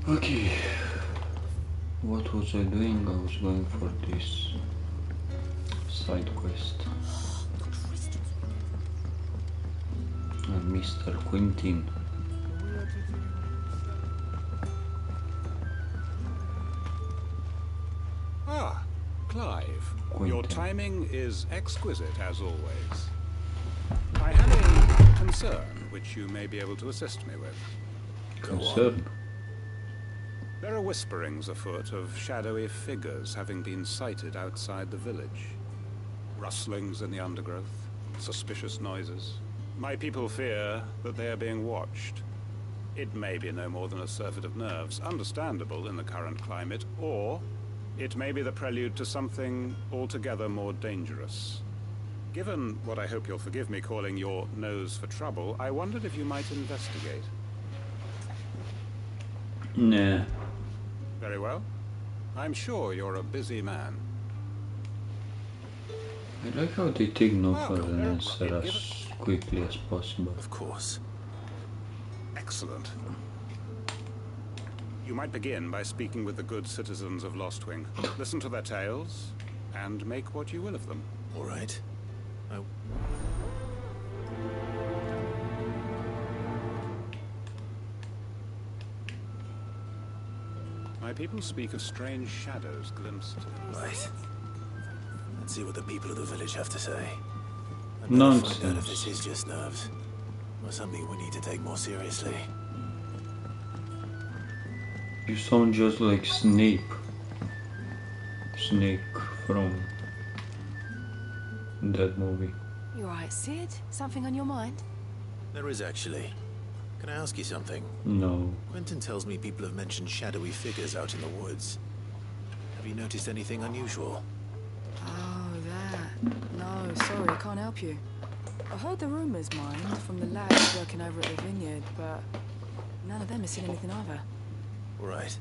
Okay, what was I doing? I was going for this side quest. And Mr. Quentin. Ah, Clive. Quentin. Your timing is exquisite as always. I have a concern which you may be able to assist me with. Concern? There are whisperings afoot of shadowy figures having been sighted outside the village. Rustlings in the undergrowth, suspicious noises. My people fear that they are being watched. It may be no more than a surfeit of nerves, understandable in the current climate, or it may be the prelude to something altogether more dangerous. Given what I hope you'll forgive me calling your nose for trouble, I wondered if you might investigate. Nah. Very well. I'm sure you're a busy man. I like how they take no for an answer as quickly as possible. Of course. Excellent. You might begin by speaking with the good citizens of Lostwing. Listen to their tales, and make what you will of them. All right. My people speak of strange shadows glimpsed. Right. Let's see what the people of the village have to say. Nonsense. Find out if this is just nerves, or something we need to take more seriously. You sound just like Snape. Snake from that movie. You alright, Sid? Something on your mind? There is actually. Can I ask you something? No. Quentin tells me people have mentioned shadowy figures out in the woods. Have you noticed anything unusual? Oh, that. No, sorry, I can't help you. I heard the rumours, mind, from the lads working over at the vineyard, but none of them has seen anything either. All right.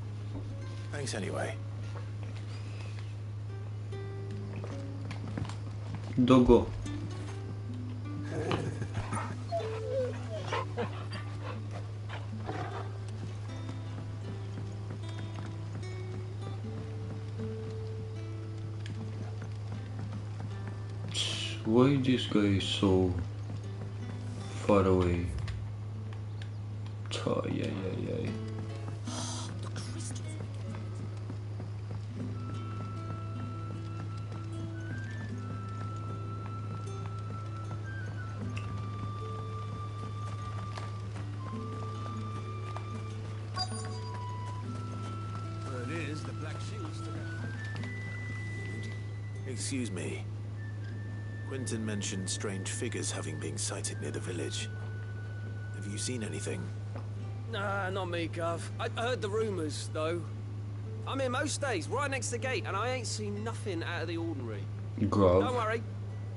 Thanks anyway. Doggo. Why this guy is so far away? Oh, yeah. There it is, the Black Shield's together. Excuse me. Quentin mentioned strange figures having been sighted near the village. Have you seen anything? Nah, not me, Gov. I heard the rumours, though. I'm here most days, right next to the gate, and I ain't seen nothing out of the ordinary. Grove. Don't worry.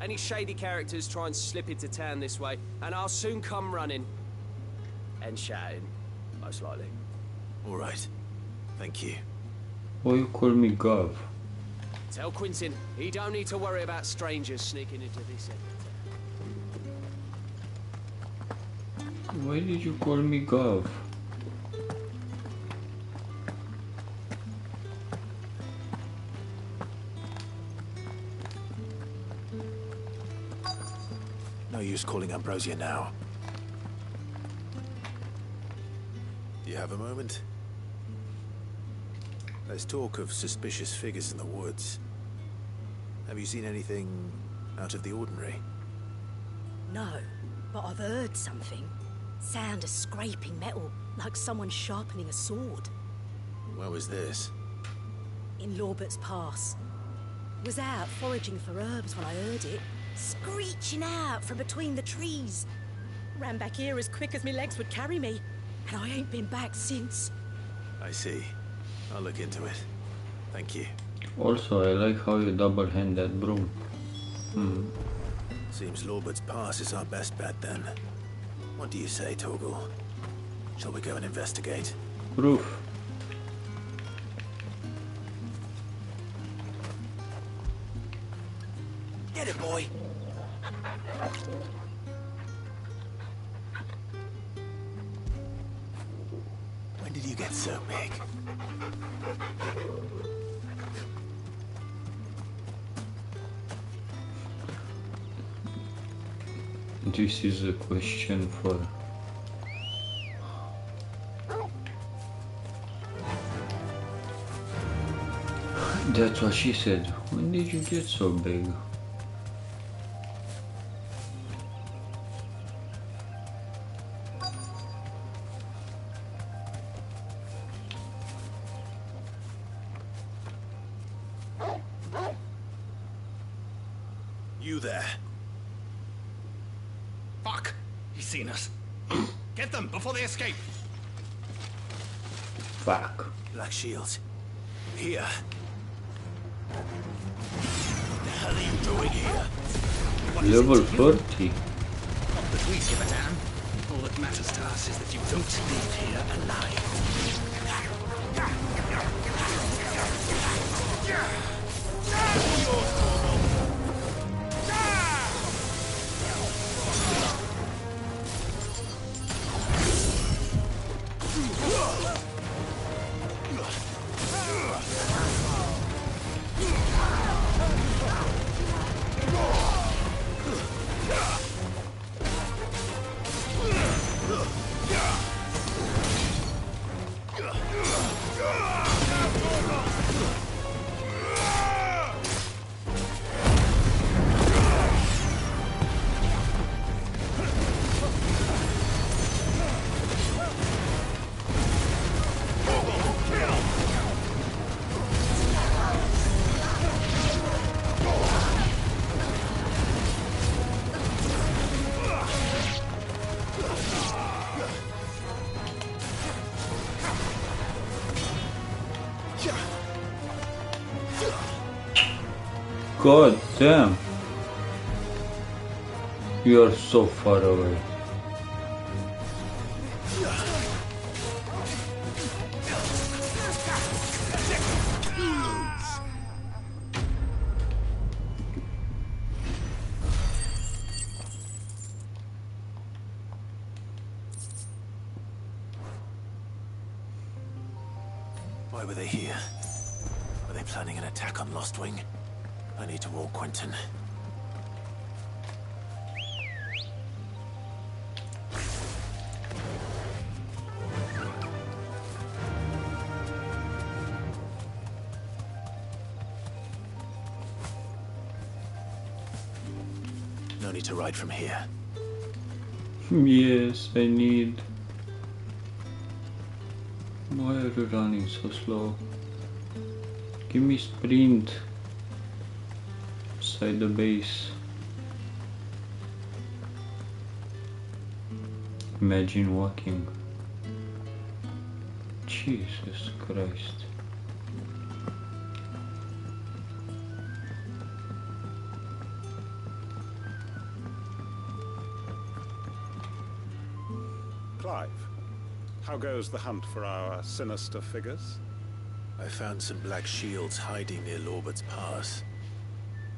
Any shady characters try and slip into town this way, and I'll soon come running. And shouting, most likely. All right. Thank you. Why you call me Gov? Tell Quentin he don't need to worry about strangers sneaking into this end of town. Why did you call me Gov? No use calling Ambrosia now. Do you have a moment? There's talk of suspicious figures in the woods. Have you seen anything out of the ordinary? No, but I've heard something. Sound of scraping metal, like someone sharpening a sword. Where was this? In Lorbert's Pass. Was out foraging for herbs when I heard it, screeching out from between the trees. Ran back here as quick as my legs would carry me, and I ain't been back since. I see. I'll look into it. Thank you. Also, I like how you double-hand that broom. Seems Lorbert's Pass is our best bet then. What do you say, Toggle? Shall we go and investigate? Proof. Get it, boy! When did you get so big? This is a question for... That's what she said. When did you get so big? You there? Fuck! He's seen us. Get them before they escape. Fuck. Black Shields. Here. What the hell are you doing here? What is it Level to you? 40. Not that we give a damn. All that matters to us is that you don't leave here alive. God damn. You are so far away. Why were they here? Were they planning an attack on Lost Wing? I need to warn Quentin. No need to ride from here. Yes, I need. Why are you running so slow? Give me sprint. Inside the base. Imagine walking. Jesus Christ. Clive, how goes the hunt for our sinister figures? I found some Black Shields hiding near Lorbert's Pass.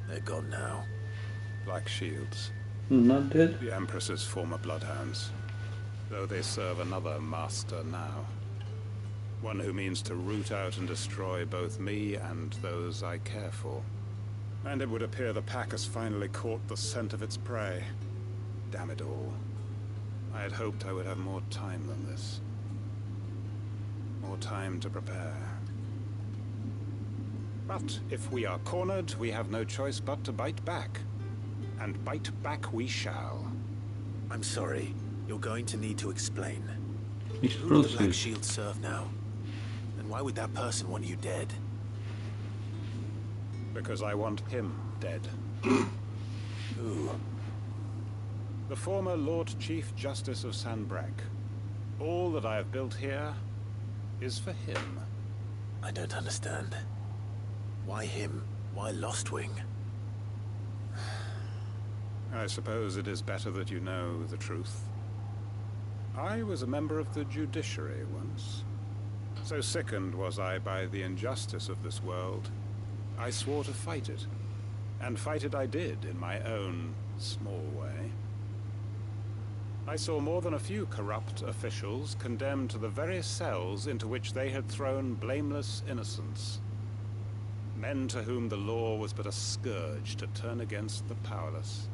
They're gone now. Black Shields, Not dead? the Empress's former bloodhounds, though they serve another master now. One who means to root out and destroy both me and those I care for. And it would appear the pack has finally caught the scent of its prey. Damn it all. I had hoped I would have more time than this. More time to prepare. But if we are cornered, we have no choice but to bite back. And bite back we shall. I'm sorry. You're going to need to explain. It's Who do the Black process. Shields serve now? And why would that person want you dead? Because I want him dead. Who? The former Lord Chief Justice of Sanbreque. All that I have built here is for him. I don't understand. Why him? Why Lost Wing? I suppose it is better that you know the truth. I was a member of the judiciary once. So sickened was I by the injustice of this world, I swore to fight it. And fight it I did in my own small way. I saw more than a few corrupt officials condemned to the very cells into which they had thrown blameless innocents. Men to whom the law was but a scourge to turn against the powerless.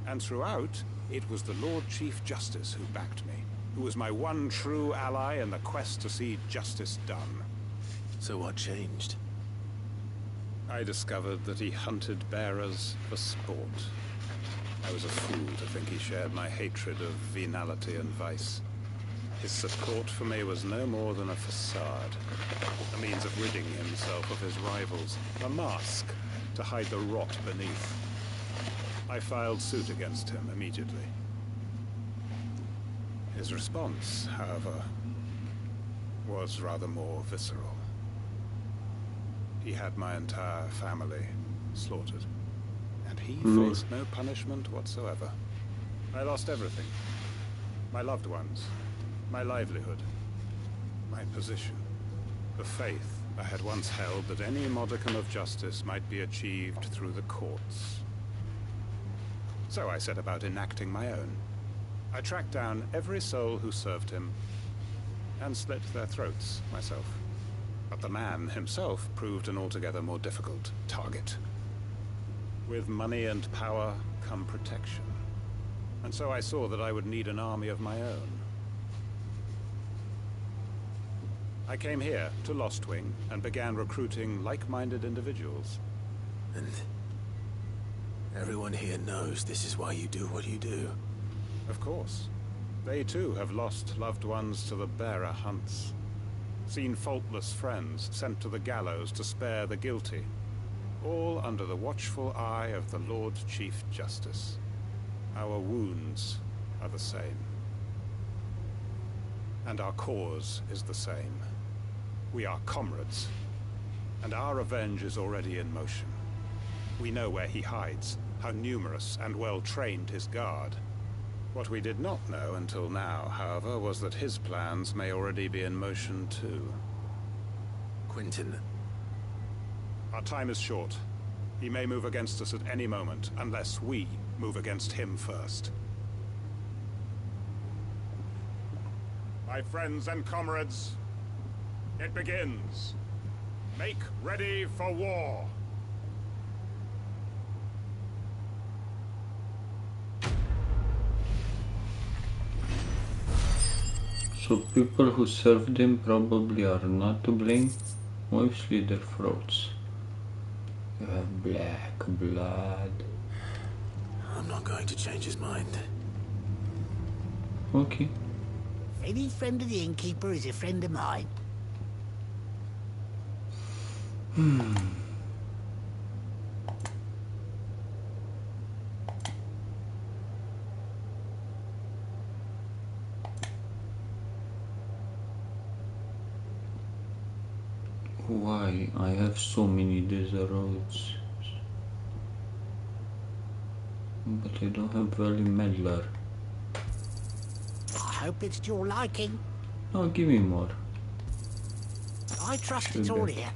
And throughout, it was the Lord Chief Justice who backed me, who was my one true ally in the quest to see justice done. So what changed? I discovered that he hunted bearers for sport. I was a fool to think he shared my hatred of venality and vice. His support for me was no more than a facade, a means of ridding himself of his rivals, a mask to hide the rot beneath. I filed suit against him immediately. His response, however, was rather more visceral. He had my entire family slaughtered, and he faced no punishment whatsoever. I lost everything. My loved ones, my livelihood, my position, the faith I had once held that any modicum of justice might be achieved through the courts. So I set about enacting my own. I tracked down every soul who served him, and slit their throats myself. But the man himself proved an altogether more difficult target. With money and power come protection. And so I saw that I would need an army of my own. I came here to Lostwing and began recruiting like-minded individuals. And everyone here knows this is why you do what you do. Of course. They too have lost loved ones to the bearer hunts. Seen faultless friends sent to the gallows to spare the guilty. All under the watchful eye of the Lord Chief Justice. Our wounds are the same. And our cause is the same. We are comrades. And our revenge is already in motion. We know where he hides, how numerous and well-trained his guard. What we did not know until now, however, was that his plans may already be in motion too. Quentin. Our time is short. He may move against us at any moment, unless we move against him first. My friends and comrades, it begins. Make ready for war. So people who served him probably are not to blame, mostly their frauds. You have black blood. I'm not going to change his mind. Okay. Any friend of the innkeeper is a friend of mine. Why? I have so many desert roads. But I don't have Valley Meddler. I hope it's to your liking. No, give me more. I trust it's all here.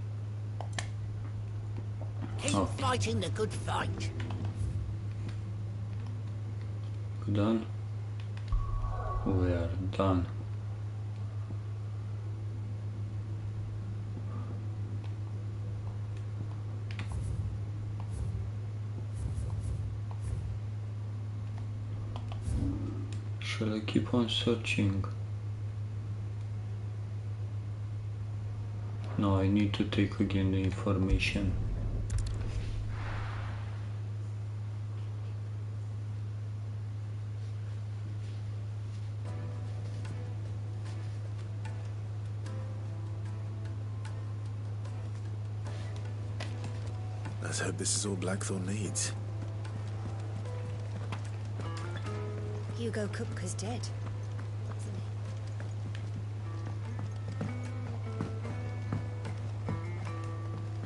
Keep fighting the good fight. Done? We are done. Shall I keep on searching? No, I need to take again the information. Let's hope this is all Blackthorn needs. Hugo Kupka's dead. Isn't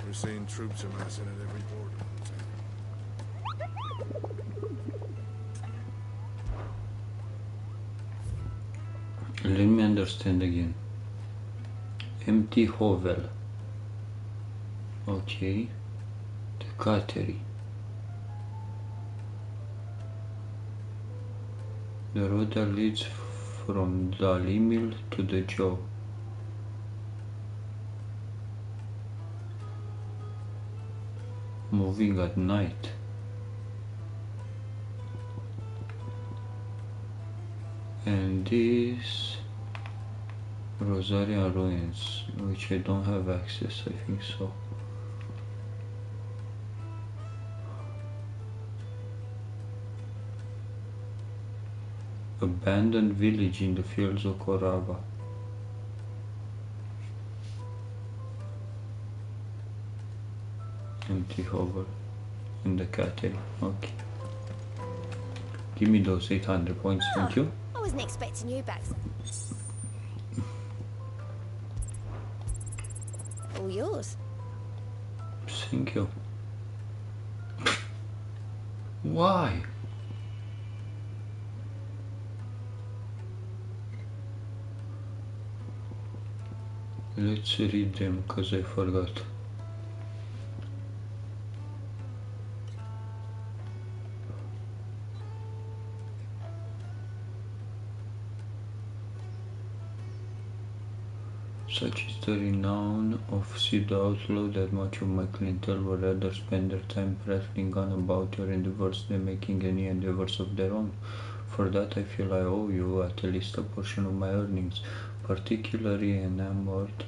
We're seeing troops amassing at every border. Let me understand again. Empty hovel. Okay. The cattery. The road that leads from the Mill to the Joe. Moving at night. And this Rosarian ruins, which I don't have access, I think so. Abandoned village in the fields of Korava. Empty hovel in the cattle. Okay. Give me those 800 points, thank you. I wasn't expecting you back. All yours. Thank you. Why? Let's read them, cause I forgot. Such is the renown of Sid the Outlaw that much of my clientele would rather spend their time prattling on about your endeavors than making any endeavors of their own. For that I feel I owe you at least a portion of my earnings, particularly enamored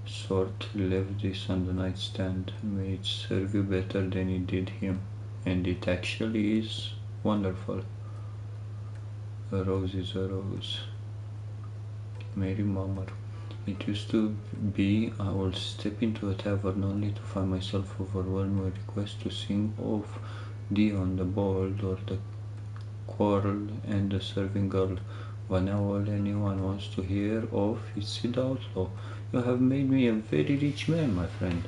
sort left this on the nightstand. May it serve you better than it did him. And it actually is wonderful. A rose is a rose. Mary Mummer. It used to be I would step into a tavern only to find myself overwhelmed with requests to sing of Dion the Bold or the Quarrel and the Serving Girl. But now all anyone wants to hear of is Sid the Outlaw. You have made me a very rich man, my friend.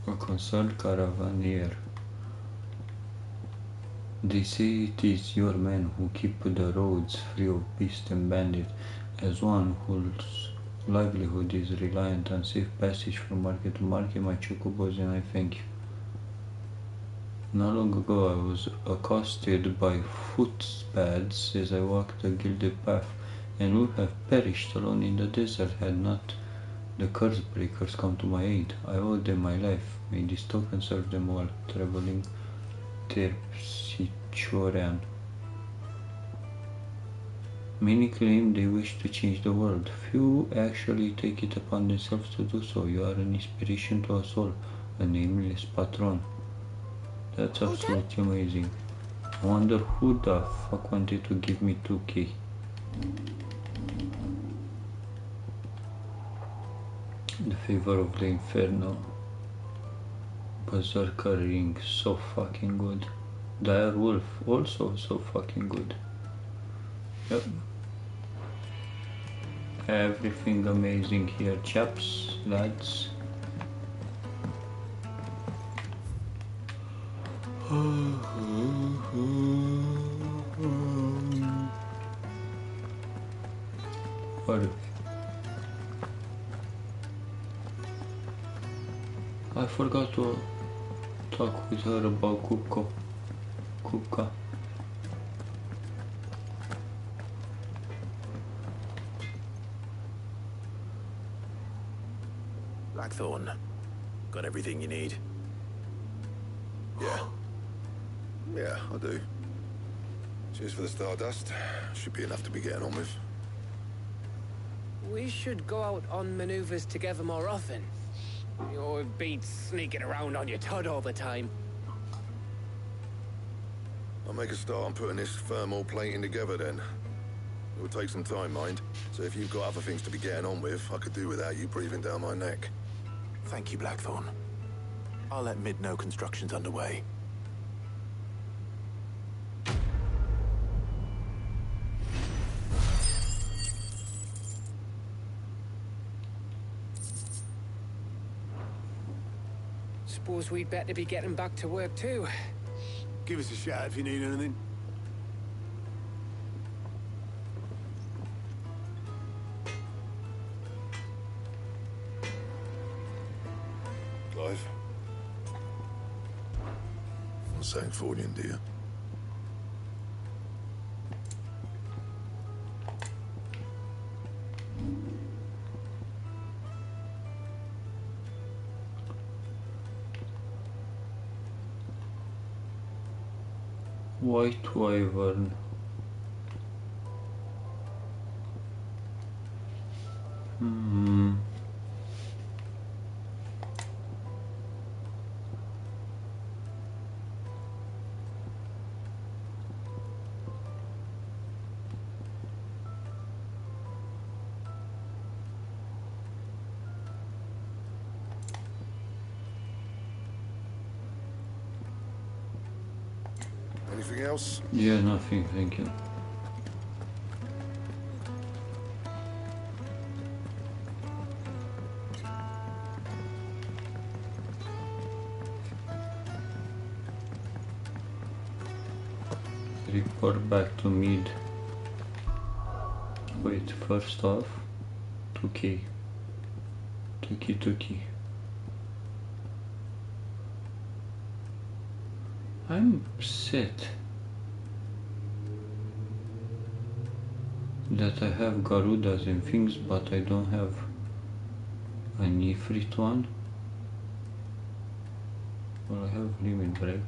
A concerned caravaneer. They say it is your men who keep the roads free of beasts and bandits. As one whose livelihood is reliant on safe passage from market to market, my chocobos, and I thank you. Not long ago I was accosted by footpads as I walked the gilded path, and would have perished alone in the desert had not the curse breakers come to my aid. I owe them my life. May this token serve them well. Traveling Terpsichorean. Many claim they wish to change the world. Few actually take it upon themselves to do so. You are an inspiration to us all, a nameless patron. That's absolutely amazing. I wonder who the fuck wanted to give me 2k. The Favor of the Inferno. Berserker Ring, so fucking good. Dire Wolf, also so fucking good. Yep. Everything amazing here, chaps, lads. What? I forgot to talk with her about Kupka. Blackthorn, got everything you need? Yeah. Yeah, I do. Cheers for the Stardust. Should be enough to be getting on with. We should go out on maneuvers together more often. You've been sneaking around on your Todd all the time. I'll make a start on putting this thermal plating together then. It will take some time, mind. So if you've got other things to be getting on with, I could do without you breathing down my neck. Thank you, Blackthorn. I'll let Mid know construction's underway. Suppose we'd better be getting back to work too. Give us a shout if you need anything. Clive? I'm saying Fordian, do you? White wyvern. Anything else? Yeah, nothing, thank you. Report back to mid. Wait, first off, 2k. 2k. I'm upset that I have Garudas and things, but I don't have an Ifrit one. Well, I have limit break.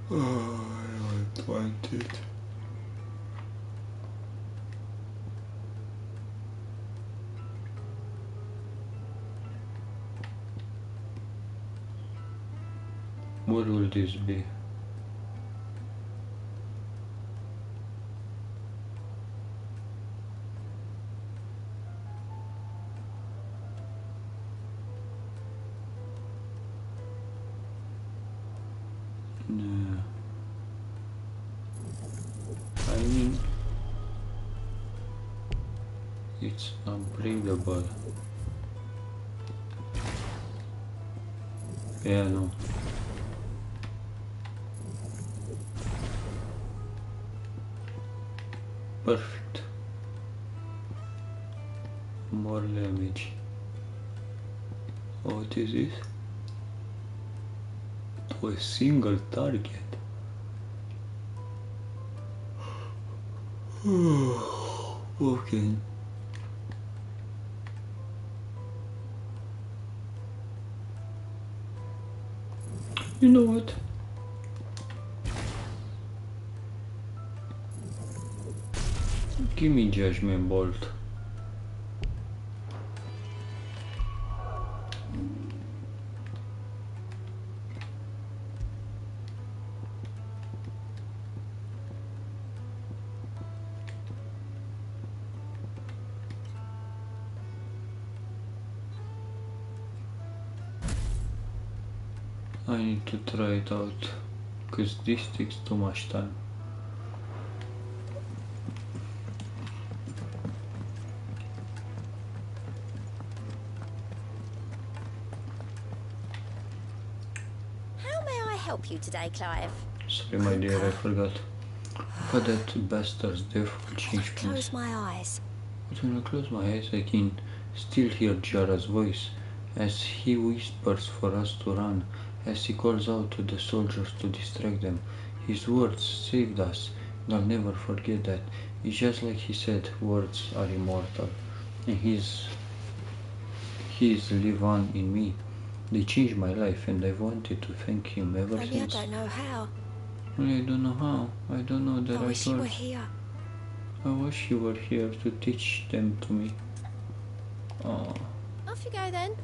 Oh, I don't want it. What will this be? Nah. I mean, it's unbreakable. Yeah, no. Perfect. More damage. What is this? To a single target. Okay. You know what? Give me Judgment Bolt. I need to try it out, because this takes too much time. How may I help you today, Clive? Sorry my dear, I forgot. But that bastard's death will change things. Close my eyes. But when I close my eyes I can still hear Jara's voice, as he whispers for us to run, as he calls out to the soldiers to distract them. His words saved us, and I'll never forget that. It's just like he said, words are immortal, and his live on in me. They changed my life, and I've wanted to thank him ever Only since. I don't know how. I don't know how. I don't know the I right wish you were words. here. I wish you were here to teach them to me. Oh, Off you go then.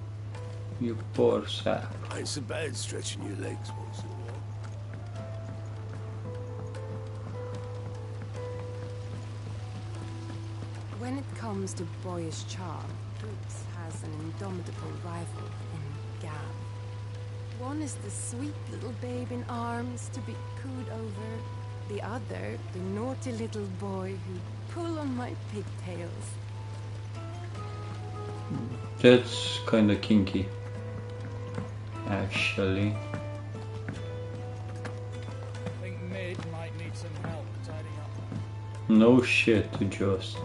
you poor sap. Ain't so bad stretching your legs once in a while. When it comes to boyish charm, Brooks has an indomitable rival in Gab. One is the sweet little babe in arms to be cooed over. The other, the naughty little boy who'd pull on my pigtails. That's kinda kinky, actually. I think Mid might need some help tidying up. No shit, just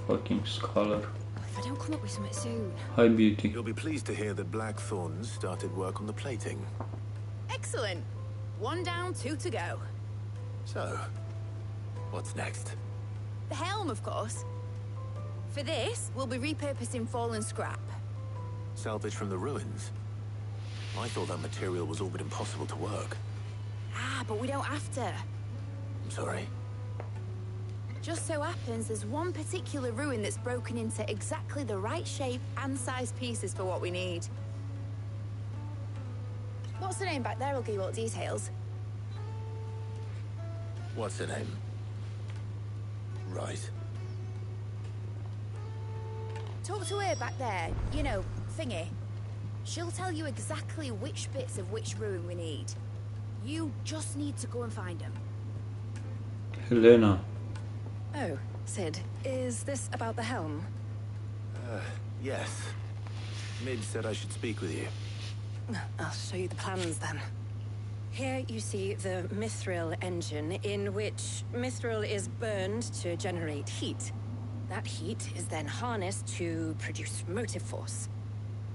fucking scholar. If I don't come up with something soon. Hi, beauty. You'll be pleased to hear that Blackthorn's started work on the plating. Excellent. One down, two to go. So, what's next? The helm, of course. For this, we'll be repurposing fallen scrap. Salvage from the ruins? I thought that material was all but impossible to work. Ah, but we don't have to. I'm sorry. Just so happens there's one particular ruin that's broken into exactly the right shape and size pieces for what we need. What's the name back there? I'll give you all the details. What's her name? Right. Talk to her back there. You know, thingy. She'll tell you exactly which bits of which ruin we need. You just need to go and find them. Helena. Oh, Sid, is this about the helm? Yes. Mid said I should speak with you. I'll show you the plans then. Here you see the mithril engine, in which mithril is burned to generate heat. That heat is then harnessed to produce motive force.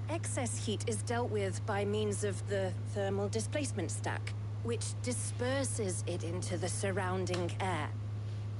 Excess heat is dealt with by means of the thermal displacement stack, which disperses it into the surrounding air.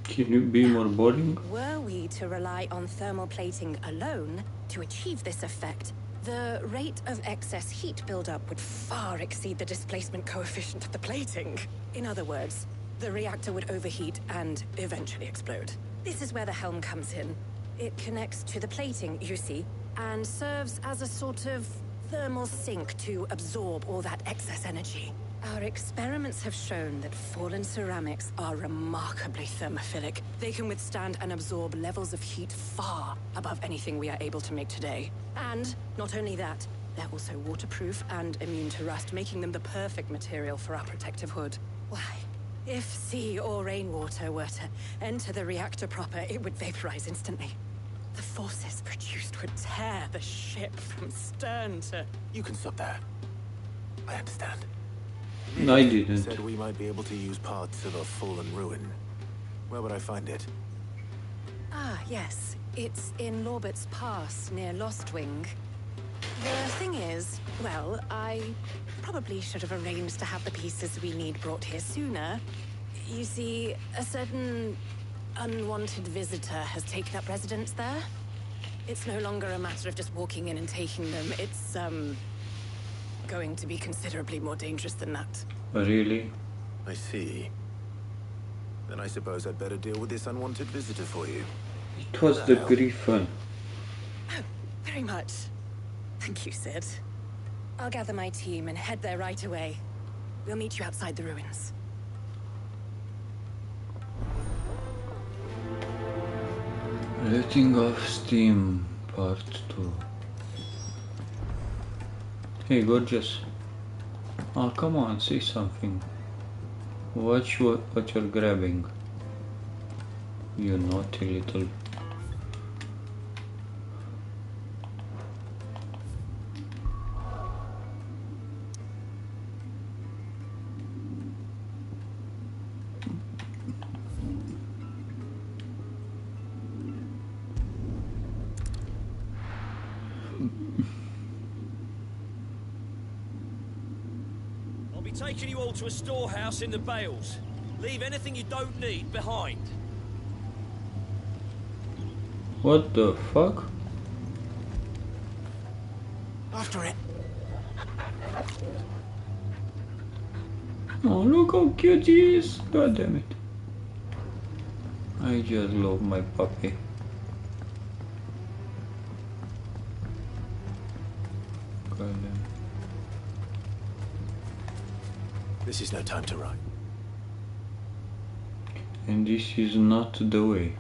Can you be more boring? Were we to rely on thermal plating alone to achieve this effect, the rate of excess heat buildup would far exceed the displacement coefficient of the plating. In other words, the reactor would overheat and eventually explode. This is where the helm comes in. It connects to the plating, you see, and serves as a sort of thermal sink to absorb all that excess energy. Our experiments have shown that fallen ceramics are remarkably thermophilic. They can withstand and absorb levels of heat far above anything we are able to make today. And not only that, they're also waterproof and immune to rust, making them the perfect material for our protective hood. Why, if sea or rainwater were to enter the reactor proper, it would vaporize instantly. The forces produced would tear the ship from stern to... You can stop there. I understand. No, I didn't. Said we might be able to use parts of a fallen ruin. Where would I find it? Ah, yes. It's in Lorbert's Pass, near Lostwing. The thing is, well, I probably should have arranged to have the pieces we need brought here sooner. You see, a certain unwanted visitor has taken up residence there. It's no longer a matter of just walking in and taking them. It's, going to be considerably more dangerous than that. Really? I see. Then I suppose I'd better deal with this unwanted visitor for you. It was the Griffin. Oh, very much. Thank you, Sid. I'll gather my team and head there right away. We'll meet you outside the ruins. Letting off steam, part 2. Hey, gorgeous. Oh, come on, say something. Watch what you're grabbing. You naughty little... Taking you all to a storehouse in the bales. Leave anything you don't need behind. What the fuck? After it. Oh, look how cute he is. God damn it. I just love my puppy. God damn. This is no time to run. And this is not the way.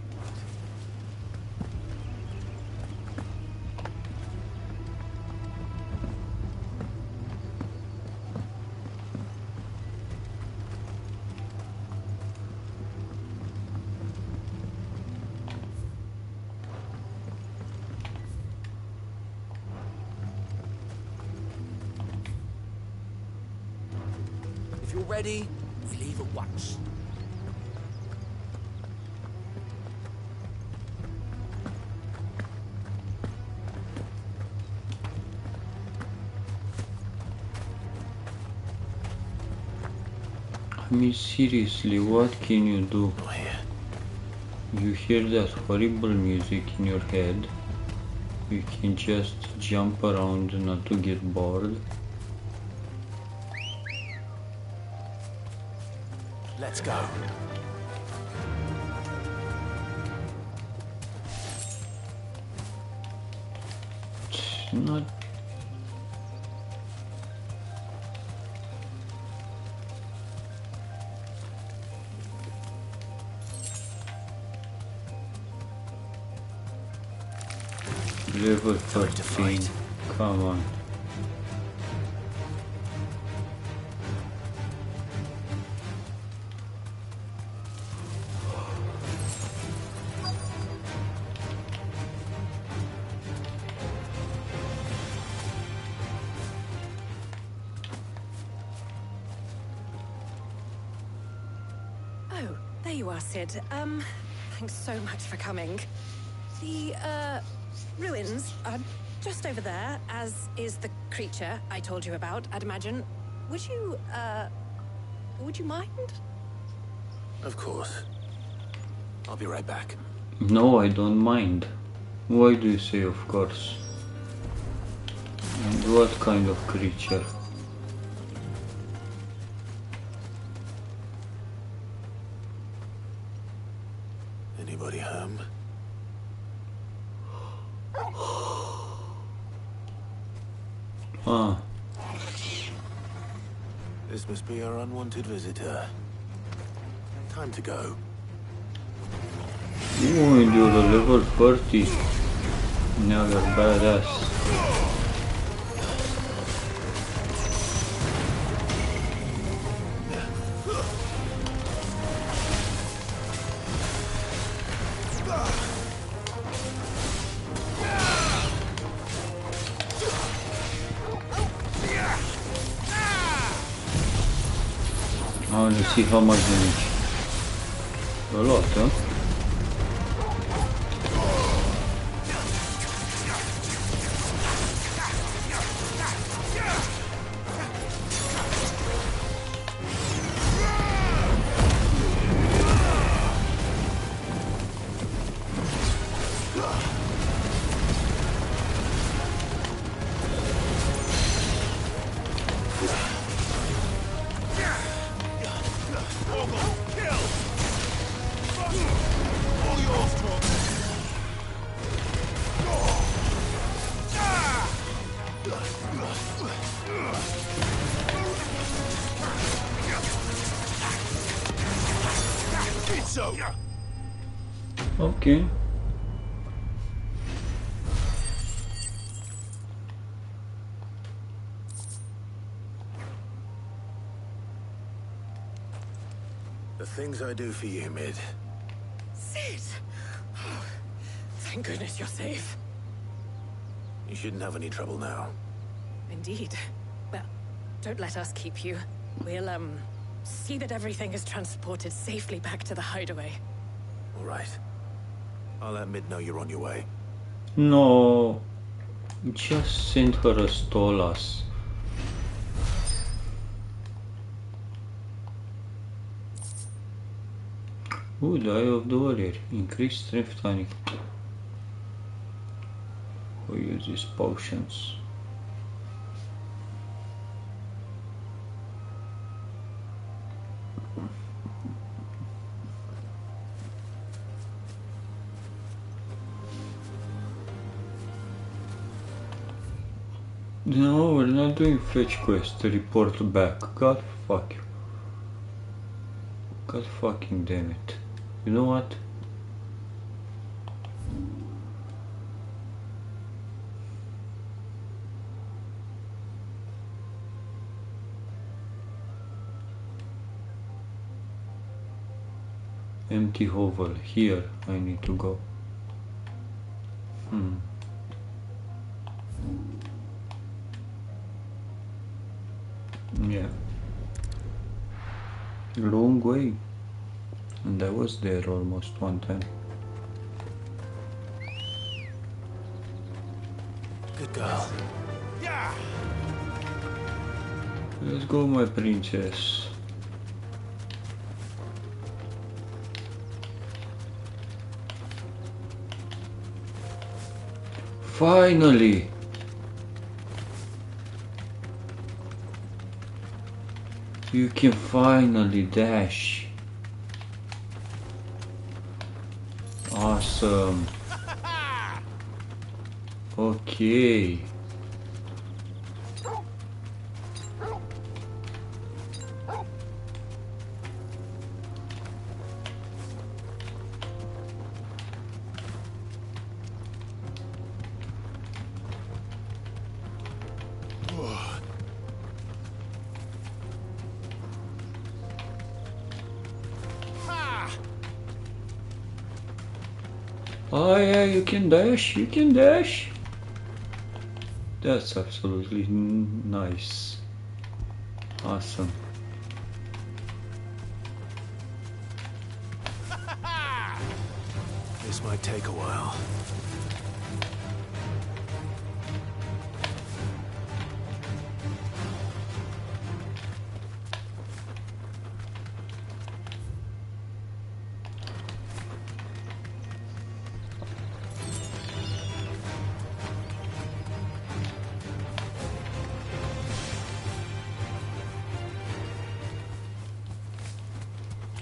If you're ready, we leave at once. I mean, seriously, what can you do? Oh, here. You hear that horrible music in your head. You can just jump around not to get bored. Let's go. It's not. Level 13. Come on. Oh, there you are, Sid. Thanks so much for coming. The, ruins are just over there, as is the creature I told you about, I'd imagine. Would you mind? Of course. I'll be right back. No, I don't mind. Why do you say of course? And what kind of creature? Anybody home? Ah. This must be our unwanted visitor. Time to go. Ooh, and you're a level 30. Now you're badass. I want to see how much damage. A lot, huh? Okay. The things I do for you, Mid. Sid! Oh, thank goodness you're safe. You shouldn't have any trouble now. Indeed. Well, don't let us keep you. We'll, see that everything is transported safely back to the hideaway. All right. I'll let Mid know you're on your way. No. Just send her a Stolas. Ooh, the Eye of the Warrior. Increased strength tonic. Who uses potions? No, we're not doing fetch quest. Report back. God fuck you. God fucking damn it. You know what? Empty hovel. Here I need to go. Yeah. Long way. And I was there almost one time. Good girl. Yeah. Let's go, my princess. Finally! You can finally dash. Awesome. Okay. Oh yeah, you can dash, you can dash. That's absolutely nice. Awesome. This might take a while.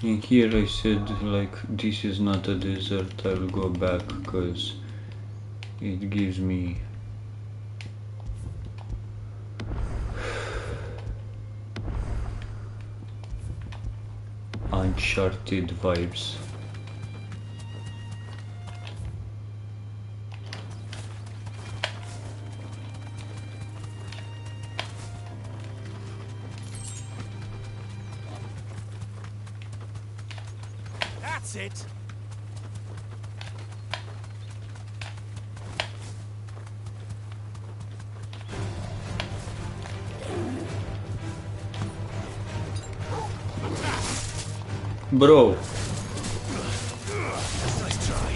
And here I said like this is not a desert, I'll go back because it gives me Uncharted vibes. That's it! Bro. Nice try.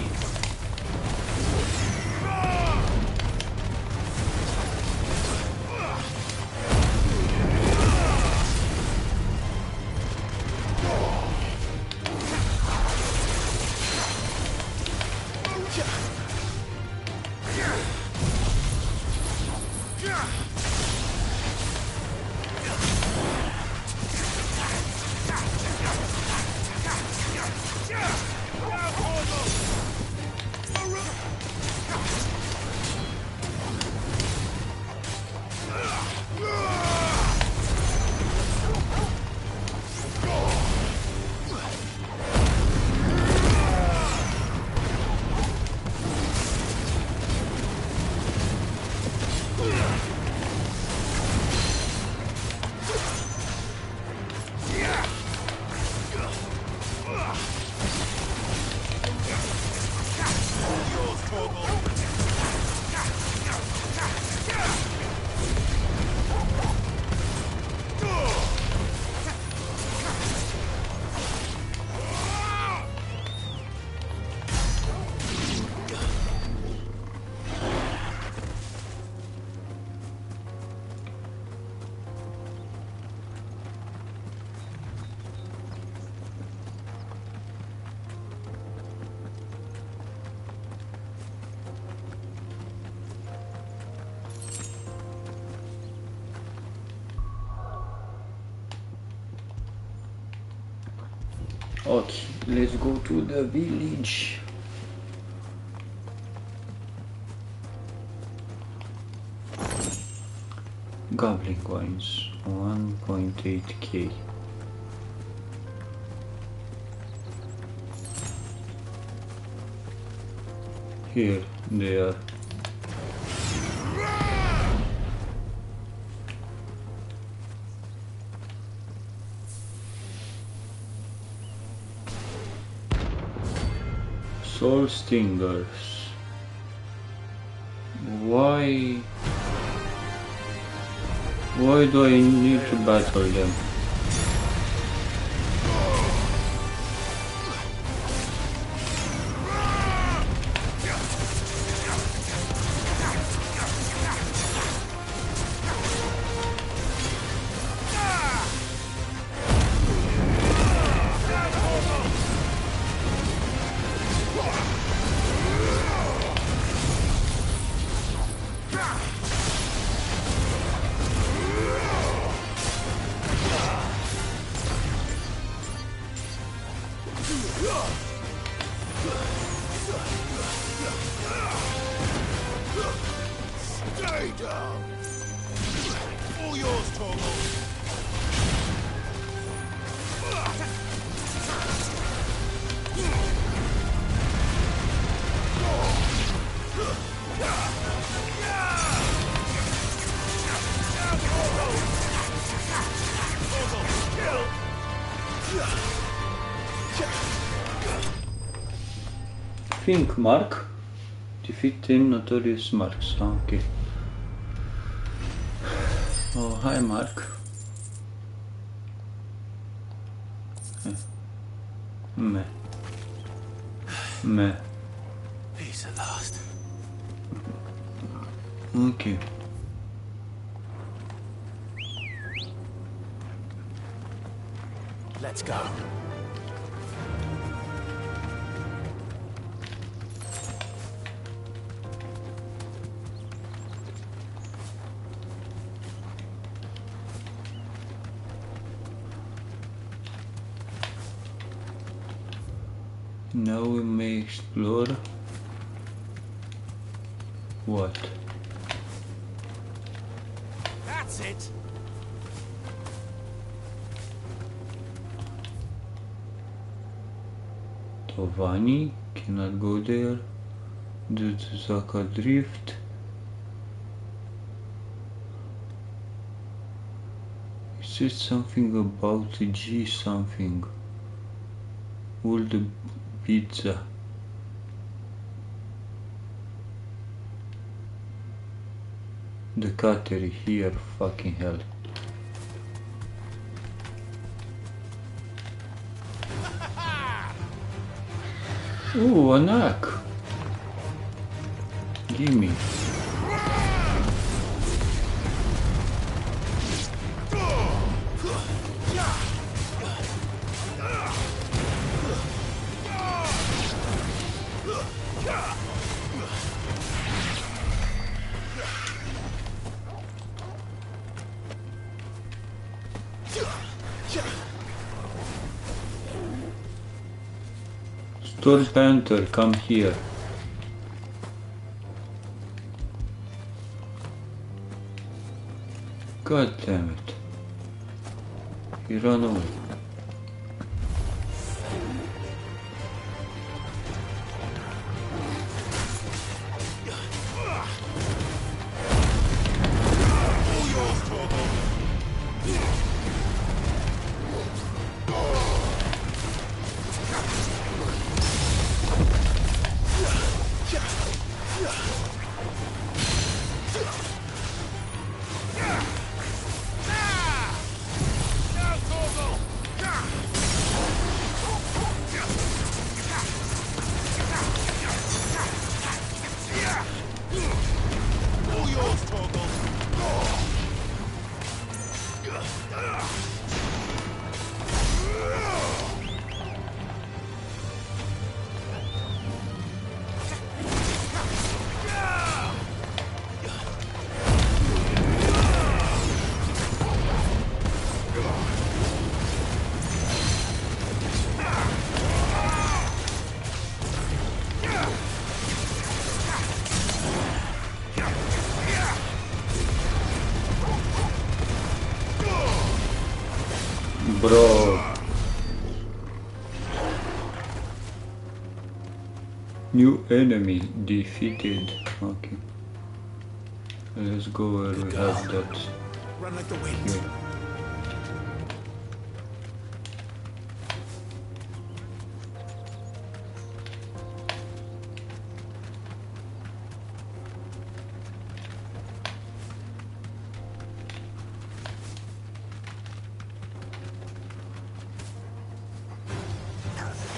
Okay, let's go to the village. Goblin coins, 1.8k. Here they are. Soul Stingers. Why do I need to battle them? Think Mark. Defeat 10 notorious marks. Okay. Oh, hi Mark. Meh. Meh. Peace at last. Okay. Let's go. Now we may explore what? That's it. Tovani cannot go there due to Zaka drift. It said something about G something. Old pizza. The cattery here, fucking hell. Ooh, a knack. Gimme. Storm Panther, come here. God damn it. He ran away. Bro. New enemy defeated. Okay. Let's go where we have that. Run like the wind. Here.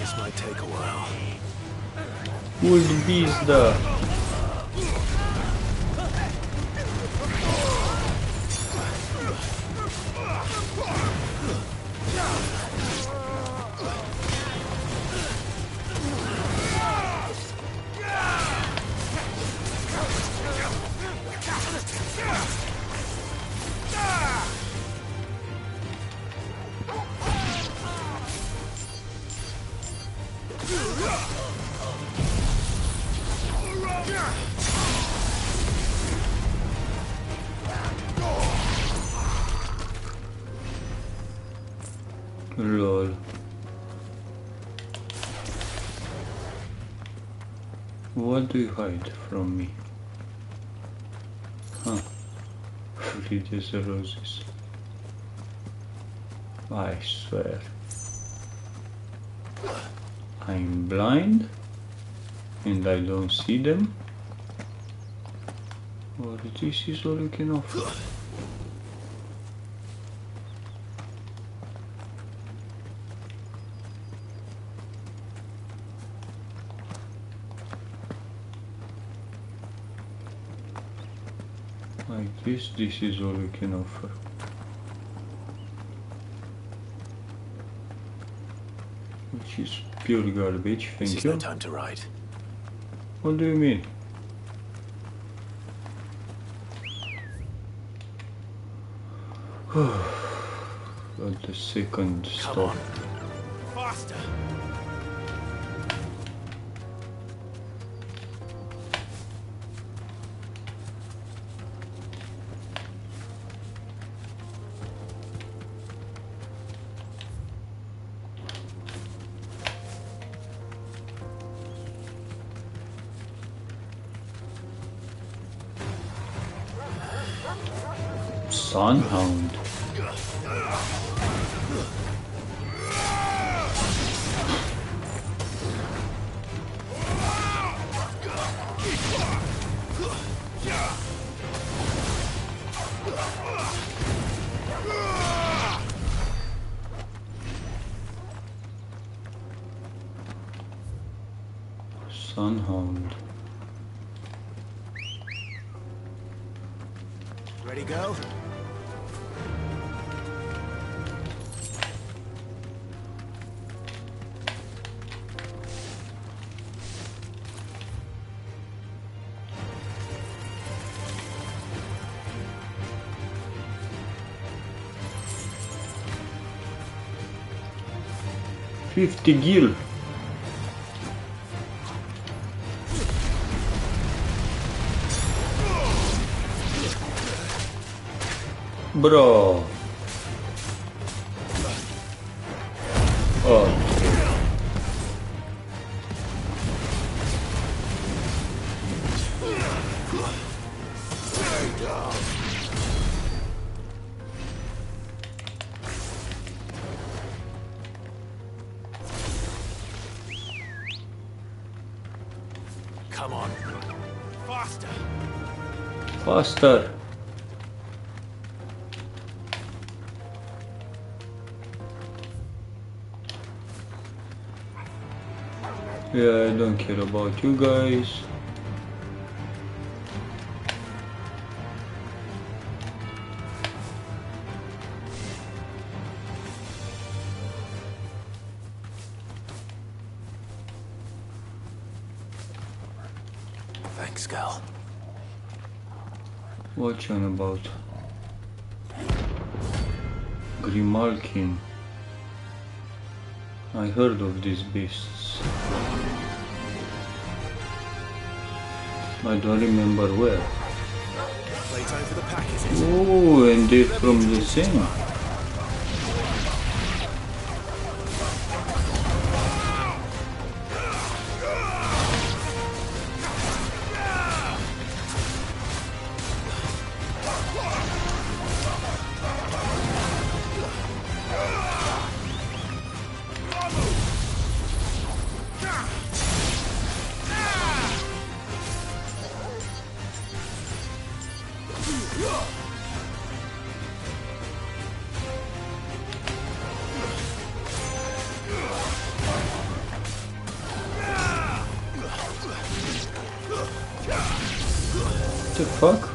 This might take a while. Old beast da. Lol. What do you hide from me? Huh. Read the roses. I swear. I'm blind and I don't see them? Or this is all you can offer? I guess this is all you can offer. Which is pure garbage, thank you. This is no time to ride. What do you mean? Got the second stop. Come on. Faster! Sunhound. Sunhound. Ready, go? Gil. Bro. Oh. Come on. Faster! Faster. Yeah, I don't care about you guys. Thanks, girl. What you on about? Grimalkin. I heard of these beasts. I don't remember where. Playtime for the pack, is it? Oh, and they're from the same. What the fuck?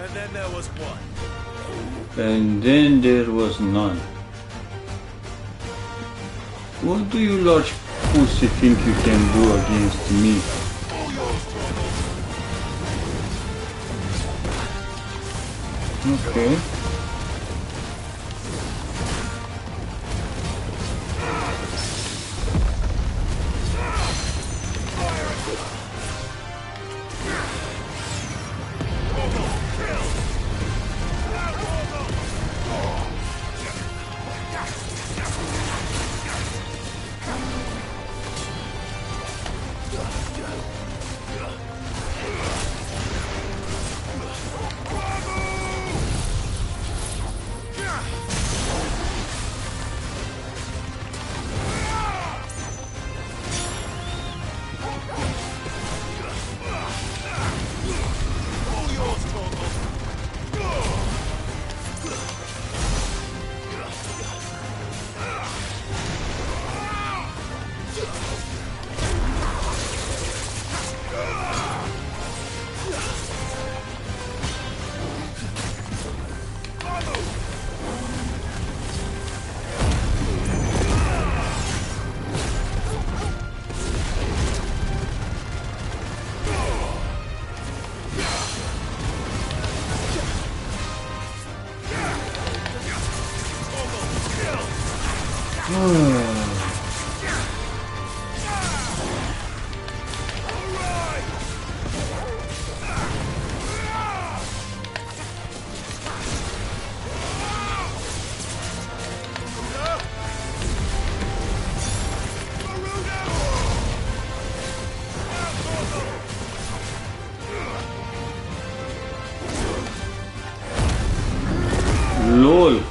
And then there was one. And then there was none. What do you large pussy think you can do against me? Okay. LOL.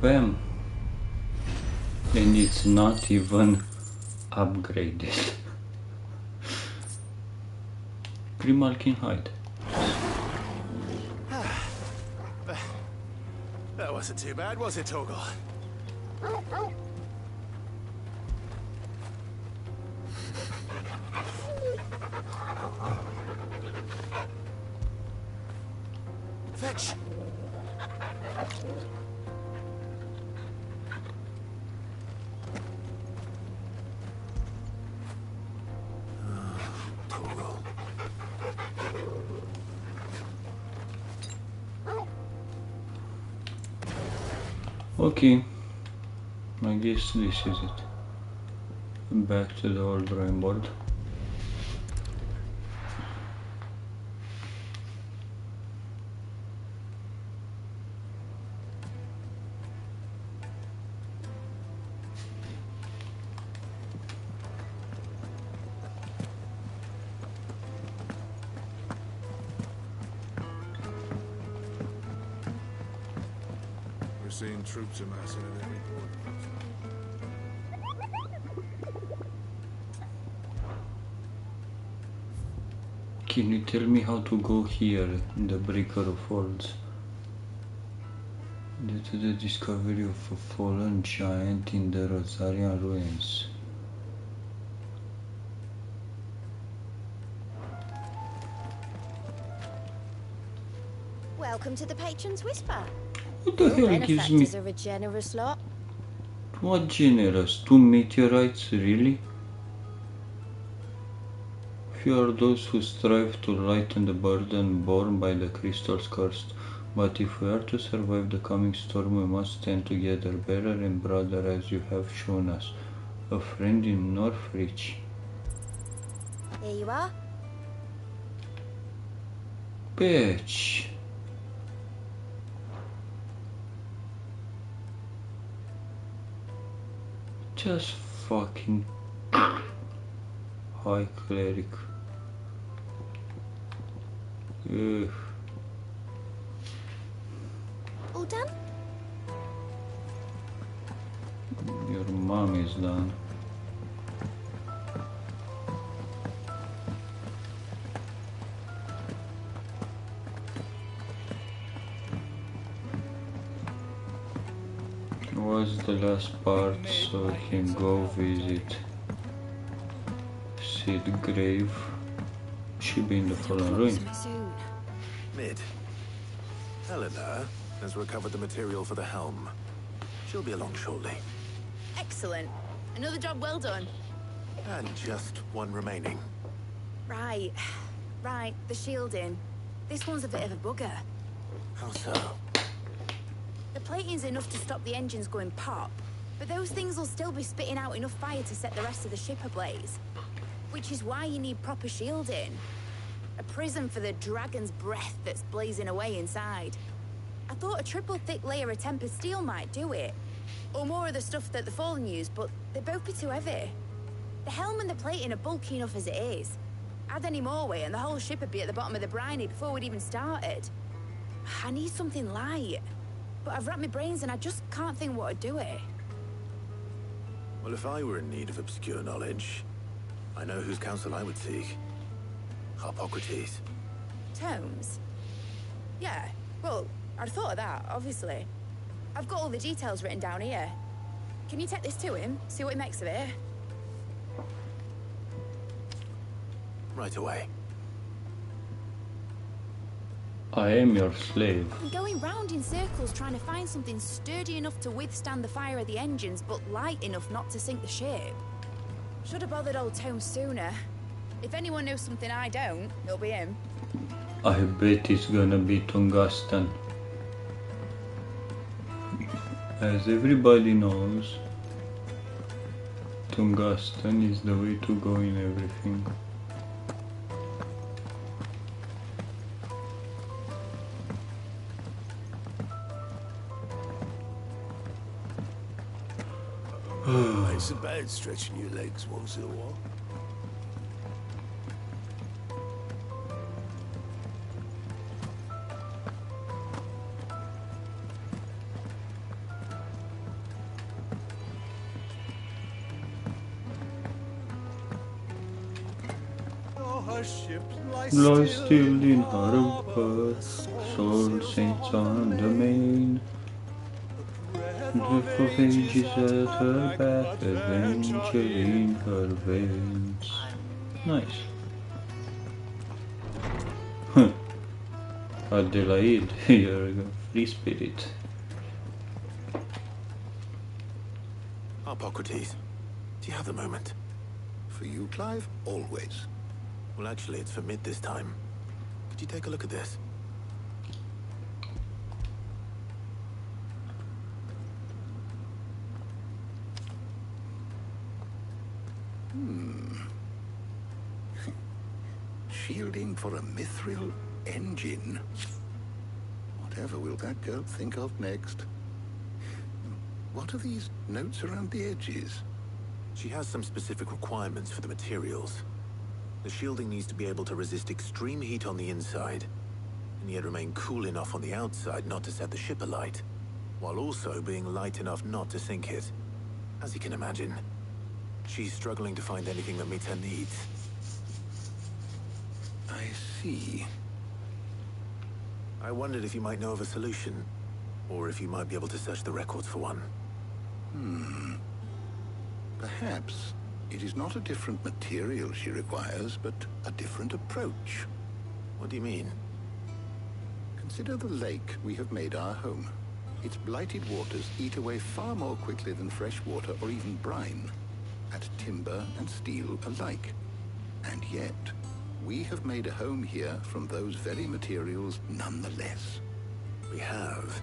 Bam. And it's not even upgraded. Primal can hide. That wasn't too bad, was it, Doggo? Fetch! Okay, I guess this is it. Back to the old drawing board. We're seeing troops amassing at every port. Can you tell me how to go here in the Breaker of Worlds? Due to the discovery of a fallen giant in the Rosarian ruins. Welcome to the Patron's Whisper. What the hell gives me... Benefactors are a generous lot. What generous? 2 meteorites, really? Few are those who strive to lighten the burden borne by the crystals cursed. But if we are to survive the coming storm, we must stand together, bearer and brother, as you have shown us. A friend in Northreach. Here you are. Bitch. Just fucking high cleric. Ugh. all done? Your mom is done. Was the last part so I can go visit Sid grave? She be in the fallen ruin. Mid. Eleanor has recovered the material for the helm. She'll be along shortly. Excellent. Another job well done. And just one remaining. Right. Right, the shielding. This one's a bit of a bugger. How so? The plating's enough to stop the engines going pop, but those things will still be spitting out enough fire to set the rest of the ship ablaze. Which is why you need proper shielding. A prison for the dragon's breath that's blazing away inside. I thought a triple thick layer of tempered steel might do it. Or more of the stuff that the Fallen use, but they'd both be too heavy. The helm and the plating are bulky enough as it is. Add any more weight and the whole ship would be at the bottom of the briny before we'd even started. I need something light. But I've racked my brains and I just can't think what would do it. Well, if I were in need of obscure knowledge, I know whose counsel I would seek. Hippocrates. Tomes? Yeah, well, I'd thought of that, obviously. I've got all the details written down here. Can you take this to him, see what he makes of it? Right away. I am your slave. I'm going round in circles trying to find something sturdy enough to withstand the fire of the engines, but light enough not to sink the ship. Should have bothered old Tome sooner. If anyone knows something I don't, it'll be him. I bet it's gonna be tungsten. As everybody knows, tungsten is the way to go in everything. Ain't so bad stretching your legs once in a while. Lie still in harbor, soul saints on the main. Drift of ages at her back, adventure in her veins. Nice. Adelaide, you're a free spirit. Hippocrates, do you have a moment? For you, Clive? Always. Well, actually, it's for Mid this time. Could you take a look at this? Shielding for a mithril engine. Whatever will that girl think of next? What are these notes around the edges? She has some specific requirements for the materials. The shielding needs to be able to resist extreme heat on the inside, and yet remain cool enough on the outside not to set the ship alight, while also being light enough not to sink it. As you can imagine, she's struggling to find anything that meets her needs. I see. I wondered if you might know of a solution, or if you might be able to search the records for one. Perhaps it is not a different material she requires, but a different approach. What do you mean? Consider the lake we have made our home. Its blighted waters eat away far more quickly than fresh water or even brine, at timber and steel alike. And yet, we have made a home here from those very materials nonetheless. We have.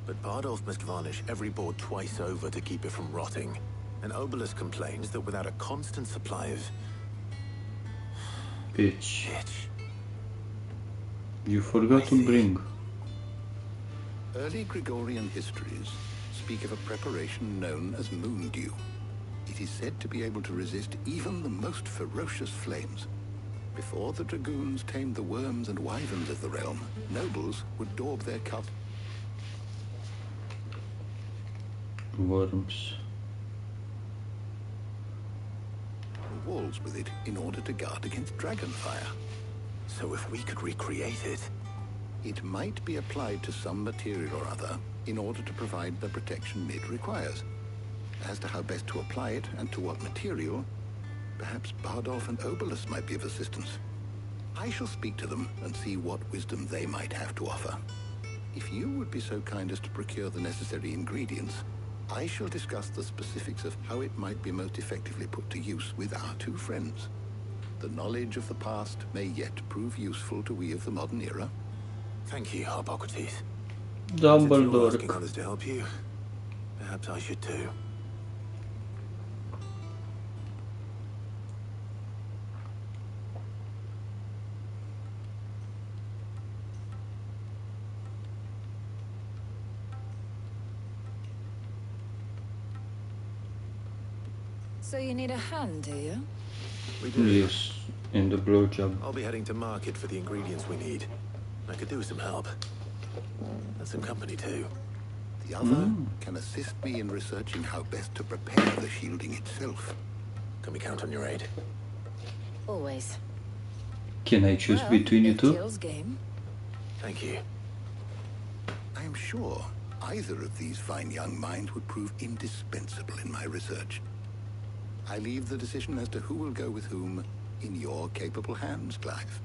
But Bardolph must varnish every board twice over to keep it from rotting. And Obelisk complains that without a constant supply of... Pitch. You forgot to bring. Early Gregorian histories speak of a preparation known as moon dew. It is said to be able to resist even the most ferocious flames. Before the dragoons tamed the worms and wyverns of the realm, nobles would daub their cup. worms. Walls with it in order to guard against dragon fire. So if we could recreate it... It might be applied to some material or other in order to provide the protection Mid requires. As to how best to apply it and to what material, perhaps Bardolph and Obolus might be of assistance. I shall speak to them and see what wisdom they might have to offer. If you would be so kind as to procure the necessary ingredients, I shall discuss the specifics of how it might be most effectively put to use with our two friends. The knowledge of the past may yet prove useful to we of the modern era. Thank you, Hippocrates. Dumbledore. Since you're asking others to help you, perhaps I should too. So you need a hand, do you? We do. Yes, in the blowjob. I'll be heading to market for the ingredients we need. I could do with some help. And some company too. The other can assist me in researching how best to prepare the shielding itself. Can we count on your aid? Always. Can I choose between you two? Jill's game. Thank you. I am sure either of these fine young minds would prove indispensable in my research. I leave the decision as to who will go with whom in your capable hands, Clive.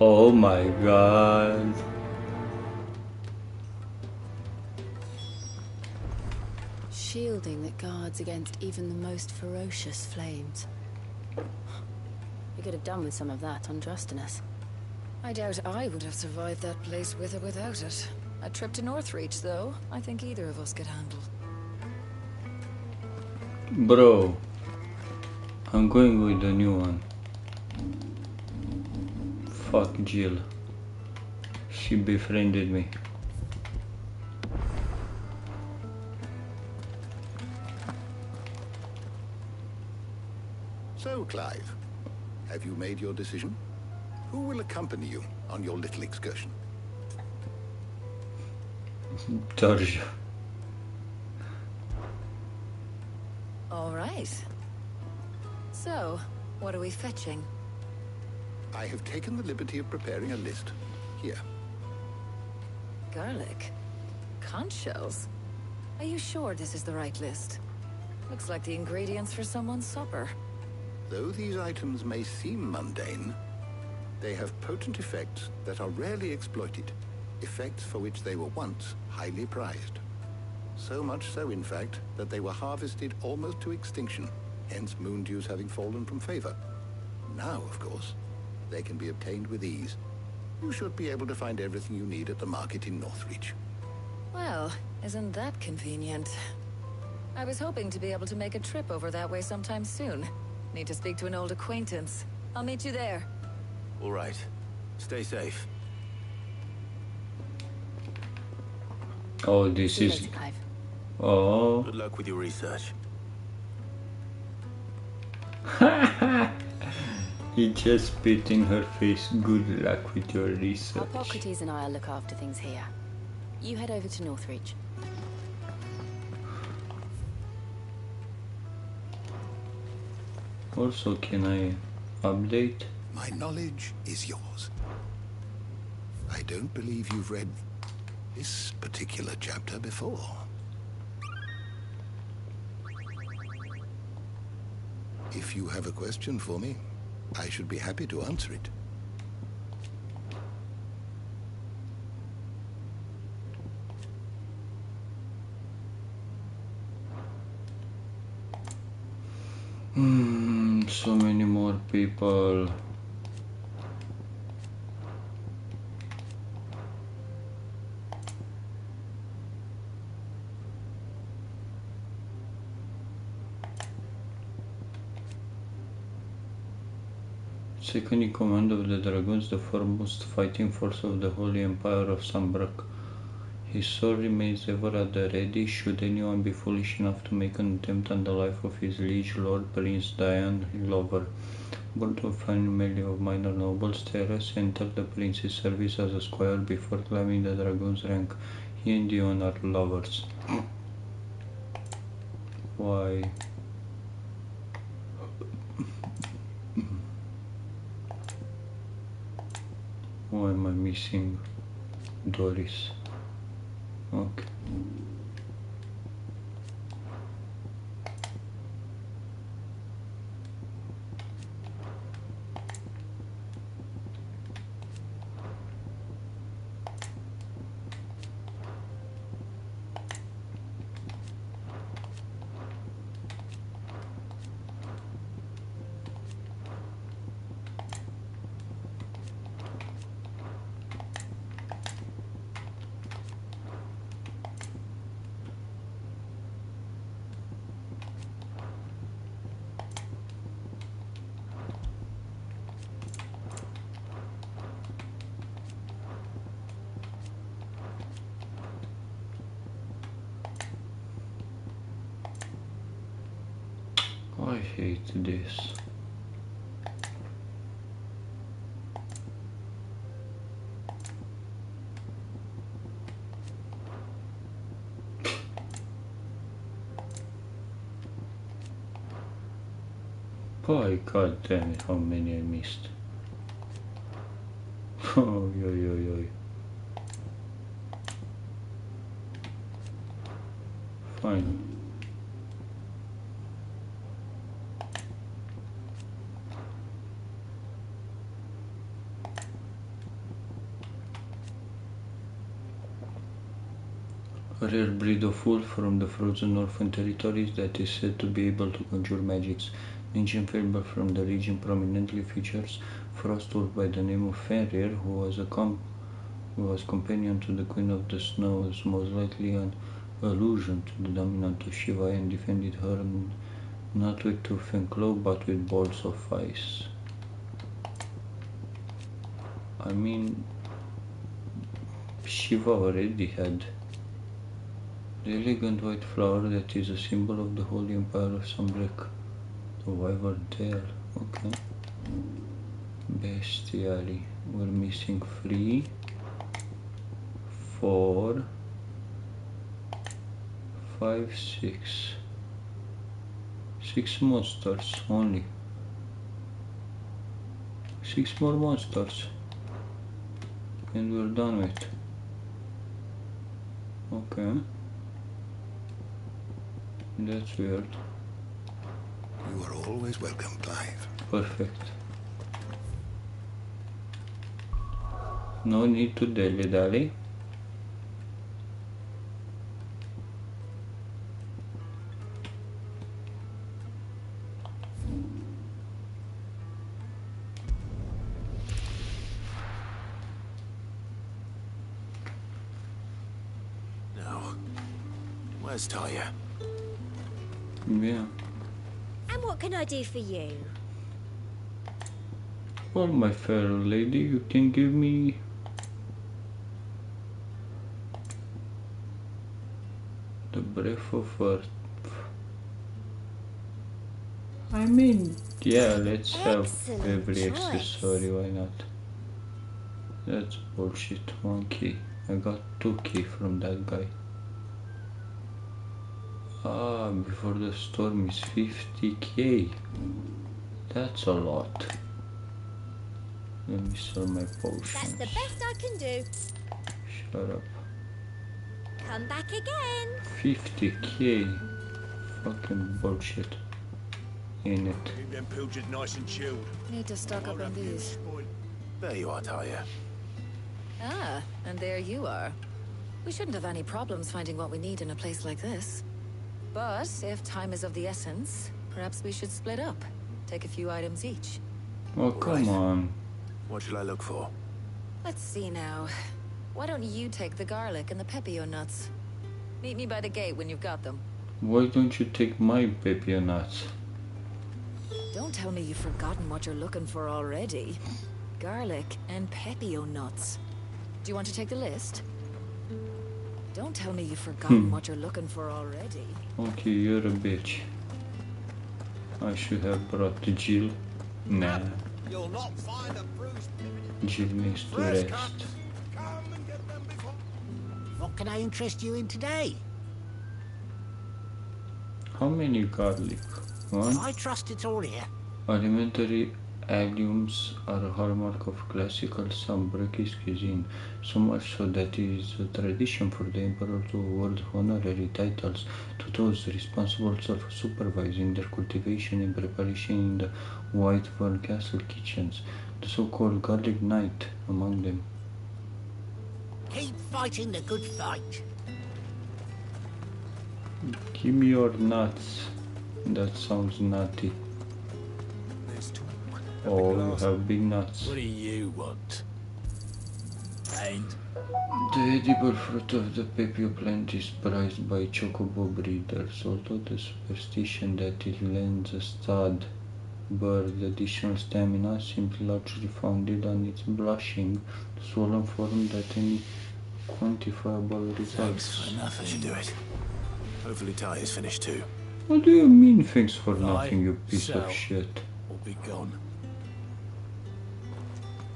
Oh my god. Shielding that guards against even the most ferocious flames. We could have done with some of that on Drustinus. I doubt I would have survived that place with or without it. A trip to Northreach, though, I think either of us could handle. Bro, I'm going with the new one. Fuck Jill. She befriended me. So, Clive, have you made your decision? Who will accompany you on your little excursion? Georgia. All right. So, what are we fetching? I have taken the liberty of preparing a list. Here. Garlic. Conch shells. Are you sure this is the right list? Looks like the ingredients for someone's supper. Though these items may seem mundane, they have potent effects that are rarely exploited, effects for which they were once highly prized. So much so, in fact, that they were harvested almost to extinction, hence moon dews having fallen from favor. Now, of course, they can be obtained with ease. You should be able to find everything you need at the market in Northreach. Well, isn't that convenient? I was hoping to be able to make a trip over that way sometime soon. Need to speak to an old acquaintance. I'll meet you there. All right. Stay safe. Oh, this See you is... later, Clive. Oh. Good luck with your research. He just spit in her face. Good luck with your research. Hippocrates and I'll look after things here. You head over to Northreach. Also, can I update? My knowledge is yours. I don't believe you've read this particular chapter before. If you have a question for me, I should be happy to answer it. So many more people. Second in command of the Dragoons, the foremost fighting force of the Holy Empire of Sambrak. His sword remains ever at the ready, should anyone be foolish enough to make an attempt on the life of his liege lord, Prince Diane Glover. Born to a family of minor nobles, Teres entered the prince's service as a squire before climbing the dragoon's rank. He and Dion are lovers. Why? Why am I missing Doris? Okay. I hate this. By god damn it, how many I missed. Oh, yo, yo, yo. Fine. A rare breed of wolf from the frozen northern territories that is said to be able to conjure magics. An ancient fable from the region prominently features frost wolf by the name of Fenrir, who was companion to the Queen of the Snows, most likely an allusion to the dominant of Shiva, and defended her not with tooth and claw but with balls of ice. I mean, Shiva already had the elegant white flower that is a symbol of the Holy Empire of Sunbreak. The wyvern tail, okay. Bestiary, we're missing 3, 4, 5, 6. 6 monsters only. 6 more monsters. And we're done with. Okay. That's weird. You are always welcome, Clive. Perfect. No need to dilly-dally. Where's Taya? Yeah. And what can I do for you? Well, my fair lady, you can give me the breath of earth. I mean, yeah, let's have every accessory, why not? That's bullshit. 1 key. I got 2 key from that guy. Ah, before the storm is 50k. That's a lot. Let me sell my potions. That's the best I can do. Shut up. Come back again. 50k. Fucking bullshit. In it. Keep them pilchards nice and chilled. Need to stock up on these. There you are, Taya. Ah, and there you are. We shouldn't have any problems finding what we need in a place like this. But if time is of the essence, perhaps we should split up. Take a few items each. Oh, come on. What should I look for? Let's see now. Why don't you take the garlic and the pepio nuts? Meet me by the gate when you've got them. Why don't you take my pepio nuts? Don't tell me you've forgotten what you're looking for already. Garlic and pepio nuts. Do you want to take the list? Don't tell me you've forgotten what you're looking for already. Okay, you're a bitch. I should have brought the Jill. Nah. You'll not find a bruised Jill needs to rest. What can I interest you in today? How many garlic? One. I trust it's all here. Alimentary legumes are a hallmark of classical Sambrukis cuisine, so much so that it is a tradition for the emperor to award honorary titles to those responsible for supervising their cultivation and preparation in the Whitefern Castle kitchens, the so-called Garlic Knight among them. Keep fighting the good fight. Give me your nuts. That sounds nutty. Oh, you have big nuts. What do you want? And The edible fruit of the pepio plant is prized by chocobo breeders, although the superstition that it lends a stud bird additional stamina seems largely founded on its blushing, swollen form that any quantifiable results. Enough, I should do it. Hopefully Ty is finished too. What do you mean thanks for nothing, you Buy, piece sell, of shit? or be gone.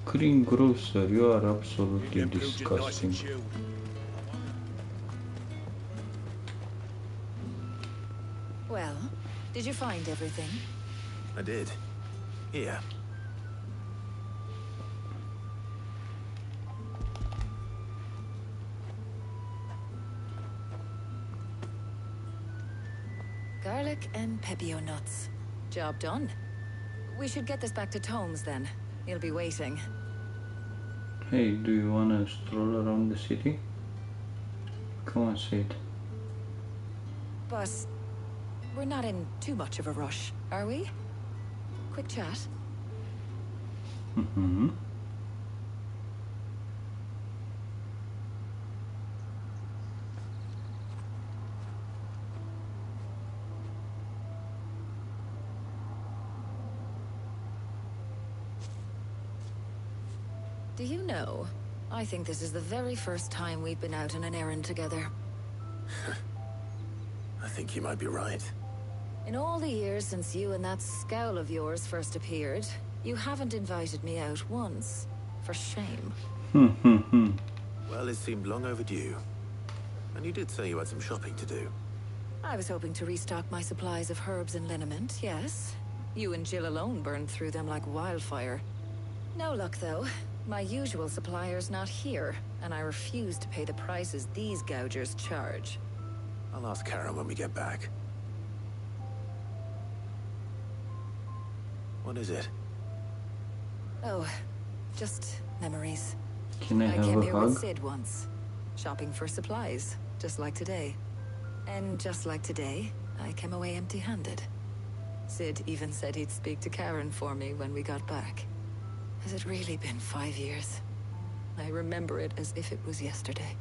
Greengrocer, you are absolutely disgusting. Well, did you find everything? I did. Here. Garlic and pepio nuts. Job done. We should get this back to Tomes then. He'll be waiting. Hey, do you wanna stroll around the city? Come on, Sid. But we're not in too much of a rush, are we? Quick chat. Mm-hmm. Do you know, I think this is the very first time we've been out on an errand together. I think you might be right. In all the years since you and that scowl of yours first appeared, you haven't invited me out once. For shame. Well, it seemed long overdue. And you did say you had some shopping to do. I was hoping to restock my supplies of herbs and liniment, yes. You and Jill alone burned through them like wildfire. No luck, though. My usual supplier's not here, and I refuse to pay the prices these gougers charge. I'll ask Karen when we get back. What is it? Oh, just memories. Can I have came a here hug? with Sid once, shopping for supplies, just like today. And just like today, I came away empty-handed. Sid even said he'd speak to Karen for me when we got back. Has it really been 5 years? I remember it as if it was yesterday.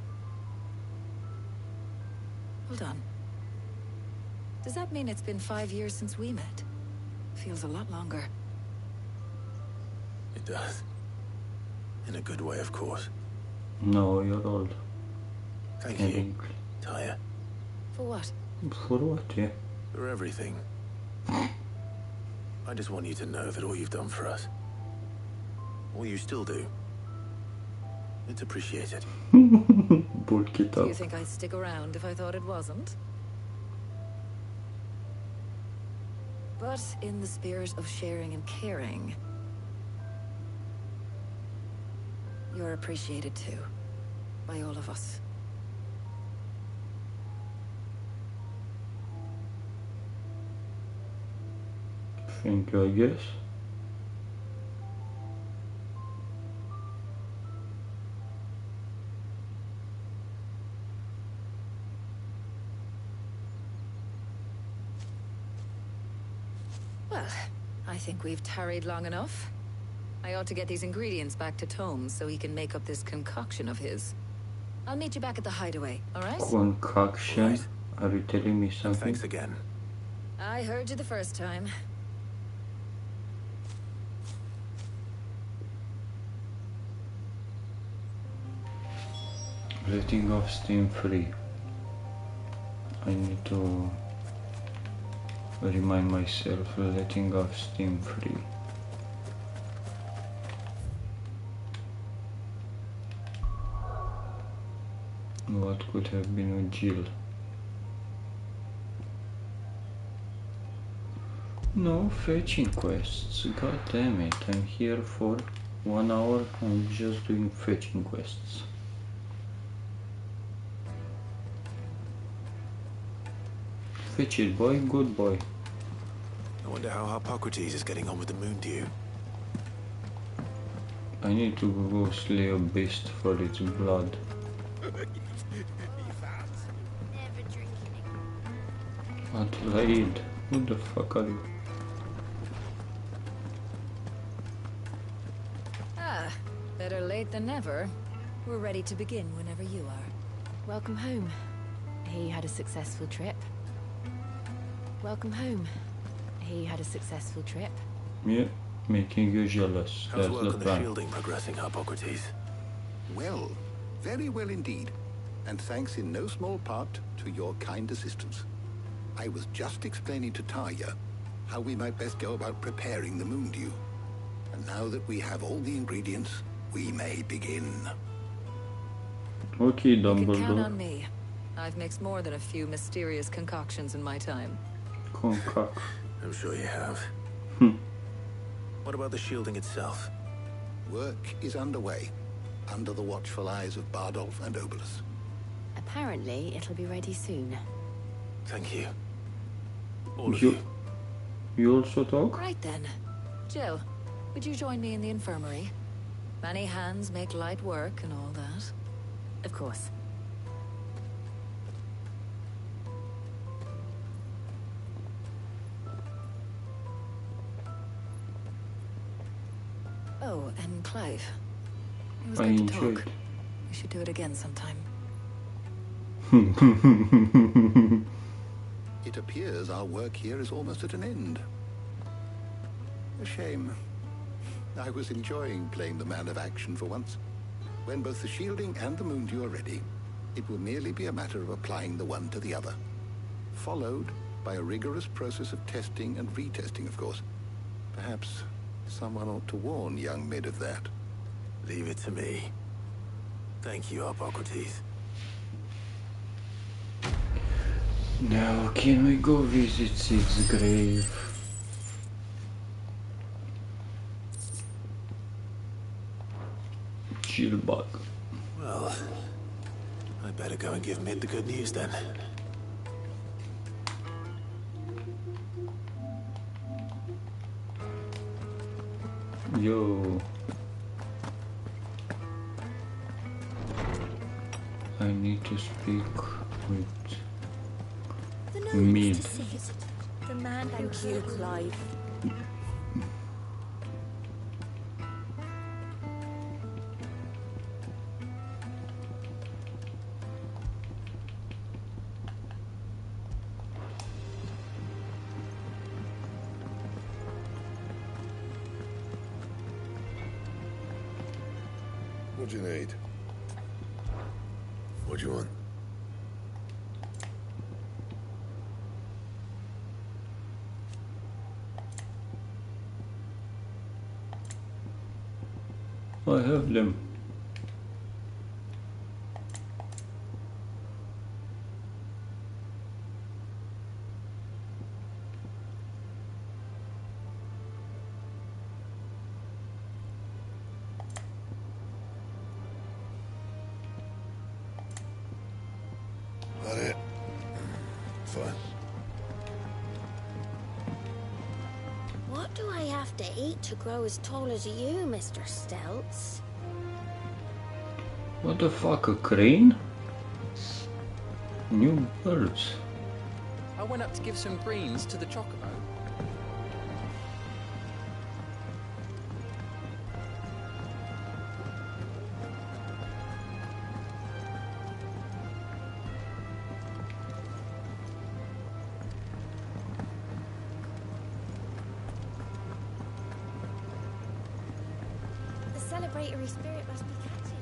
Hold on. Does that mean it's been 5 years since we met? Feels a lot longer. It does. In a good way, of course. No, you're old. Thank I you, think. Taya. For what? For what, yeah? For everything. I just want you to know that all you've done for us, all you still do, it's appreciated. Bulk it Do up. you think I'd stick around if I thought it wasn't? But in the spirit of sharing and caring, you're appreciated too, by all of us. Thank you, I guess. Well, I think we've tarried long enough. I ought to get these ingredients back to Tomes so he can make up this concoction of his. I'll meet you back at the hideaway, all right? Concoction? Right. Are you telling me something? Thanks again. I heard you the first time. Letting off steam free. I need to remind myself, letting off steam free. What could have been with Jill? No fetching quests. God damn it. I'm here for 1 hour and just doing fetching quests. Fetch it, boy. Good boy. I wonder how Hippocrates is getting on with the moon dew. I need to go slay a beast for its blood. Adelaide, who the fuck are you? Ah, better late than never. We're ready to begin whenever you are. Welcome home. He had a successful trip. Welcome home. He had a successful trip. Yeah, making you jealous. How's That's work the on the plan. shielding progressing, Hippocrates? Well, very well indeed. And thanks in no small part to your kind assistance. I was just explaining to Tarja how we might best go about preparing the moon dew. And now that we have all the ingredients, we may begin. Okay, You can count Dumbledore. on me. I've mixed more than a few mysterious concoctions in my time. Concoct. I'm sure you have. What about the shielding itself? Work is underway, under the watchful eyes of Bardolph and Obolus. Apparently, it'll be ready soon. Thank you. All of you. You also talk? Right then. Jill, would you join me in the infirmary? Many hands make light work and all that. Of course. Oh, and Clive. It was I good to enjoyed. talk. We should do it again sometime. It appears our work here is almost at an end. A shame. I was enjoying playing the man of action for once. When both the shielding and the moon dew are ready, it will merely be a matter of applying the one to the other. Followed by a rigorous process of testing and retesting, of course. Perhaps someone ought to warn young Mid of that. Leave it to me. Thank you, Hippocrates. Now, can we go visit Sid's grave? Chillbug. Well, I better go and give Mid the good news then. Yo. I need to speak with Mid. The man who killed Clive. What do you need? What do you want? I have them. That it? Fine. What do I have to eat to grow as tall as you, Mr. Stelz? What the fuck, a crane? New birds. I went up to give some greens to the chocobo. The celebratory spirit must be catching.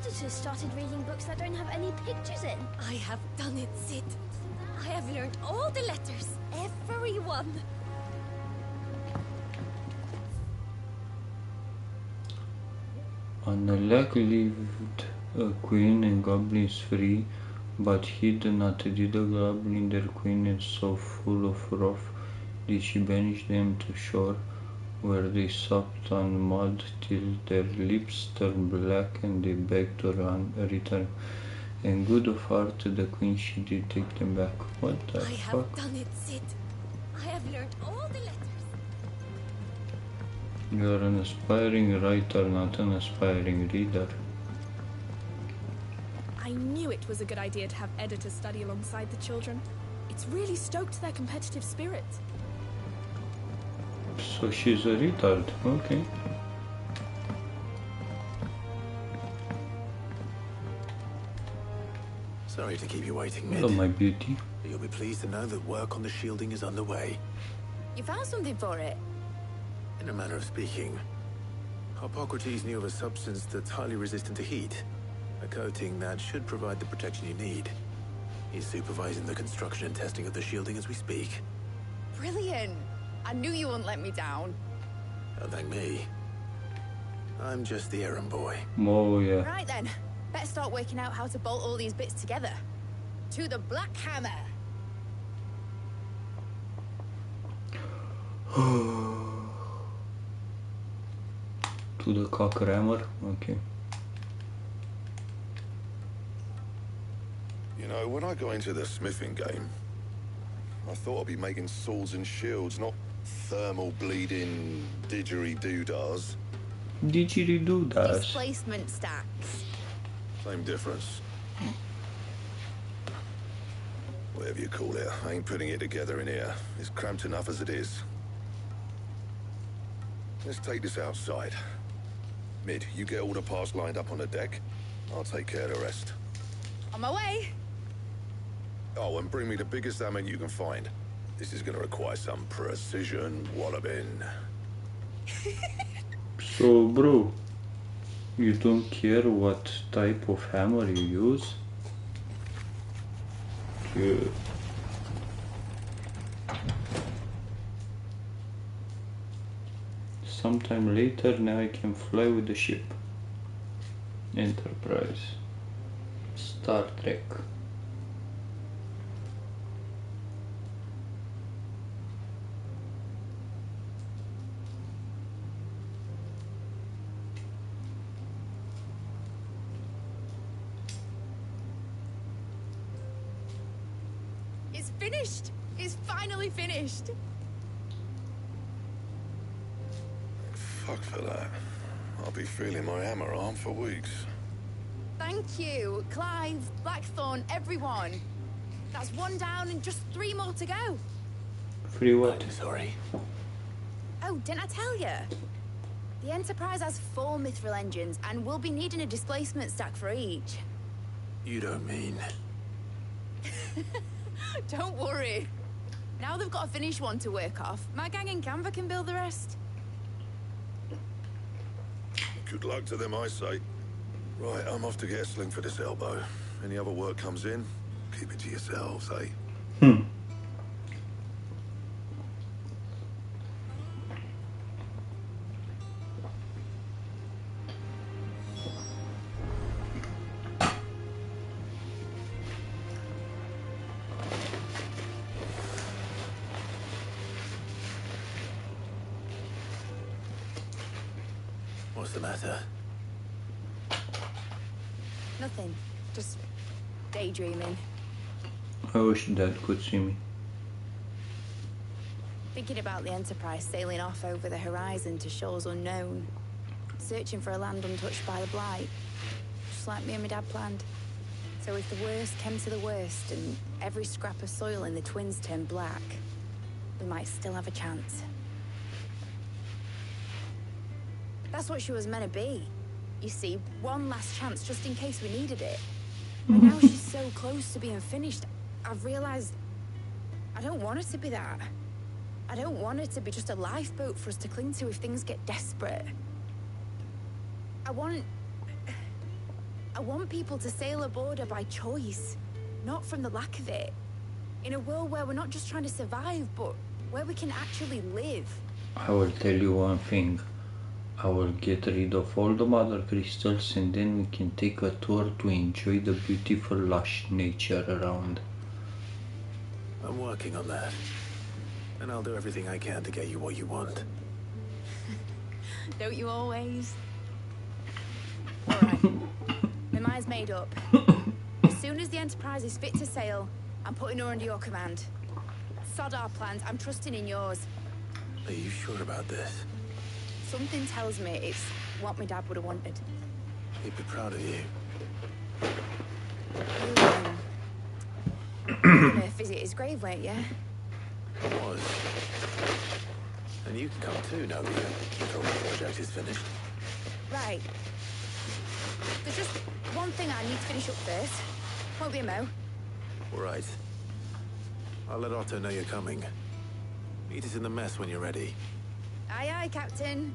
editor started reading books that don't have any pictures in. I have done it, Sid. I have learned all the letters. Every one. Anelak lived a queen and goblins free, but he did not did a goblin their queen, and so full of wrath did she banish them to shore, where they supped on mud till their lips turned black, and they begged to return. And good of heart, the queen, she did take them back. What the I fuck? have done it, Sid. I have learned all the letters. You are an aspiring writer, not an aspiring reader. I knew it was a good idea to have editors study alongside the children. It's really stoked their competitive spirit. So she's a retard, okay. Sorry to keep you waiting, Mid. Hello, my beauty. You'll be pleased to know that work on the shielding is underway. You found something for it? In a manner of speaking, Pogress knew of a substance that's highly resistant to heat. A coating that should provide the protection you need. He's supervising the construction and testing of the shielding as we speak. Brilliant! I knew you wouldn't let me down. Don't thank me. I'm just the errand boy. Oh, yeah. Right then, better start working out how to bolt all these bits together. To the Black Hammer! To the cockrammer? Okay. You know, when I got into the smithing game, I thought I'd be making swords and shields, not thermal bleeding didgeridoo-dahs. Didgeridoo-dahs? Displacement stacks. Same difference. Whatever you call it, I ain't putting it together in here. It's cramped enough as it is. Let's take this outside. Mid, you get all the parts lined up on the deck. I'll take care of the rest. On my way! Oh, and bring me the biggest hammer you can find. This is gonna require some precision walloping. So, bro, you don't care what type of hammer you use? Good. Sometime later, now I can fly with the ship. Enterprise. Star Trek. It's finished! It's finally finished! Fuck for that. I'll be feeling my hammer arm for weeks. Thank you, Clive, Blackthorn, everyone. That's one down and just 3 more to go. Free what? I'm sorry. Oh, didn't I tell you? The Enterprise has 4 mithril engines, and we'll be needing a displacement stack for each. You don't mean... Don't worry. Now they've got a finished one to work off, my gang in Canva can build the rest. Good luck to them, I say. Right, I'm off to get a sling for this elbow. Any other work comes in, keep it to yourselves, eh? What's the matter? Nothing. Just daydreaming. I wish Dad could see me. Thinking about the Enterprise sailing off over the horizon to shores unknown. Searching for a land untouched by the Blight. Just like me and my dad planned. So if the worst came to the worst and every scrap of soil in the Twins turned black, we might still have a chance. That's what she was meant to be. You see, one last chance just in case we needed it. But now she's so close to being finished, I've realized I don't want it to be that. I don't want it to be just a lifeboat for us to cling to if things get desperate. I want I want people to sail aboard her by choice, not from the lack of it. In a world where we're not just trying to survive, but where we can actually live. I will tell you one thing. I will get rid of all the mother crystals and then we can take a tour to enjoy the beautiful lush nature around. I'm working on that. And I'll do everything I can to get you what you want. Don't you always? Alright. My mind's made up. As soon as the Enterprise is fit to sail, I'm putting her under your command. Sod our plans, I'm trusting in yours. Are you sure about this? Something tells me it's what my dad would have wanted. He'd be proud of you. You were gonna visit his grave, weren't you? I was. And you can come too now that your control project is finished. Right. There's just one thing I need to finish up first. Won't be a mo. All right. I'll let Otto know you're coming. Meet us in the mess when you're ready. Aye, aye, Captain.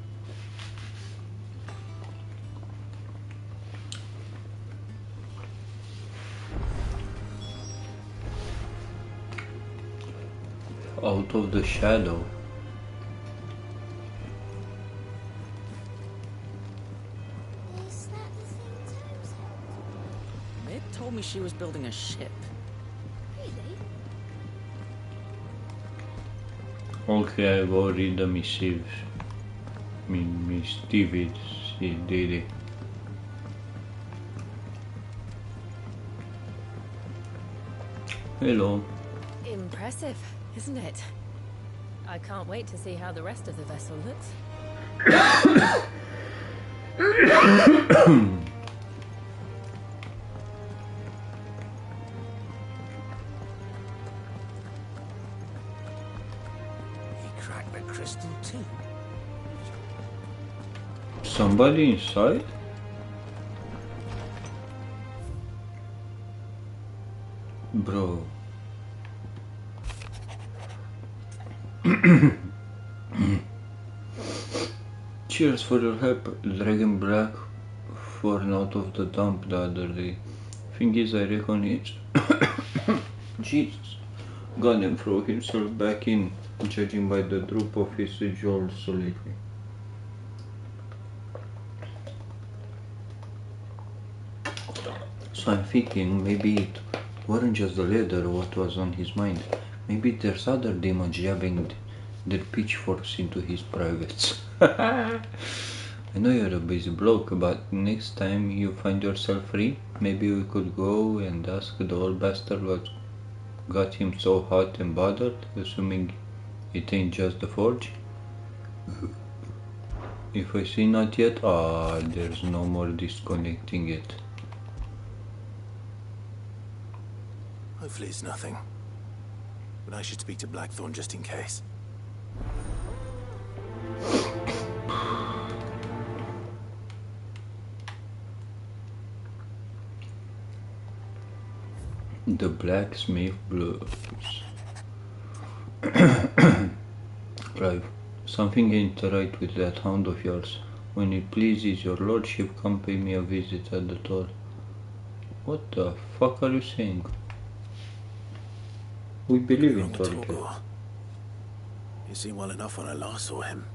Out of the shadow. Mid told me she was building a ship. Okay, I go read the missives. Mischievous, she did it. Hello. Impressive, isn't it? I can't wait to see how the rest of the vessel looks. Somebody inside? Bro. Cheers for your help, Dragon Black, for out of the dump the other day. Thing is, I reckon it's Jesus. God and throw himself back in, judging by the droop of his jaws lately. So I'm thinking maybe it weren't just the leather what was on his mind. Maybe there's other demons jabbing their pitchforks into his privates. I know you're a busy bloke, but next time you find yourself free, maybe we could go and ask the old bastard what got him so hot and bothered, assuming it ain't just the forge. If I see not yet, there's no more disconnecting it. Hopefully it's nothing. But I should speak to Blackthorn just in case. The blacksmith blues. Clive, something ain't right with that hound of yours. When it pleases your lordship, come pay me a visit at the toll. What the fuck are you saying? We believe in Torque. He seemed well enough when I last saw him.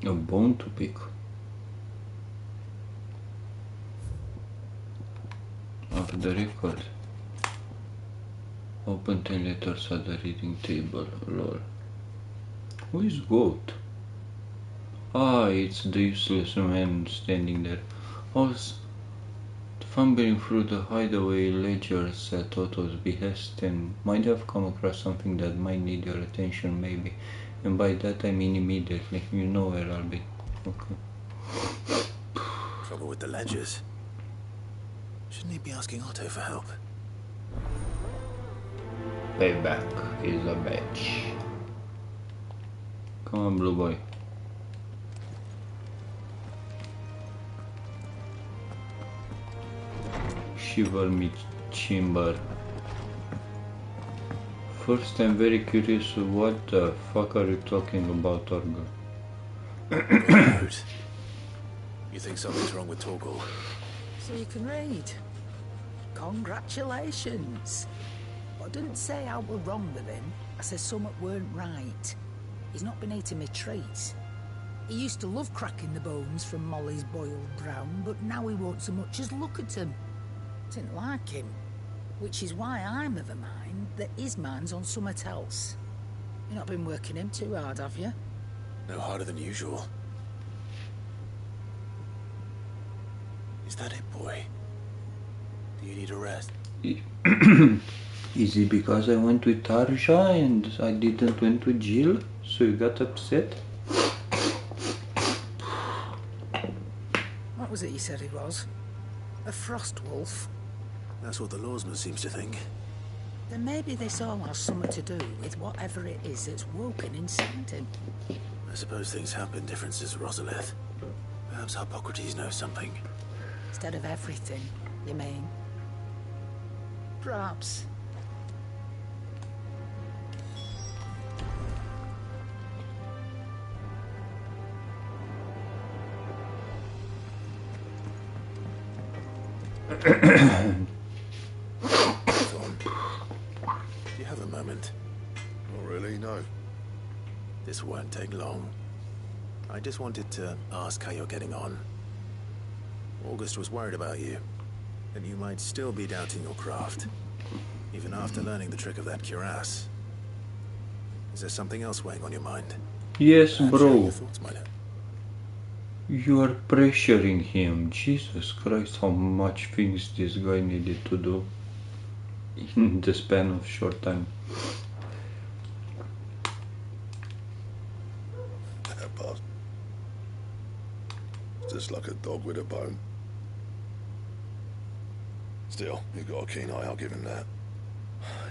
A bone to pick. Off the record. Open 10 letters at the reading table. Lol. Who is Goat? It's the useless man standing there. Also, fumbling through the hideaway ledgers at Otto's behest and might have come across something that might need your attention maybe. And by that I mean immediately. You know where I'll be. Okay. Trouble with the ledgers. Shouldn't he be asking Otto for help? Payback is a bitch. Come on, blue boy. Shiver me chamber. First, I'm very curious what the fuck are you talking about, Doggo? Good. You think something's wrong with Doggo? So you can read. Congratulations. But I didn't say I were wrong with him. I said something weren't right. He's not been eating me treats. He used to love cracking the bones from Molly's boiled brown, but now he won't so much as look at them. Didn't like him. Which is why I'm of a mind that his mind's on something else. You've not been working him too hard, have you? No harder than usual. Is that it, boy? Do you need a rest? Is it because I went with Tarja and I didn't went with Jill, so you got upset? What was it you said he was? A frost wolf? That's what the lawsman seems to think. Then maybe this all has something to do with whatever it is that's woken inside him. I suppose things have been different since Rosalith. Perhaps Hippocrates knows something. Instead of everything, you mean? Perhaps. Do you have a moment? Not really, no. This won't take long. I just wanted to ask how you're getting on. August was worried about you, that you might still be doubting your craft, even after learning the trick of that cuirass. Is there something else weighing on your mind? Yes, Perhaps bro. your thoughts might have. You are pressuring him. Jesus Christ, how much things this guy needed to do in the span of short time. That bastard. Just like a dog with a bone. Still, he got a keen eye, I'll give him that.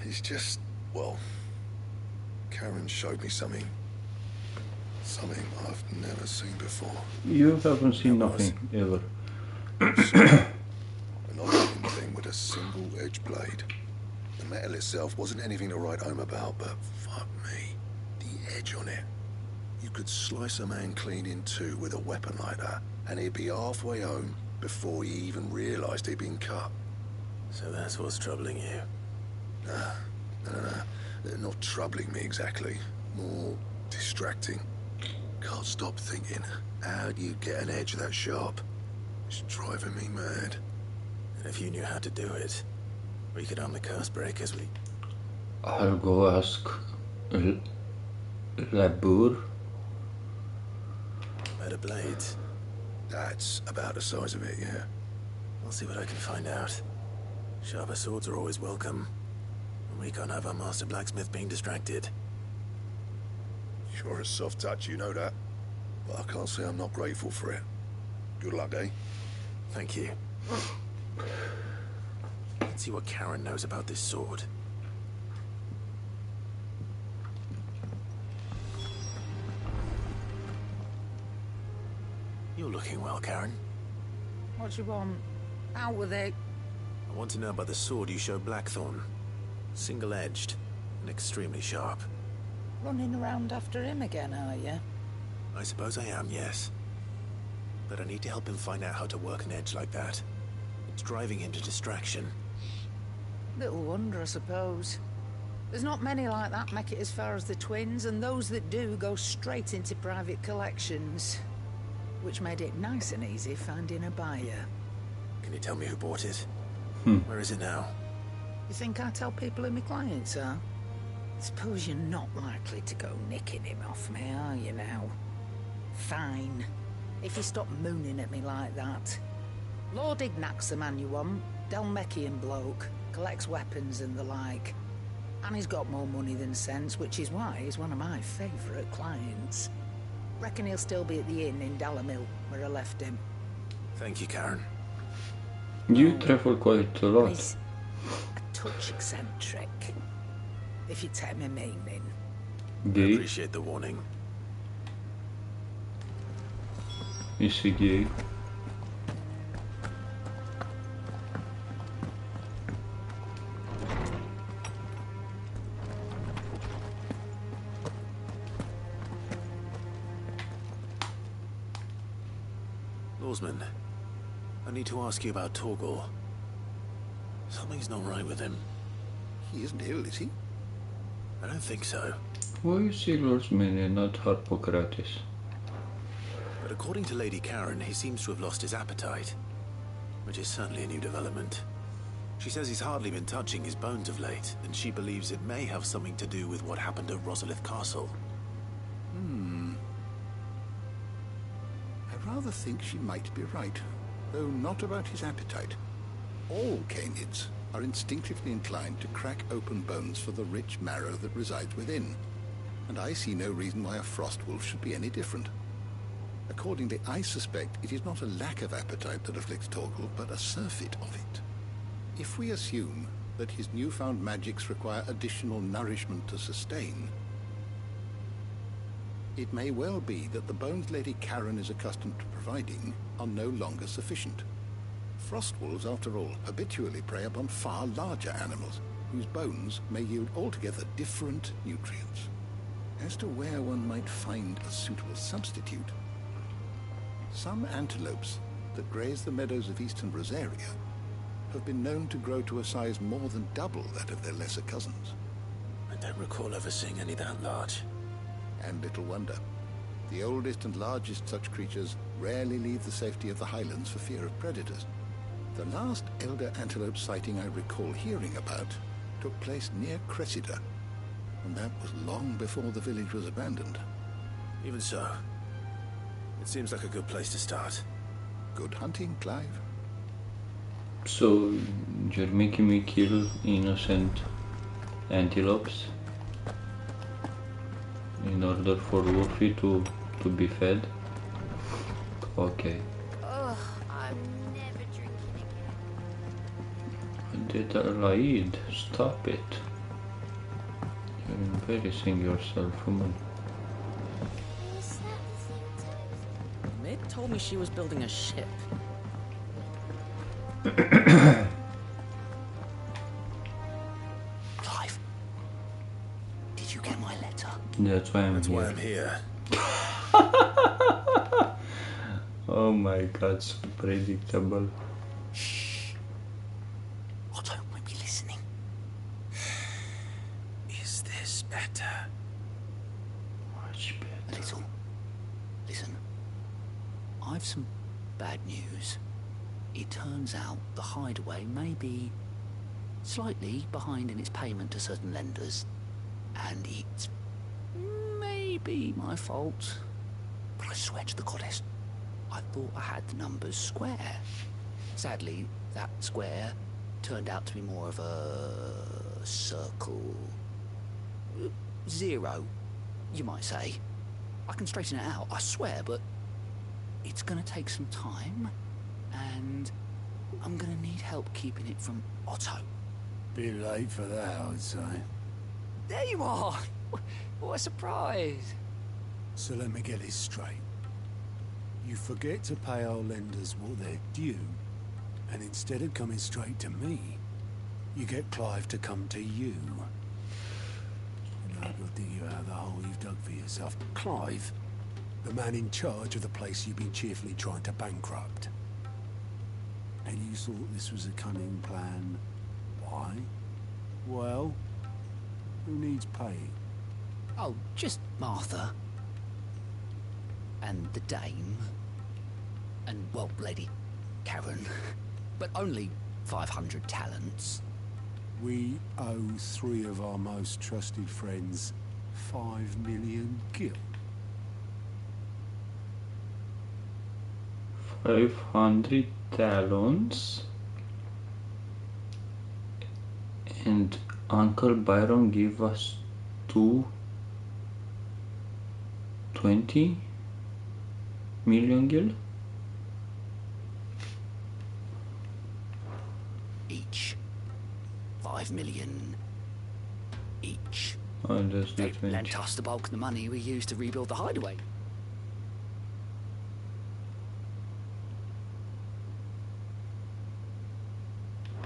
He's just, well, Karen showed me something I've never seen before. You haven't seen nothing, ever. An odd-looking thing with a single edge blade. The metal itself wasn't anything to write home about, but fuck me, the edge on it. You could slice a man clean in two with a weapon like that, and he'd be halfway home before he even realised he'd been cut. So that's what's troubling you? They're not troubling me exactly. More distracting. Can't stop thinking, how do you get an edge that sharp? It's driving me mad. And if you knew how to do it, we could arm the curse breakers. I'll go ask Labur. Better blades. That's about the size of it, yeah. I'll see what I can find out. Sharper swords are always welcome. And we can't have our master blacksmith being distracted. Sure a soft touch, you know that. But I can't say I'm not grateful for it. Good luck, eh? Thank you. Let's see what Karen knows about this sword. You're looking well, Karen. What do you want? Out with it. I want to know about the sword you showed Blackthorn. Single-edged and extremely sharp. Running around after him again, are you? I suppose I am, yes. But I need to help him find out how to work an edge like that. It's driving him to distraction. Little wonder, I suppose. There's not many like that make it as far as the twins, and those that do go straight into private collections. Which made it nice and easy finding a buyer. Can you tell me who bought it? Where is it now? You think I tell people who my clients are? Suppose you're not likely to go nicking him off me, are you now? Fine. If you stop mooning at me like that. Lord Ignac's the man you want. Dalmekian bloke. Collects weapons and the like. And he's got more money than sense, which is why he's one of my favourite clients. Reckon he'll still be at the inn in Dalamil, where I left him. Thank you, Karen. You travel quite a lot. He's a touch eccentric, if you take my meaning. I appreciate the warning. Is he gay? Oarsman, I need to ask you about Torgor. Something's not right with him. He isn't ill, is he? I don't think so. Why is Sigurdsman and not Harpocrates? But according to Lady Karen, he seems to have lost his appetite, which is certainly a new development. She says he's hardly been touching his bones of late, and she believes it may have something to do with what happened at Rosalith Castle. I rather think she might be right, though not about his appetite. All canids are instinctively inclined to crack open bones for the rich marrow that resides within, and I see no reason why a frost wolf should be any different. Accordingly, I suspect it is not a lack of appetite that afflicts Torgor, but a surfeit of it. If we assume that his newfound magics require additional nourishment to sustain, it may well be that the bones Lady Karen is accustomed to providing are no longer sufficient. Frost wolves, after all, habitually prey upon far larger animals, whose bones may yield altogether different nutrients. As to where one might find a suitable substitute, some antelopes that graze the meadows of eastern Rosaria have been known to grow to a size more than double that of their lesser cousins. I don't recall ever seeing any that large. And little wonder. The oldest and largest such creatures rarely leave the safety of the highlands for fear of predators. The last elder antelope sighting I recall hearing about took place near Cressida, and that was long before the village was abandoned. Even so, it seems like a good place to start. Good hunting, Clive. So, you're making me kill innocent antelopes in order for Wolfie to be fed? Okay. Ugh, I'm never drinking again. Adelaide, stop it. You're embarrassing yourself, woman. Was that the thing too? Mid told me she was building a ship. Clive, did you get my letter? That's why I'm here. Why I'm here. Oh my god, so predictable. Shh. Otto might be listening. Is this better? Much A better. little. Listen, I've some bad news. It turns out the hideaway may be slightly behind in its payment to certain lenders, and it's maybe my fault. But I swear to the goddess, I thought I had the numbers square. Sadly, that square turned out to be more of a circle. Zero, you might say. I can straighten it out, I swear, but it's gonna take some time, and I'm gonna need help keeping it from Otto. Bit late for that, I would say. There you are! What a surprise! So let me get this straight. You forget to pay our lenders what they're due, and instead of coming straight to me, you get Clive to come to you. And I'll dig you out of the hole you've dug for yourself. Clive, the man in charge of the place you've been cheerfully trying to bankrupt. And you thought this was a cunning plan. Why? Well, who needs paying? Oh, just Martha. And the Dame. And, well, Lady Karen. But only 500 talents. We owe 3 of our most trusted friends 5 million gil. 500 talons. And Uncle Byron gave us 20 million gil? Each. 5 million each. Oh, that's the They 20. lent us the bulk of the money we used to rebuild the hideaway.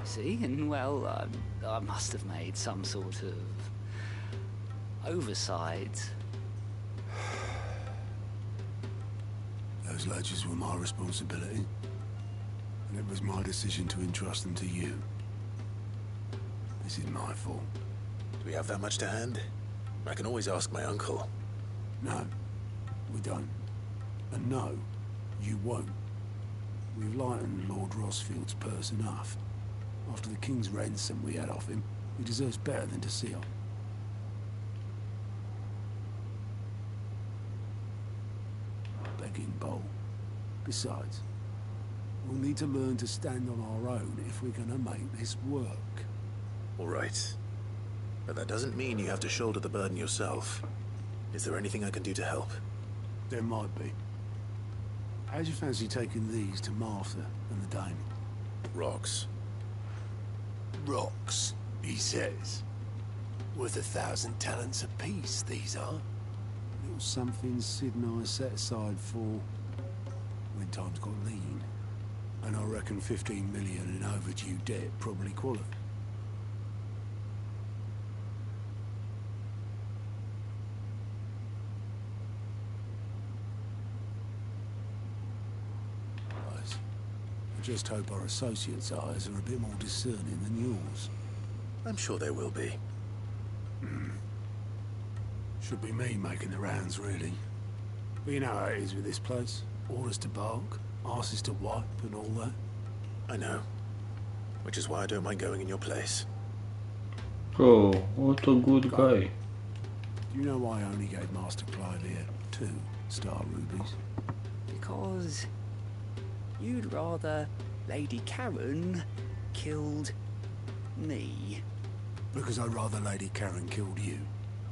See, and well, I must have made some sort of oversight. Those Those ledgers were my responsibility, and it was my decision to entrust them to you. This is my fault. Do we have that much to hand? I can always ask my uncle. No, we don't. And no, you won't. We've lightened Lord Rosfield's purse enough. After the king's ransom we had off him, he deserves better than to see us. Begging bowl. Besides, we'll need to learn to stand on our own if we're gonna make this work. All right. But that doesn't mean you have to shoulder the burden yourself. Is there anything I can do to help? There might be. How'd you fancy taking these to Martha and the Dame? Rocks. Rocks, he says. Worth 1,000 talents apiece, these are. Little something Sid and I set aside for when times got lean. And I reckon 15 million in overdue debt probably qualifies. I just hope our associates' eyes are a bit more discerning than yours. I'm sure they will be. Should be me making the rounds, really. But you know how it is with this place. Orders to bark, arses to wipe, and all that. I know. Which is why I don't mind going in your place. Oh, what a good guy. Do you know why I only gave Master Clive here 2 star rubies? Because you'd rather Lady Karen killed me. Because I'd rather Lady Karen killed you.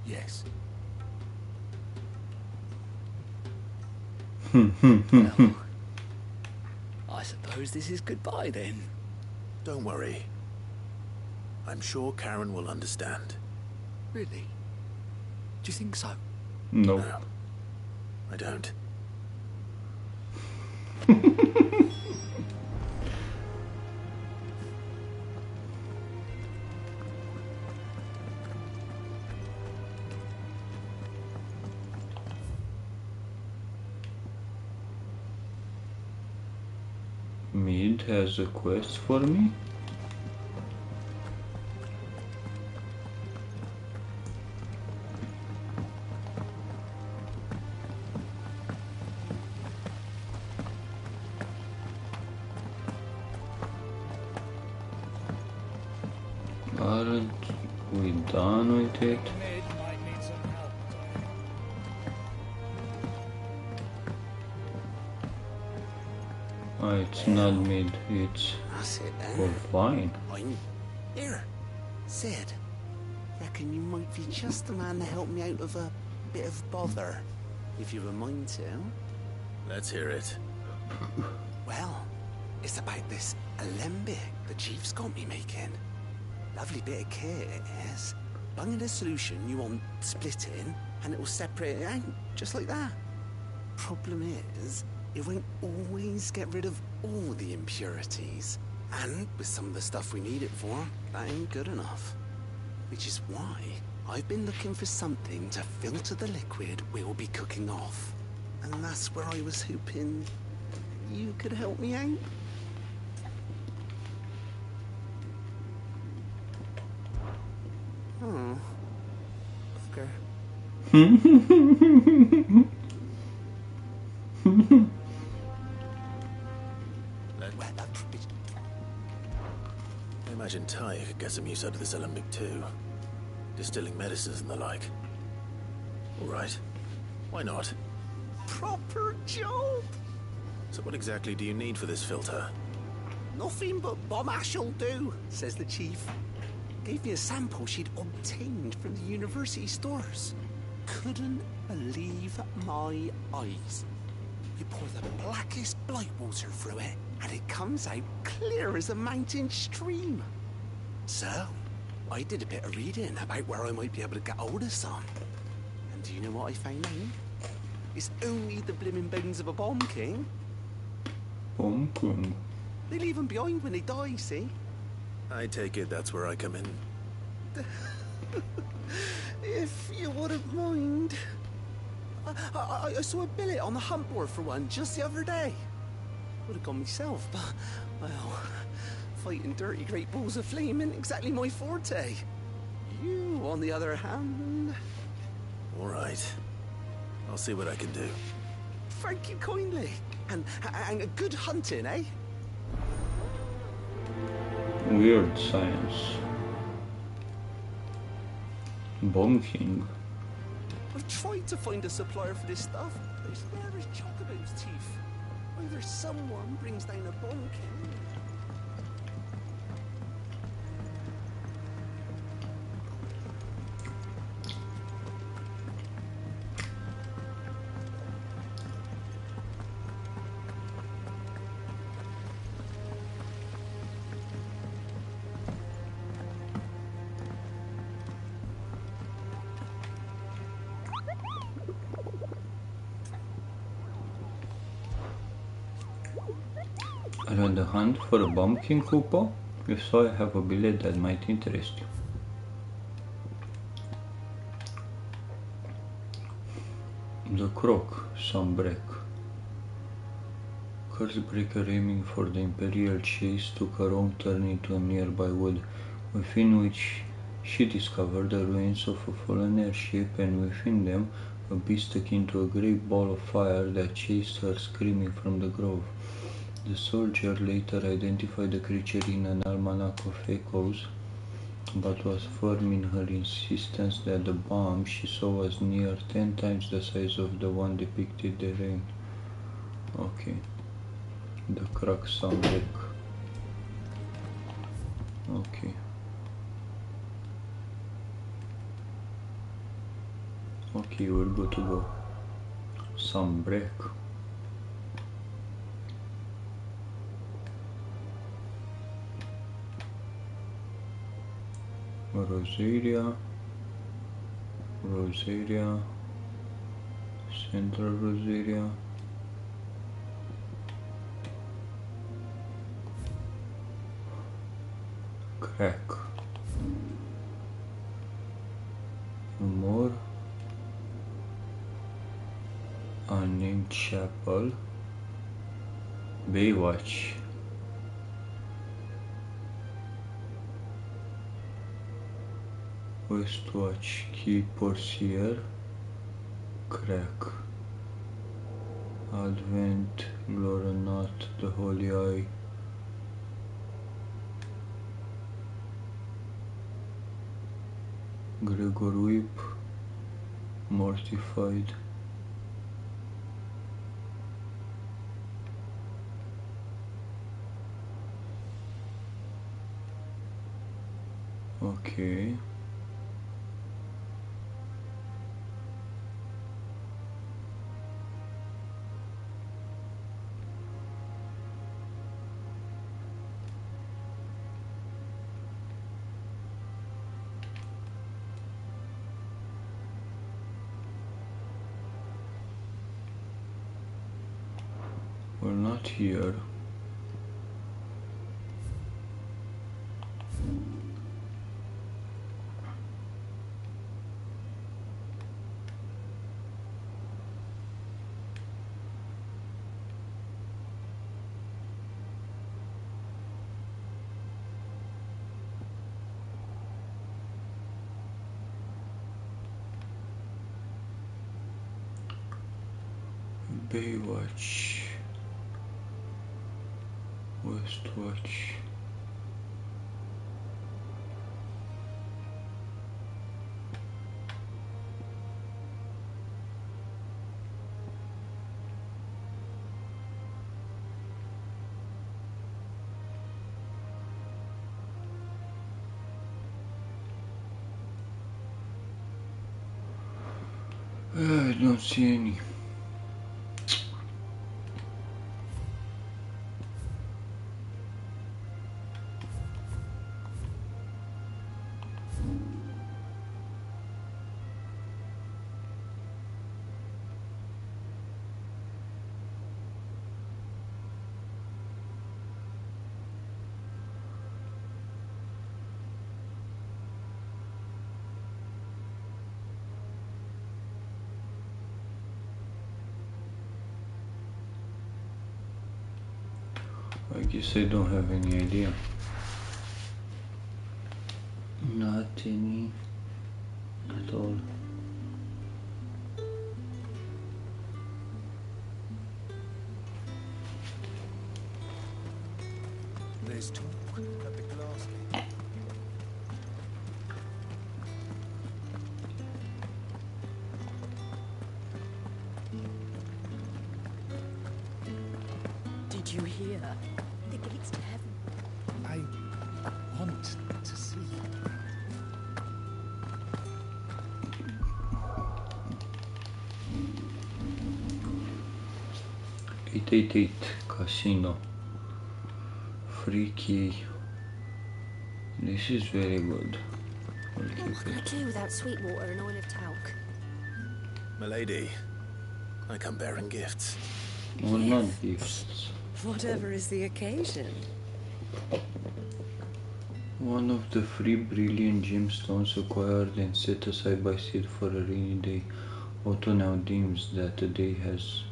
Yes. Well, I suppose this is goodbye then. Don't worry. I'm sure Karen will understand. Really? Do you think so? No. No, I don't. Mid has a quest for me? Aren't we done with it? Oh, it's not mid, it's That's it then. for fine. Here, Sid. Reckon you might be just the man to help me out of a bit of bother, if you were mind to. Let's hear it. Well, it's about this alembic the chief's got me making. Lovely bit of kit it is. Bung in a solution you want splitting, and it will separate it out, just like that. Problem is, it won't always get rid of all the impurities. And with some of the stuff we need it for, that ain't good enough. Which is why I've been looking for something to filter the liquid we'll be cooking off. And that's where I was hoping you could help me out. Oh. Okay. I imagine Ty could get some use out of this alembic too. Distilling medicines and the like. All right. Why not? Proper job! So what exactly do you need for this filter? Nothing but bomb ash'll do, says the chief. Gave me a sample she'd obtained from the university stores. Couldn't believe my eyes. You pour the blackest blight water through it, and it comes out clear as a mountain stream. So, I did a bit of reading about where I might be able to get hold of some. And do you know what I found out? It's only the blimmin' bones of a bomb king. Bomb king? They leave them behind when they die, see? I take it that's where I come in. If you wouldn't mind. I saw a billet on the hunt board for one just the other day. Would have gone myself, but, well, fighting dirty great balls of flame isn't exactly my forte. You, on the other hand... All right. I'll see what I can do. Thank you kindly. And good hunting, eh? Weird science. Bomb King. I've tried to find a supplier for this stuff, but it's never as Chocobo's teeth. Either someone brings down a bomb king. Are you on the hunt for a bomb king, Hoopo? If so, I have a billet that might interest you. The Croc, Sunbreak. Cursebreaker aiming for the Imperial chase took a wrong turn into a nearby wood, within which she discovered the ruins of a fallen airship, and within them a beast akin to a great ball of fire that chased her screaming from the grove. The soldier later identified the creature in an almanac of echoes, but was firm in her insistence that the bomb she saw was near 10 times the size of the one depicted therein. Okay. The crack soundtrack. Okay. Okay, we're good to go. Some break. Rosaria, Central Rosaria, Crack, more, Unnamed Chapel, Baywatch, Westwatch, Key Portier, Crack, Advent, Loranat, the Holy Eye, Gregor Whip, Mortified, okay. We're not here. Baywatch, Westwatch, I don't see any. I guess I don't have any idea. Not any at all. There's talk at the glass gate. Did you hear? The gates to heaven. I want to see. 888 Casino. Free key. This is very good. I'll What keep can I it. do without sweet water and oil of talc? Milady, I come bearing gifts. Well, not gifts. Whatever is the occasion. One of the 3 brilliant gemstones acquired and set aside by Sid for a rainy day. Otto now deems that the day has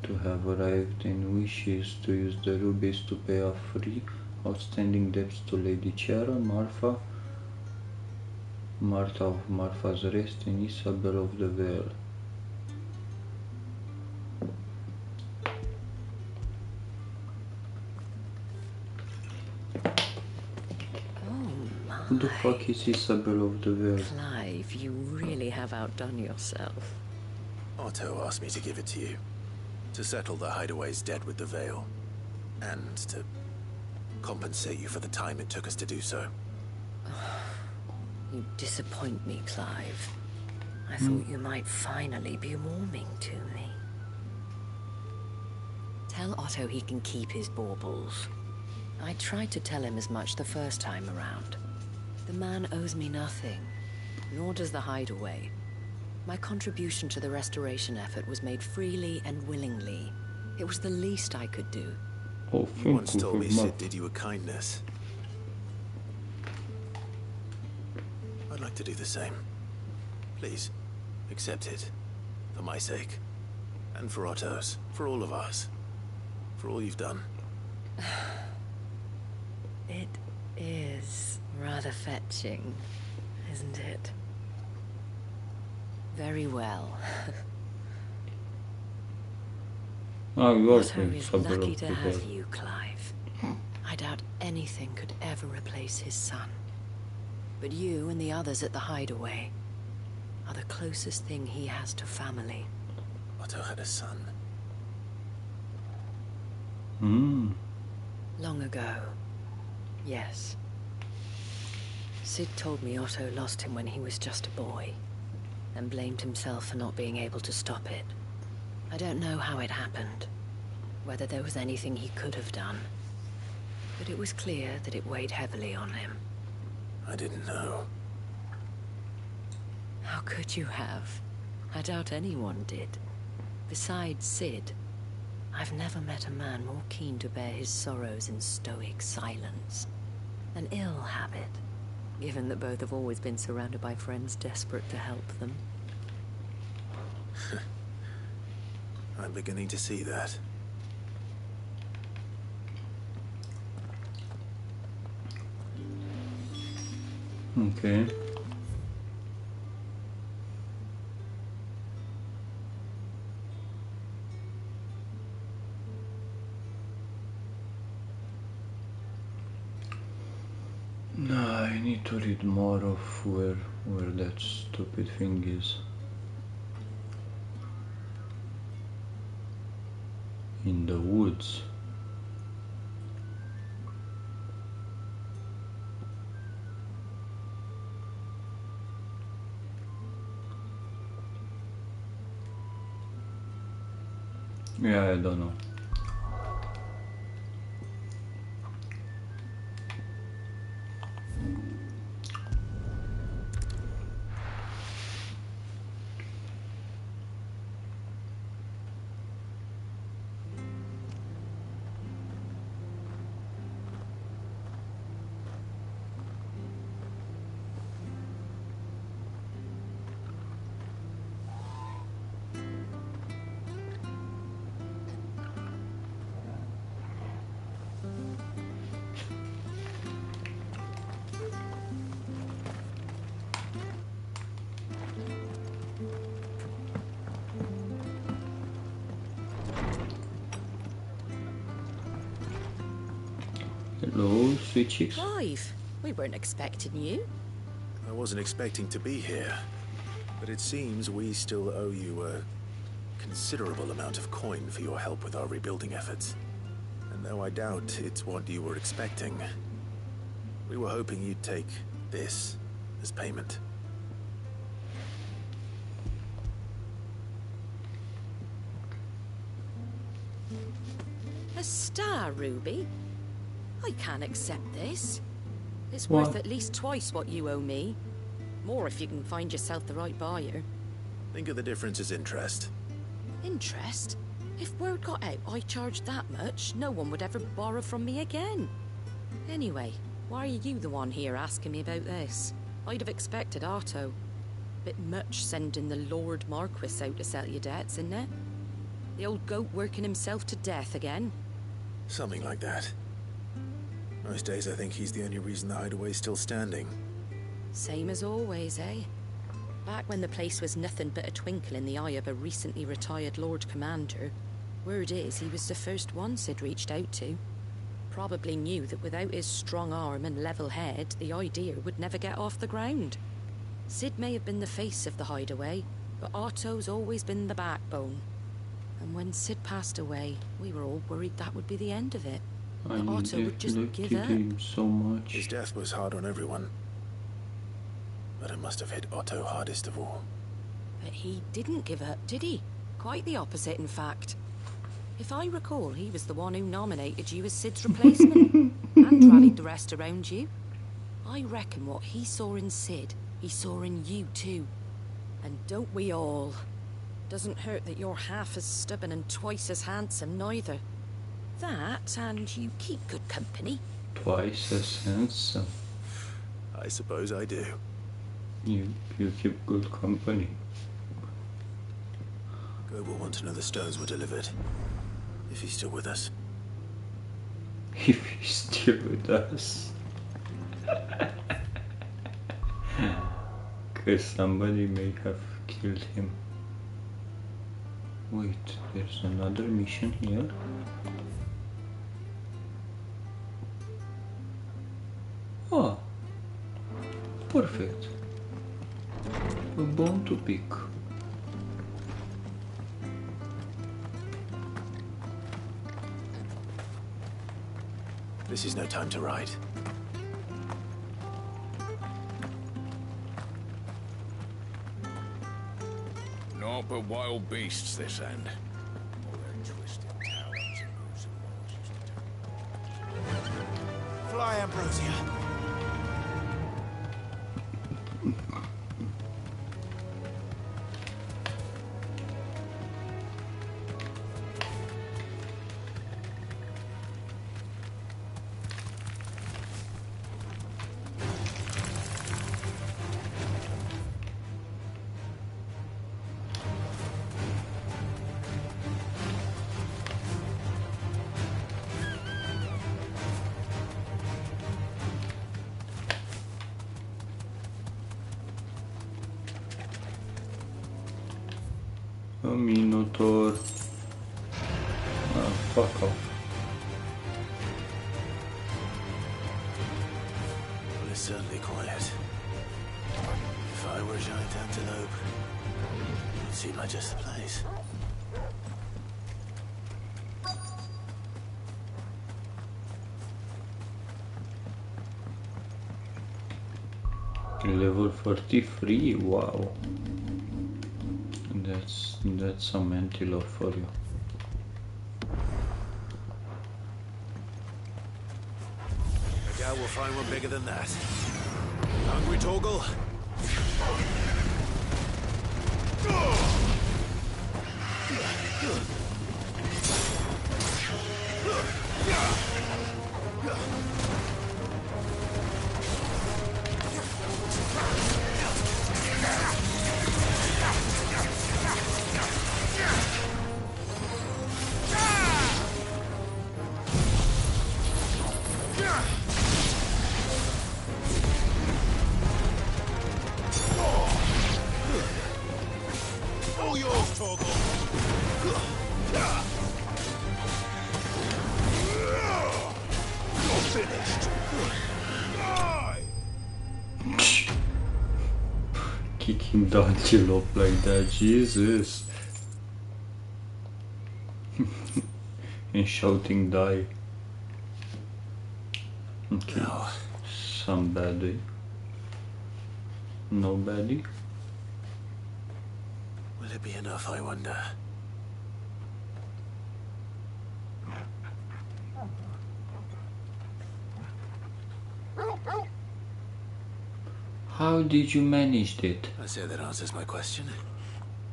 to have arrived and wishes to use the rubies to pay off 3 outstanding debts to Lady Chiara, Martha of Martha's Rest, and Isabel of the Vale. Who the fuck is Isabel of the Vale? Clive, you really have outdone yourself. Otto asked me to give it to you. To settle the hideaway's debt with the Veil. And to compensate you for the time it took us to do so. You disappoint me, Clive. I thought you might finally be warming to me. Tell Otto he can keep his baubles. I tried to tell him as much the first time around. The man owes me nothing, nor does the hideaway. My contribution to the restoration effort was made freely and willingly. It was the least I could do. Oh, You once told me Sid did you a kindness. I'd like to do the same. Please, accept it. For my sake. And for Otto's. For all of us. For all you've done. It is rather fetching, isn't it? Very well. Oh, you are Otto is Isabel lucky of to the have Vale. you, Clive. I doubt anything could ever replace his son. But you and the others at the hideaway are the closest thing he has to family. Otto had a son. Long ago, yes. Sid told me Otto lost him when he was just a boy, and blamed himself for not being able to stop it. I don't know how it happened, whether there was anything he could have done, but it was clear that it weighed heavily on him. I didn't know. How could you have? I doubt anyone did. Besides Sid, I've never met a man more keen to bear his sorrows in stoic silence. An ill habit, given that both have always been surrounded by friends desperate to help them. I'm beginning to see that. Okay. Nah, I need to read more of where that stupid thing is. In the woods. Yeah, I don't know. Hello, sweet chicks. Clive, we weren't expecting you. I wasn't expecting to be here, but it seems we still owe you a considerable amount of coin for your help with our rebuilding efforts. And though I doubt it's what you were expecting, we were hoping you'd take this as payment. A star ruby? I can't accept this. It's What? worth at least twice what you owe me. More if you can find yourself the right buyer. Think of the difference as interest. Interest? If word got out I charged that much, no one would ever borrow from me again. Anyway, why are you the one here asking me about this? I'd have expected Otto. Bit much sending the Lord Marquis out to settle your debts, isn't it? The old goat working himself to death again? Something like that. Most days I think he's the only reason the hideaway's still standing. Same as always, eh? Back when the place was nothing but a twinkle in the eye of a recently retired Lord Commander, word is he was the first one Sid reached out to. Probably knew that without his strong arm and level head, the idea would never get off the ground. Sid may have been the face of the hideaway, but Otto's always been the backbone. And when Sid passed away, we were all worried that would be the end of it. That Otto would just give up. Him so much. His death was hard on everyone. But it must have hit Otto hardest of all. But he didn't give up, did he? Quite the opposite, in fact. If I recall, he was the one who nominated you as Sid's replacement and rallied the rest around you. I reckon what he saw in Sid, he saw in you too. And don't we all? Doesn't hurt that you're half as stubborn and twice as handsome, neither. That, and you keep good company. Twice as handsome. I suppose I do. You keep good company. Go will want to know the stones were delivered. If he's still with us. If he's still with us. Because somebody may have killed him. Wait, there's another mission here. Oh, perfect. A bone to pick. This is no time to ride. Naught but wild beasts this end. All their twisted towers and moves and walls used to do. Fly, Ambrosia. A Minotaur. Ah, fuck off. Well, it's certainly quiet. If I were a giant antelope, it seemed like just the place. Level 43, wow. That's some antelope for you. I doubt we'll find one bigger than that. Hungry, Torgal? kicking the antelope like that, Jesus. And shouting die. Okay, No. some baddie. No baddie? Will it be enough, I wonder? How did you manage it? I say that answers my question.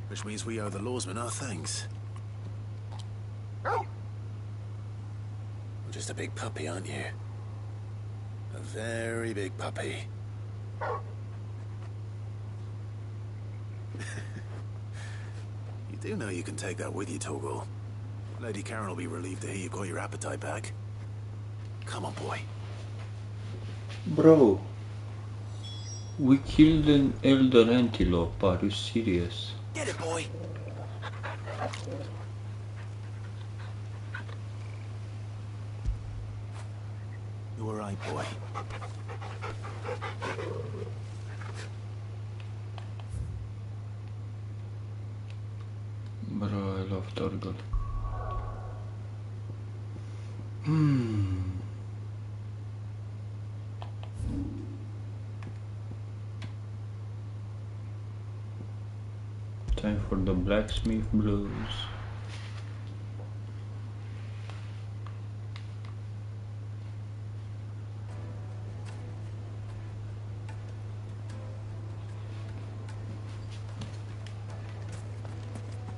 Which means we owe the lawsman our thanks. You're just a big puppy, aren't you? A very big puppy. You do know you can take that with you, Doggo. Lady Karen will be relieved to hear you got your appetite back. Come on, boy. Bro, we killed an elder antelope. Are you serious? Get it, boy. You all right, boy? Bro, I love Doggo. Time for the blacksmith blues.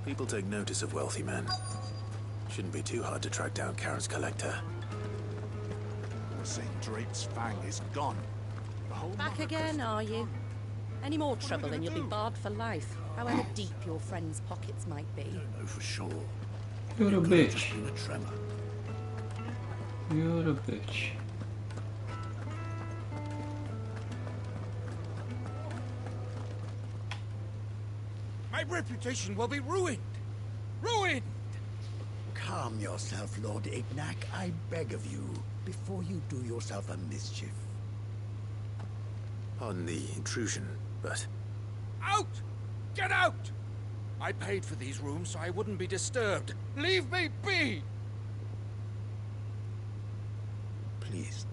People take notice of wealthy men. Shouldn't be too hard to track down Karen's collector. St. Drake's fang is gone. Back again, are you? Any more trouble and you'll be barred for life, however deep your friend's pockets might be. I don't know for sure. You're a bitch. Just been a tremor. You're a bitch. My reputation will be ruined! Ruined! Calm yourself, Lord Ignac, I beg of you, before you do yourself a mischief. Pardon the intrusion, but... Out! Get out! I paid for these rooms so I wouldn't be disturbed. Leave me be! Please,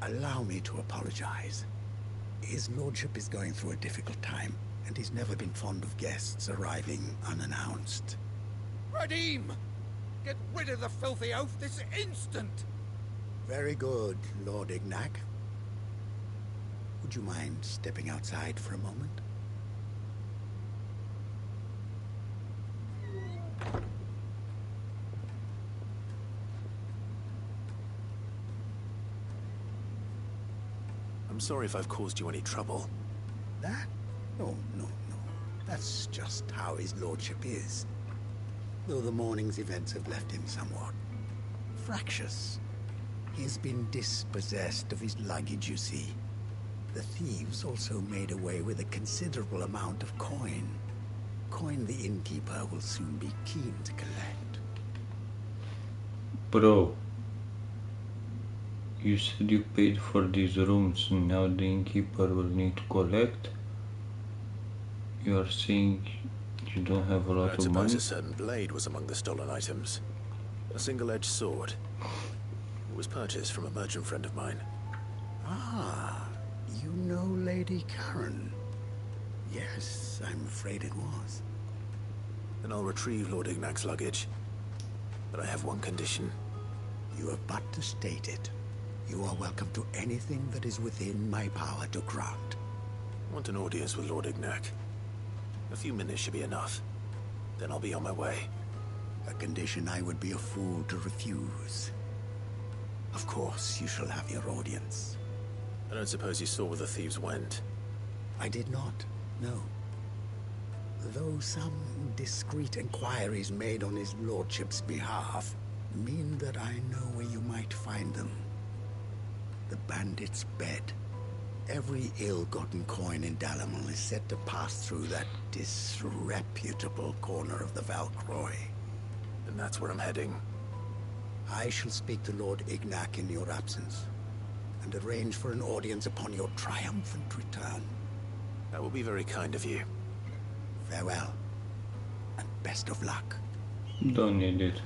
allow me to apologize. His lordship is going through a difficult time, and he's never been fond of guests arriving unannounced. Radim! Get rid of the filthy oaf this instant! Very good, Lord Ignac. Would you mind stepping outside for a moment? I'm sorry if I've caused you any trouble. That? No. That's just how his lordship is. Though the morning's events have left him somewhat fractious. He's been dispossessed of his luggage, you see. The thieves also made away with a considerable amount of coin. Coin the innkeeper will soon be keen to collect. Bro, you said you paid for these rooms, and now the innkeeper will need to collect? You are saying you don't have a lot I'd of suppose money? a certain blade was among the stolen items. A single-edged sword. It was purchased from a merchant friend of mine. Ah, you know Lady Karen. Yes, I'm afraid it was. Then I'll retrieve Lord Ignac's luggage. But I have one condition. You have but to state it. You are welcome to anything that is within my power to grant. I want an audience with Lord Ignac. A few minutes should be enough. Then I'll be on my way. A condition I would be a fool to refuse. Of course, you shall have your audience. I don't suppose you saw where the thieves went. I did not, no. Though some discreet inquiries made on his lordship's behalf mean that I know where you might find them. The bandit's bed. Every ill-gotten coin in Dalamon is said to pass through that disreputable corner of the Valcroy. And that's where I'm heading. I shall speak to Lord Ignac in your absence, and arrange for an audience upon your triumphant return. That will be very kind of you. Farewell, and best of luck. Don't need it.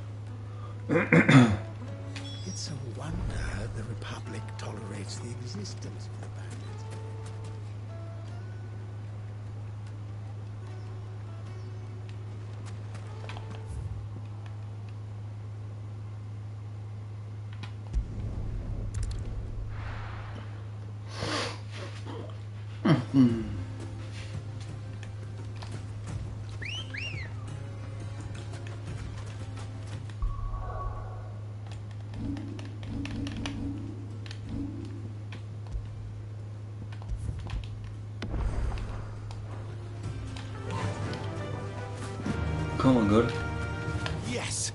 It's a wonder the Republic tolerates the existence of the bandits. Come on, girl. Yes.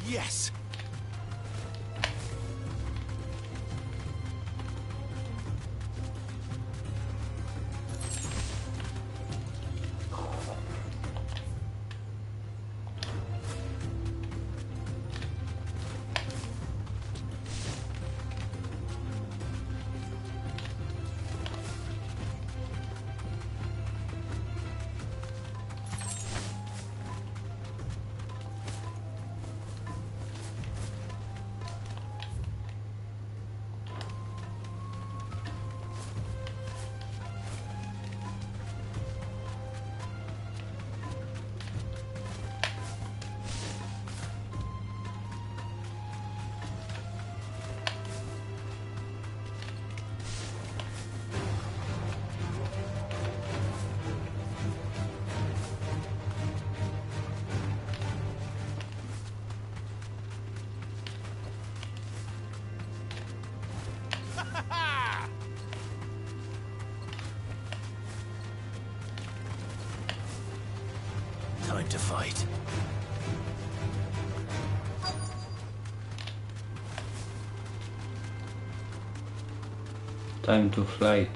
Yes. Time to fight. Time to flight.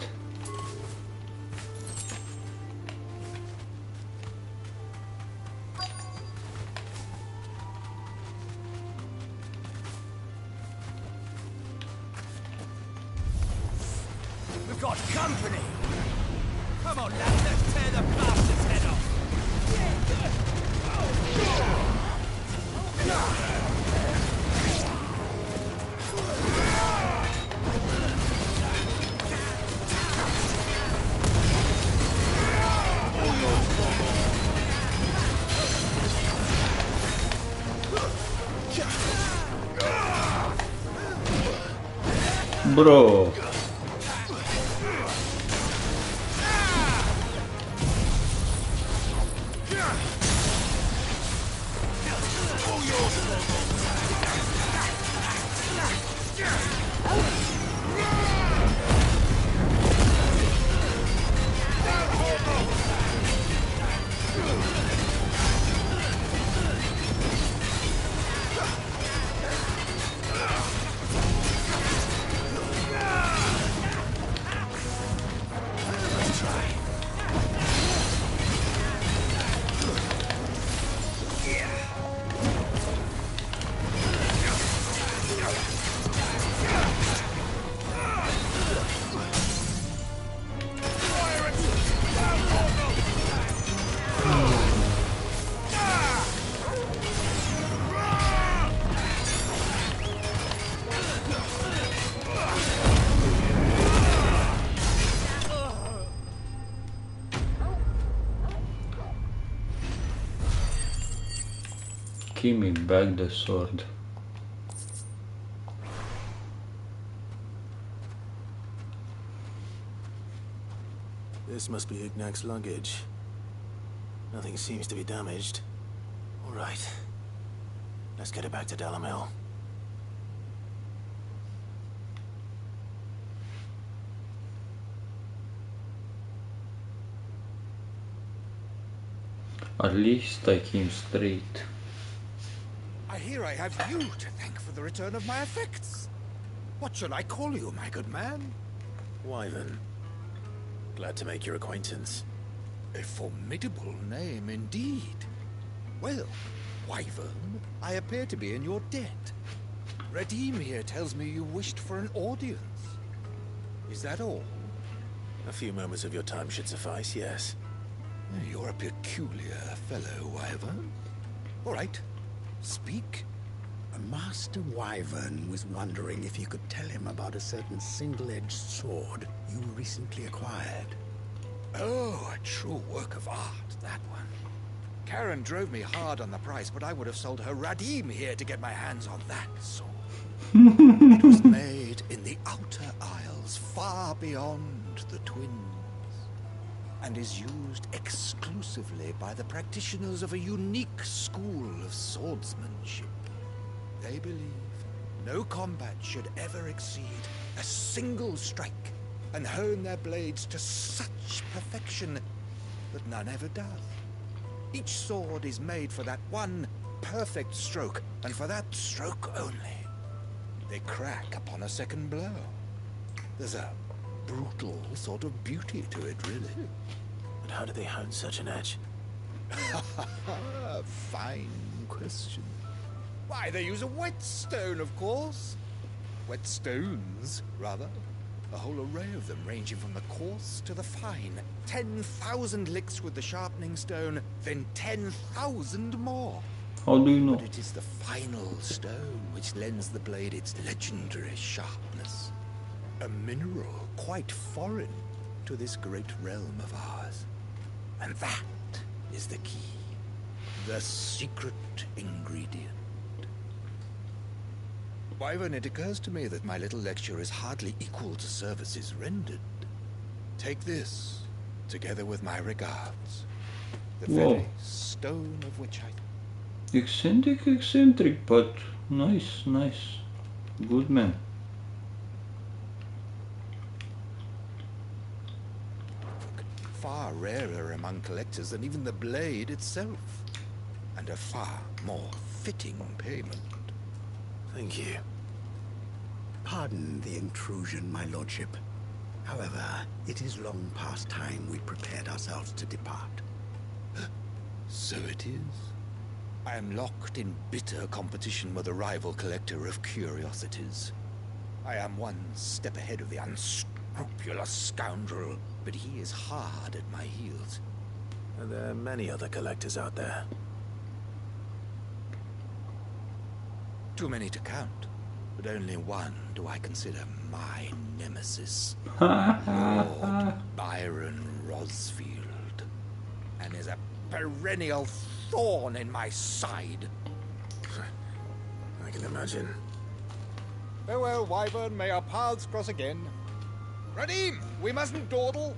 We've got company. Come on, lads, let's tear the bastard's head off. Bro. Give me back the sword. This must be Ignac's luggage. Nothing seems to be damaged. All right. Let's get it back to Delamil. At least I came straight. I hear I have you to thank for the return of my effects. What shall I call you, my good man? Wyvern. Glad to make your acquaintance. A formidable name indeed. Well, Wyvern, I appear to be in your debt. Redeem here tells me you wished for an audience. Is that all? A few moments of your time should suffice, yes. You're a peculiar fellow, Wyvern. All right, speak. Master Wyvern was wondering if you could tell him about a certain single-edged sword you recently acquired. Oh, a true work of art, that one. Karen drove me hard on the price, but I would have sold her Radim here to get my hands on that sword. It was made in the Outer Isles, far beyond the Twins, and is used exclusively by the practitioners of a unique school of swordsmanship. They believe no combat should ever exceed a single strike, and hone their blades to such perfection that none ever does. Each sword is made for that one perfect stroke, and for that stroke only. They crack upon a second blow. There's a brutal sort of beauty to it, really. But how do they hone such an edge? Fine question. Why, they use a whetstone, of course. Whetstones, rather. A whole array of them, ranging from the coarse to the fine. 10,000 licks with the sharpening stone, then 10,000 more. How do you know? But it is the final stone which lends the blade its legendary sharpness. A mineral quite foreign to this great realm of ours. And that is the key. The secret ingredient. Wyvern, it occurs to me that my little lecture is hardly equal to services rendered. Take this, together with my regards. The very stone of which I... Eccentric, but nice. Good man. Far rarer among collectors than even the blade itself. And a far more fitting payment. Thank you. Pardon the intrusion, my lordship. However, it is long past time we prepared ourselves to depart. So it is. I am locked in bitter competition with a rival collector of curiosities. I am one step ahead of the unscrupulous scoundrel, but he is hard at my heels. Are there many other collectors out there? Too many to count, but only one do I consider my nemesis. Lord Byron Rosfield, and is a perennial thorn in my side. I can imagine. Farewell, Wyvern. May our paths cross again. Radim, we mustn't dawdle.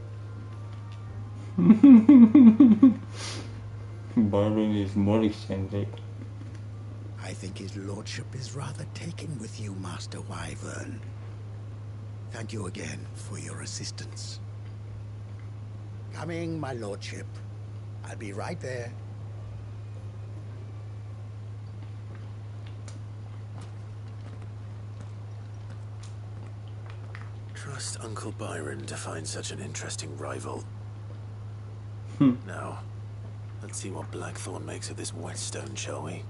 Byron is more eccentric. I think his lordship is rather taken with you, Master Wyvern. Thank you again for your assistance. Coming, my lordship. I'll be right there. Trust Uncle Byron to find such an interesting rival. Now, let's see what Blackthorn makes of this whetstone, shall we?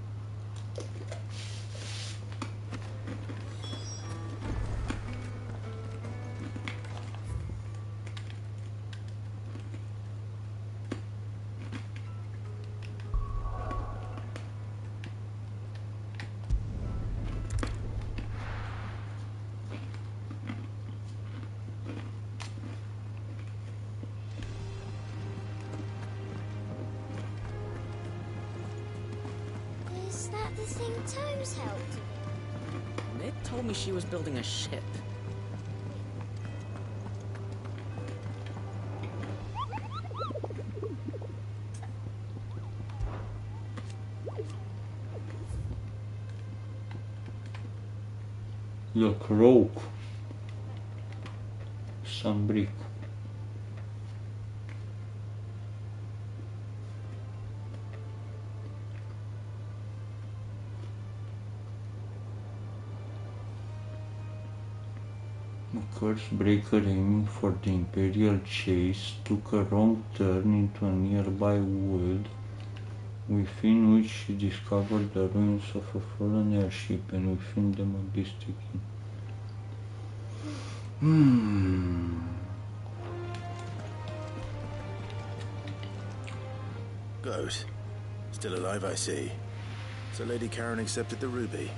Is that the thing Toes helped with? Nick told me she was building a ship. Le croak. Some brick. curse breaker aiming for the Imperial chase took a wrong turn into a nearby wood, within which she discovered the ruins of a fallen airship and within them a beast taking. Goat. Still alive, I see. So Lady Karen accepted the ruby.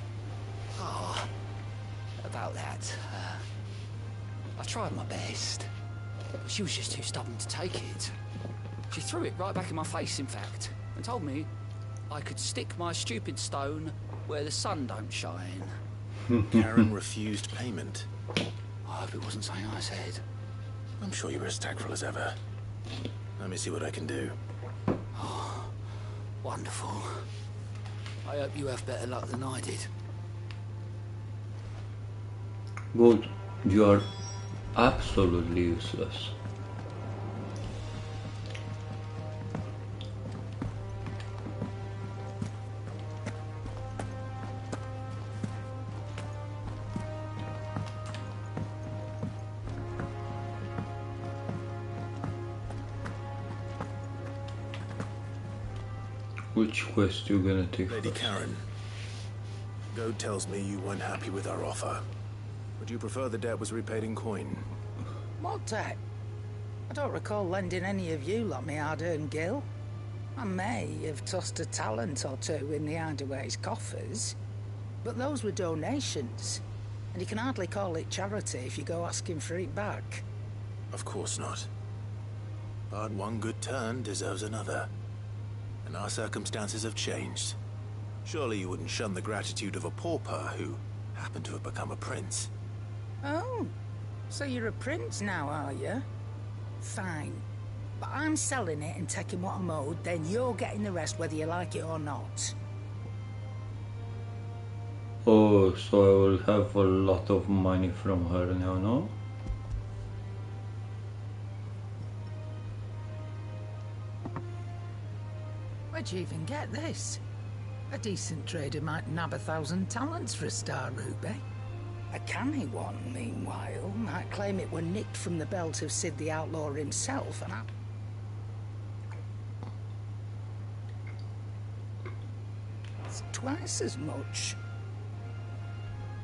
Oh, about that. I tried my best. But she was just too stubborn to take it. She threw it right back in my face, in fact, and told me I could stick my stupid stone where the sun don't shine. Karen refused payment. I hope it wasn't something I said. I'm sure you were as tactful as ever. Let me see what I can do. Oh, wonderful. I hope you have better luck than I did. Good. You are absolutely useless. Which quest you gonna take Lady first? Karen, Goat tells me you weren't happy with our offer. Would you prefer the debt was repaid in coin? What debt? I don't recall lending any of you lot me hard-earned gil. I may have tossed a talent or two in the Hideaway's coffers, but those were donations, and you can hardly call it charity if you go asking for it back. Of course not. But one good turn deserves another. And our circumstances have changed. Surely you wouldn't shun the gratitude of a pauper who happened to have become a prince. Oh, so you're a prince now, are you? Fine. But I'm selling it and taking what I'm owed, then you're getting the rest whether you like it or not. Oh, so I will have a lot of money from her now, no? Where'd you even get this? A decent trader might nab 1,000 talents for a star ruby. A canny one, meanwhile, might claim it were nicked from the belt of Sid the Outlaw himself, and it's twice as much.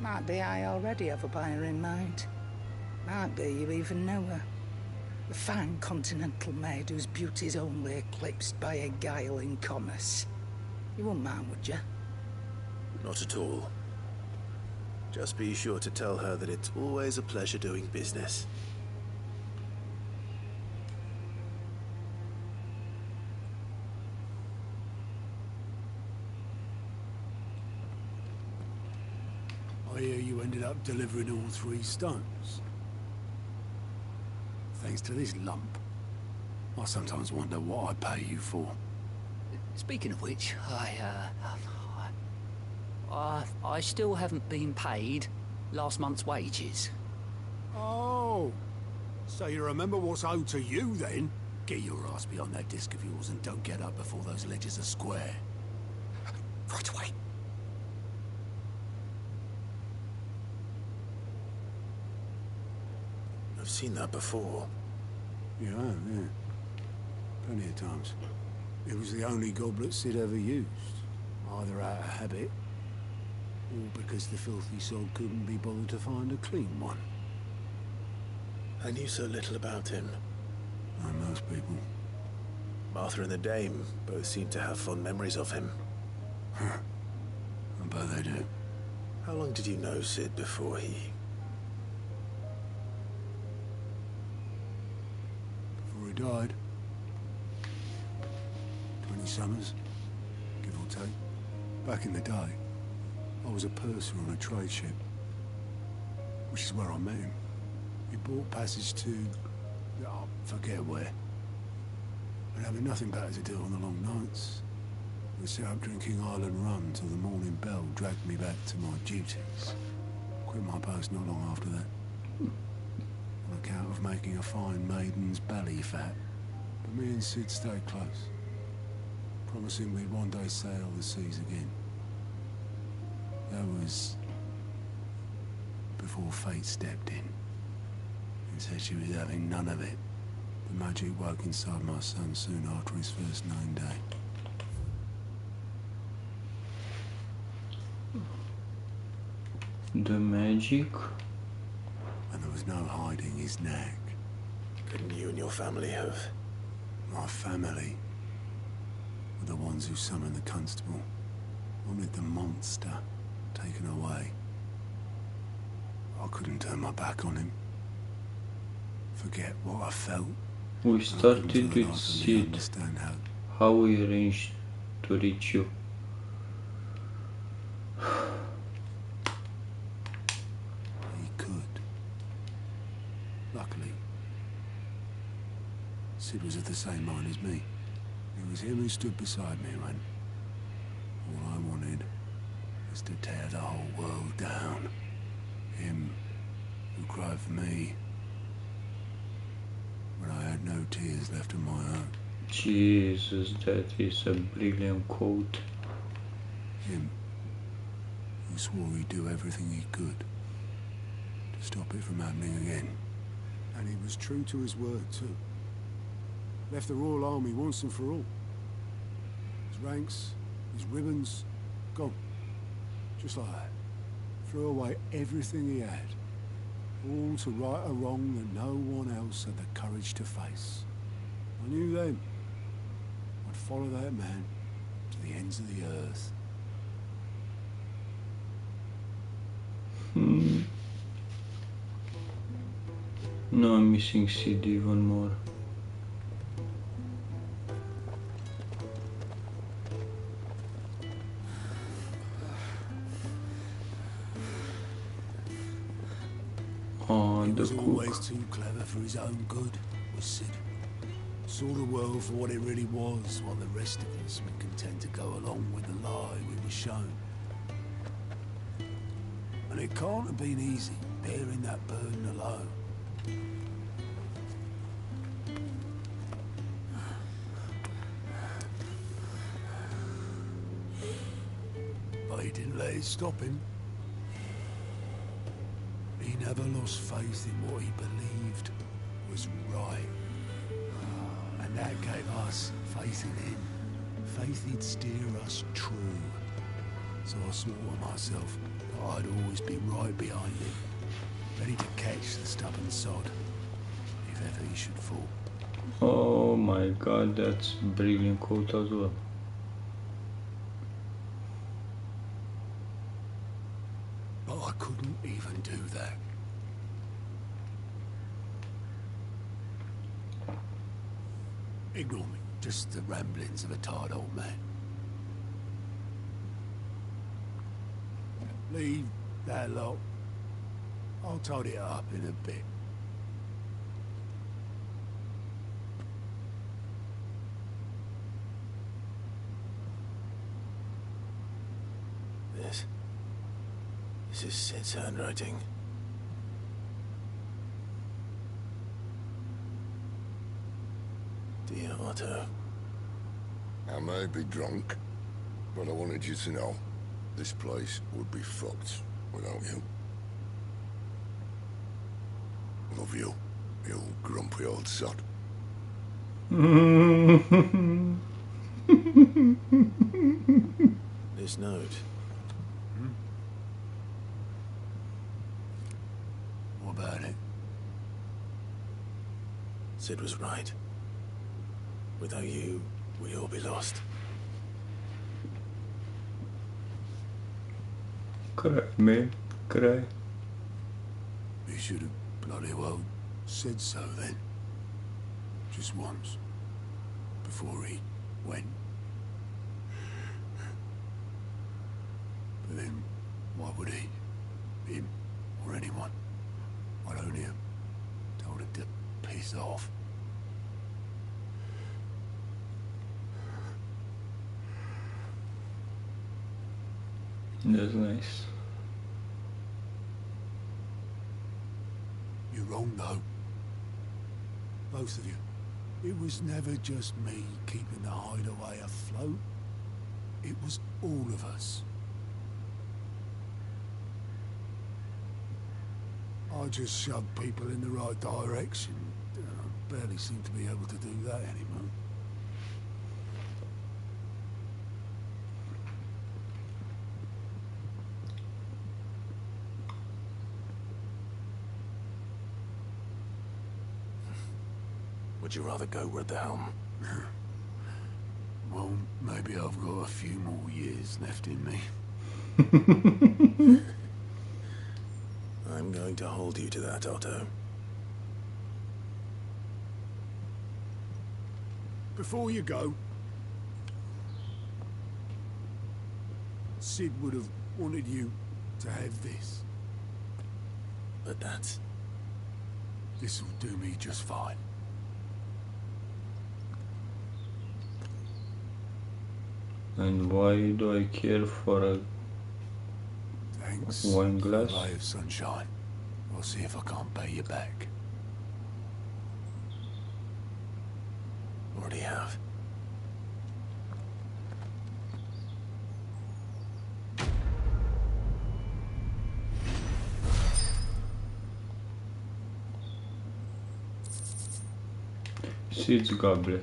Might be I already have a buyer in mind. Might be you even know her. A fine continental maid whose beauty's only eclipsed by a guile in commerce. You wouldn't mind, would you? Not at all. Just be sure to tell her that it's always a pleasure doing business. I hear you ended up delivering all 3 stones. Thanks to this lump. I sometimes wonder what I pay you for. Speaking of which, I still haven't been paid last month's wages. Oh, so you remember what's owed to you then? Get your ass behind that disc of yours and don't get up before those ledgers are square. Right away. I've seen that before. Yeah, plenty of times. It was the only goblet Sid ever used, either out of habit, or because the filthy sod couldn't be bothered to find a clean one. I knew so little about him. Like most people. Martha and the Dame both seem to have fond memories of him. I bet they do. How long did you know Sid before he... Before he died? 20 summers, give or take. Back in the day, I was a purser on a trade ship, which is where I met him. He bought passage to... I forget where. And having nothing better to do on the long nights, we set up drinking island rum till the morning bell dragged me back to my duties. Quit my post not long after that. On account of making a fine maiden's belly fat. But me and Sid stayed close, promising we'd one day sail the seas again. That was before fate stepped in. and said she was having none of it. The magic woke inside my son soon after his first 9 day. The magic? And there was no hiding his neck. Couldn't you and your family have? My family were the ones who summoned the constable. Wanted the monster taken away. I couldn't turn my back on him. Forget what I felt. We started with Sid. How we arranged to reach you. He could. Luckily, Sid was of the same mind as me. It was him who stood beside me when all I wanted was to tear the whole world down. Him who cried for me when I had no tears left of my own. Jesus, that is a brilliant quote. Him who swore he'd do everything he could to stop it from happening again. And he was true to his word too. Left the Royal Army once and for all. His ranks, his ribbons, gone. Just like that. Threw away everything he had. All to right a wrong that no one else had the courage to face. I knew then I'd follow that man to the ends of the earth. No, I'm missing Sid even more. He was always too clever for his own good, was Sid. Saw the world for what it really was, while the rest of us were content to go along with the lie we were shown. And it can't have been easy, bearing that burden alone. But he didn't let it stop him. He never lost faith in what he believed was right. And that gave us faith in him. Faith he'd steer us true. So I swore to myself that I'd always be right behind him, ready to catch the stubborn sod, if ever he should fall. Oh my god, that's a brilliant quote as well. But I couldn't even do that. Ignore me, just the ramblings of a tired old man. Leave that lot. I'll tidy it up in a bit. This is Sid's handwriting. Dear Otto. I may be drunk, but I wanted you to know this place would be fucked without you. Love you, you grumpy old sod. This note. What about it? Sid was right. Without you, we'd all be lost. Cry, man, cry. He should have bloody well said so then. Just once. Before he went. But then, why would he? Him or anyone? I'd only have told him to piss off. That's nice. You're wrong, though. Both of you. It was never just me keeping the hideaway afloat. It was all of us. I just shove people in the right direction. I barely seem to be able to do that anymore. Would you rather go with the helm? Well, maybe I've got a few more years left in me. I'm going to hold you to that, Otto. Before you go, Sid would have wanted you to have this. But that's... This'll do me just fine. And why do I care for a Thanks wine for glass? the ray of sunshine. I'll see if I can't pay you back. Already have. Sid's goblet.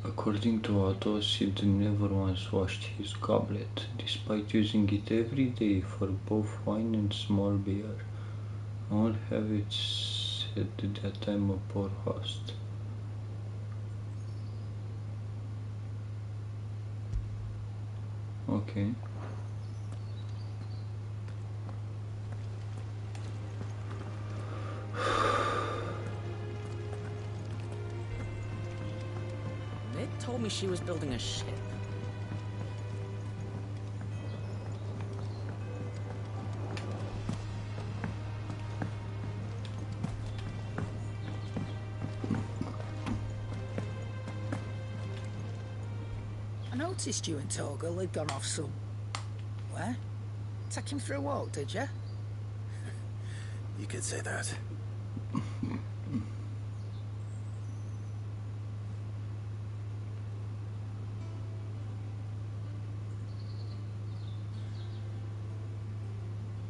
According to Otto, Sid never once washed his goblet, despite using it every day for both wine and small beer. I'll have it said that I'm a poor host. Okay. Nick told me she was building a ship. I noticed you and Toggle had gone off somewhere. Take him for a walk, did you? You could say that.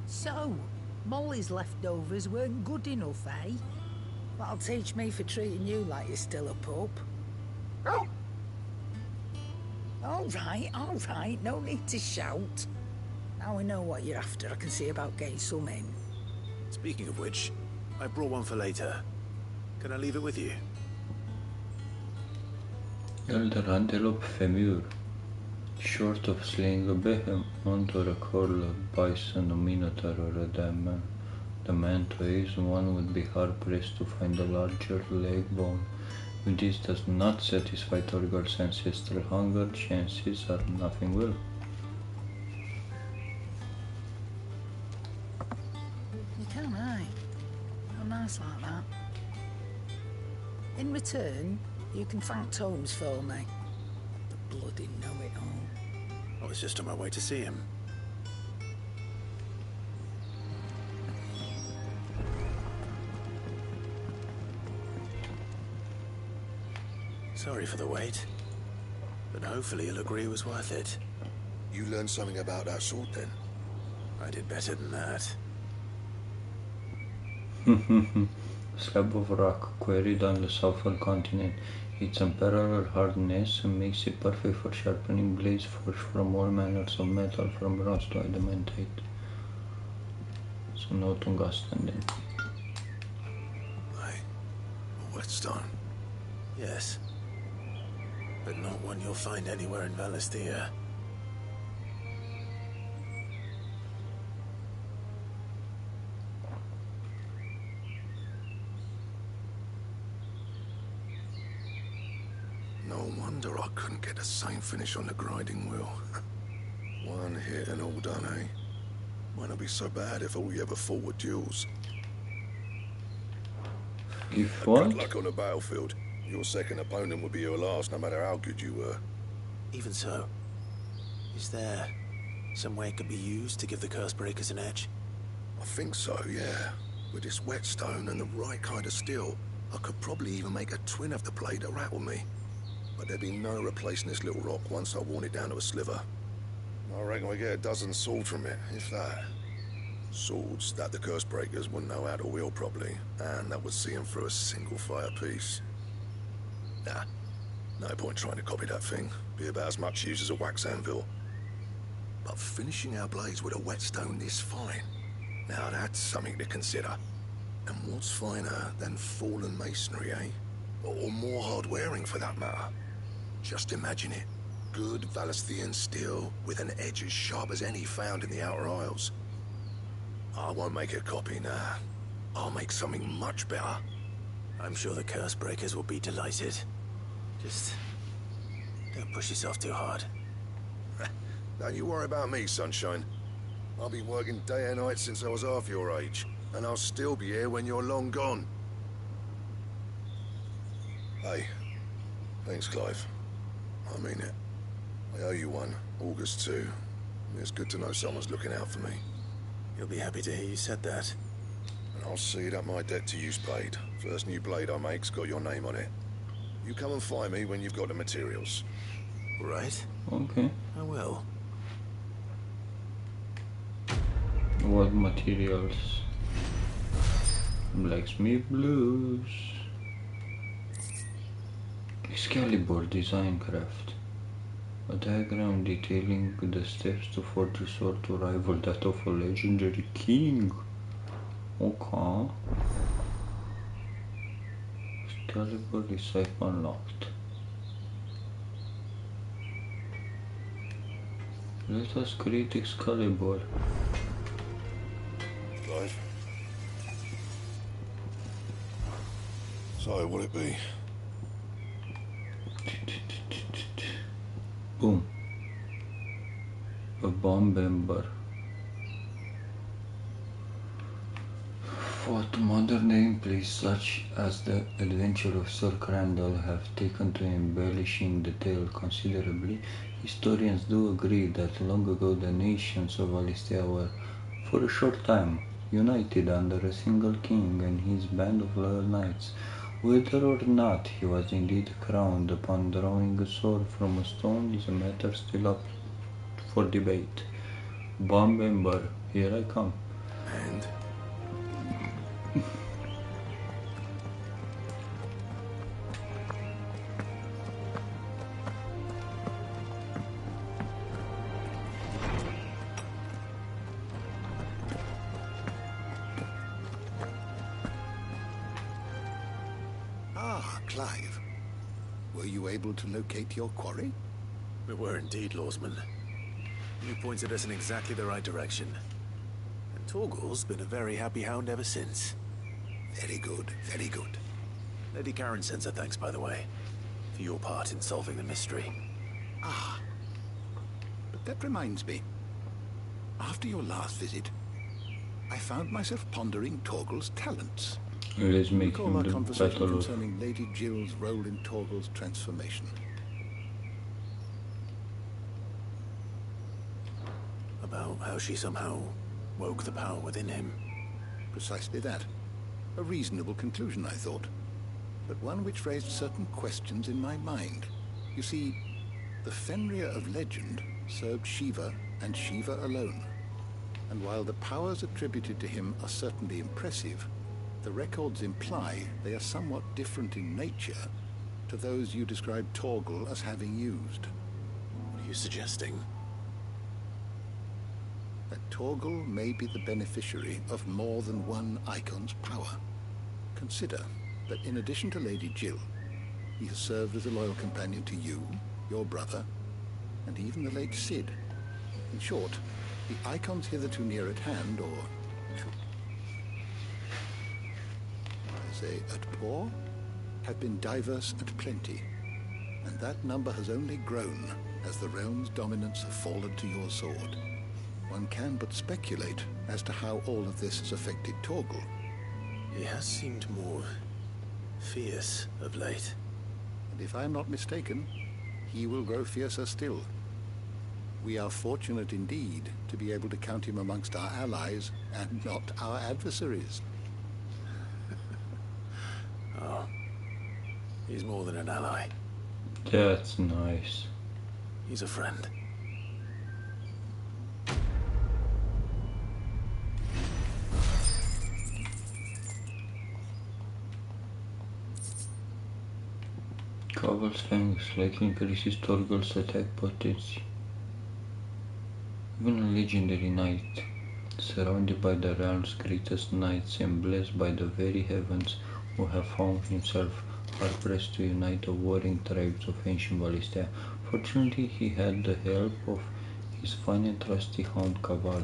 So, Molly's leftovers weren't good enough, eh? That'll teach me for treating you like you're still a pup. All right, no need to shout. Now we know what you're after, I can see about getting some in. Speaking of which, I brought one for later. Can I leave it with you? Elder antelope femur. Short of slaying a behemoth or a coral, a bison, a minotaur, or a demantoid, one would be hard-pressed to find a larger leg bone. If this does not satisfy Torgor's ancestral hunger, chances are nothing will. You can, eh? How nice like that. In return, you can thank Tomes for me. The bloody know-it-all. I was just on my way to see him. Sorry for the wait, but hopefully you'll agree it was worth it. You learned something about that sword then? I did better than that. Slab of rock quarried on the southern continent. Its unparalleled hardness makes it perfect for sharpening blades forged from all manners of metal, from bronze to adamantite. So no tungsten then. Aye. A whetstone. Yes. But not one you'll find anywhere in Valisthea. No wonder I couldn't get the same finish on the grinding wheel. One hit and all done, eh? Might not be so bad if all we ever fought were duels. If what? Good luck on the battlefield. Your second opponent would be your last, no matter how good you were. Even so, is there some way it could be used to give the curse breakers an edge? I think so, yeah. With this whetstone and the right kind of steel, I could probably even make a twin of the blade that rattled me. But there'd be no replacing this little rock once I worn it down to a sliver. I reckon we get a dozen swords from it, if that. Swords that the curse breakers wouldn't know how to wield properly, and that would see them through a single fire piece. Nah, no point trying to copy that thing. Be about as much use as a wax anvil. But finishing our blades with a whetstone this fine, now that's something to consider. And what's finer than fallen masonry, eh? Or more hard-wearing for that matter. Just imagine it. Good Valesthian steel with an edge as sharp as any found in the Outer Isles. I won't make a copy, nah. I'll make something much better. I'm sure the curse breakers will be delighted. Just don't push yourself too hard. Don't you worry about me, sunshine. I've been working day and night since I was half your age, and I'll still be here when you're long gone. Hey, thanks, Clive. I mean it. I owe you one. August too. It's good to know someone's looking out for me. You'll be happy to hear you said that. And I'll see that my debt to you's paid. First new blade I make's got your name on it. You come and find me when you've got the materials. Right? Okay. I will. What materials? Blacksmith blues. Excalibur design craft. A diagram detailing the steps to forge a sword to rival that of a legendary king. Okay. Excalibur is safe unlocked. Let us create Excalibur. Clive. So, will it be? Boom. A bomb ember. What modern gameplays such as the adventure of Sir Crandall have taken to embellishing the tale considerably, historians do agree that long ago the nations of Alistia were, for a short time, united under a single king and his band of loyal knights. Whether or not he was indeed crowned upon drawing a sword from a stone is a matter still up for debate. Bomb ember, here I come. And? Clive, were you able to locate your quarry? We were indeed, Lawsman. You pointed us in exactly the right direction. And Torgal's been a very happy hound ever since. Very good, very good. Lady Karen sends her thanks, by the way, for your part in solving the mystery. Ah, but that reminds me. After your last visit, I found myself pondering Torgal's talents. Let's make Recall him our the conversation battle of... concerning Lady Jill's role in Torgal's transformation. About how she somehow woke the power within him. Precisely that. A reasonable conclusion, I thought. But one which raised certain questions in my mind. You see, the Fenrir of legend served Shiva and Shiva alone. And while the powers attributed to him are certainly impressive, the records imply they are somewhat different in nature to those you described Torgal as having used. What are you suggesting? That Torgal may be the beneficiary of more than one Icon's power. Consider that in addition to Lady Jill, he has served as a loyal companion to you, your brother, and even the late Cid. In short, the Icons hitherto near at hand, or say at poor, have been diverse and plenty, and that number has only grown as the realm's dominance have fallen to your sword. One can but speculate as to how all of this has affected Torgal. He has seemed more fierce of late. And if I'm not mistaken, he will grow fiercer still. We are fortunate indeed to be able to count him amongst our allies and not our adversaries. Oh, he's more than an ally. That's nice. He's a friend. Caval's fangs likely increases Torgal's attack potency. Even a legendary knight, surrounded by the realm's greatest knights and blessed by the very heavens who have found himself hard-pressed to unite the warring tribes of ancient Valistia. Fortunately, he had the help of his fine and trusty hound Caval.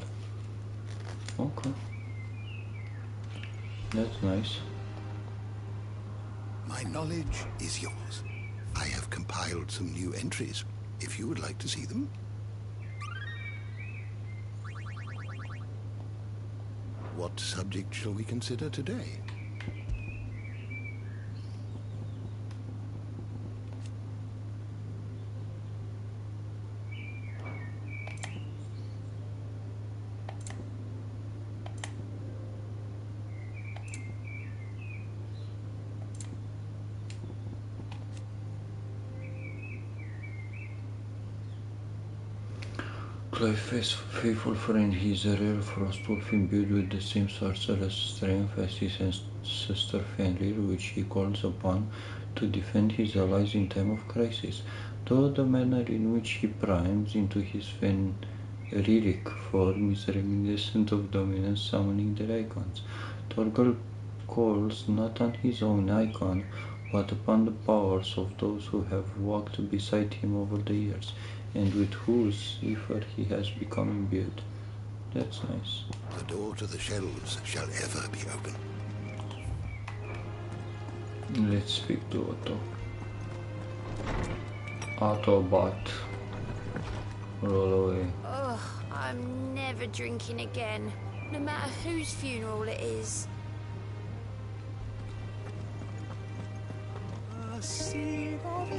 Okay. That's nice. My knowledge is yours. I have compiled some new entries, if you would like to see them. What subject shall we consider today? Clive's faithful friend, he is a rare frostwolf imbued with the same sorcerer's strength as his ancestor Fenrir, which he calls upon to defend his allies in time of crisis. Though the manner in which he primes into his Fenriric form is reminiscent of dominance summoning their icons. Torgal calls not on his own icon, but upon the powers of those who have walked beside him over the years, and with whose ether he has become imbued. That's nice. The door to the shelves shall ever be open. Let's speak to Otto. Autobot. Roll away. Ugh, I'm never drinking again, no matter whose funeral it is.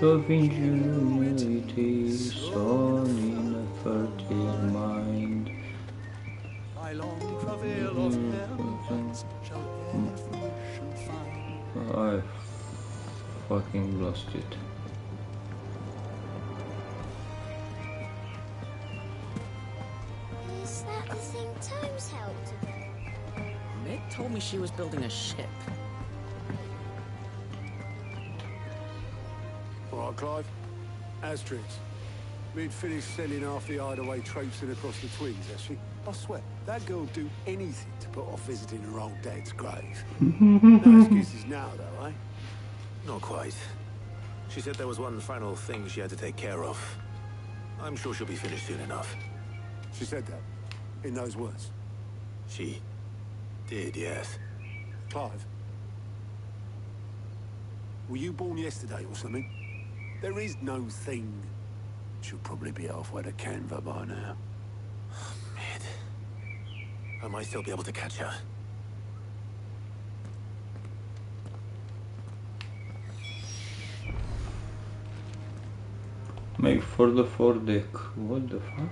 Of ingenuity, sown in a fertile mind. I long travail of heavens shall ever fresh and fine. I fucking lost it. Is that the thing Tomes helped with? Meg told me she was building a ship. All right, Clive. Asterix. We'd finished sending half the hideaway traipsing across the Twins, has she? I swear, that girl'd do anything to put off visiting her old dad's grave. No excuses now, though, eh? Not quite. She said there was one final thing she had to take care of. I'm sure she'll be finished soon enough. She said that? In those words? She did, yes. Clive? Were you born yesterday or something? There is no thing. She'll probably be halfway to Canva by now. Mid. I might still be able to catch her. Make for the foredeck. What the fuck?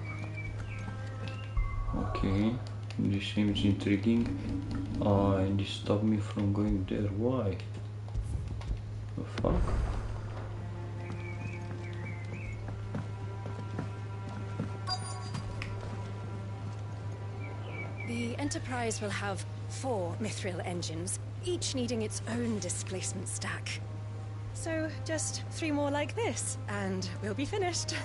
Okay, this seems intriguing. And this stopped me from going there. Why? The fuck? The Enterprise will have 4 mithril engines, each needing its own displacement stack. So just 3 more like this, and we'll be finished.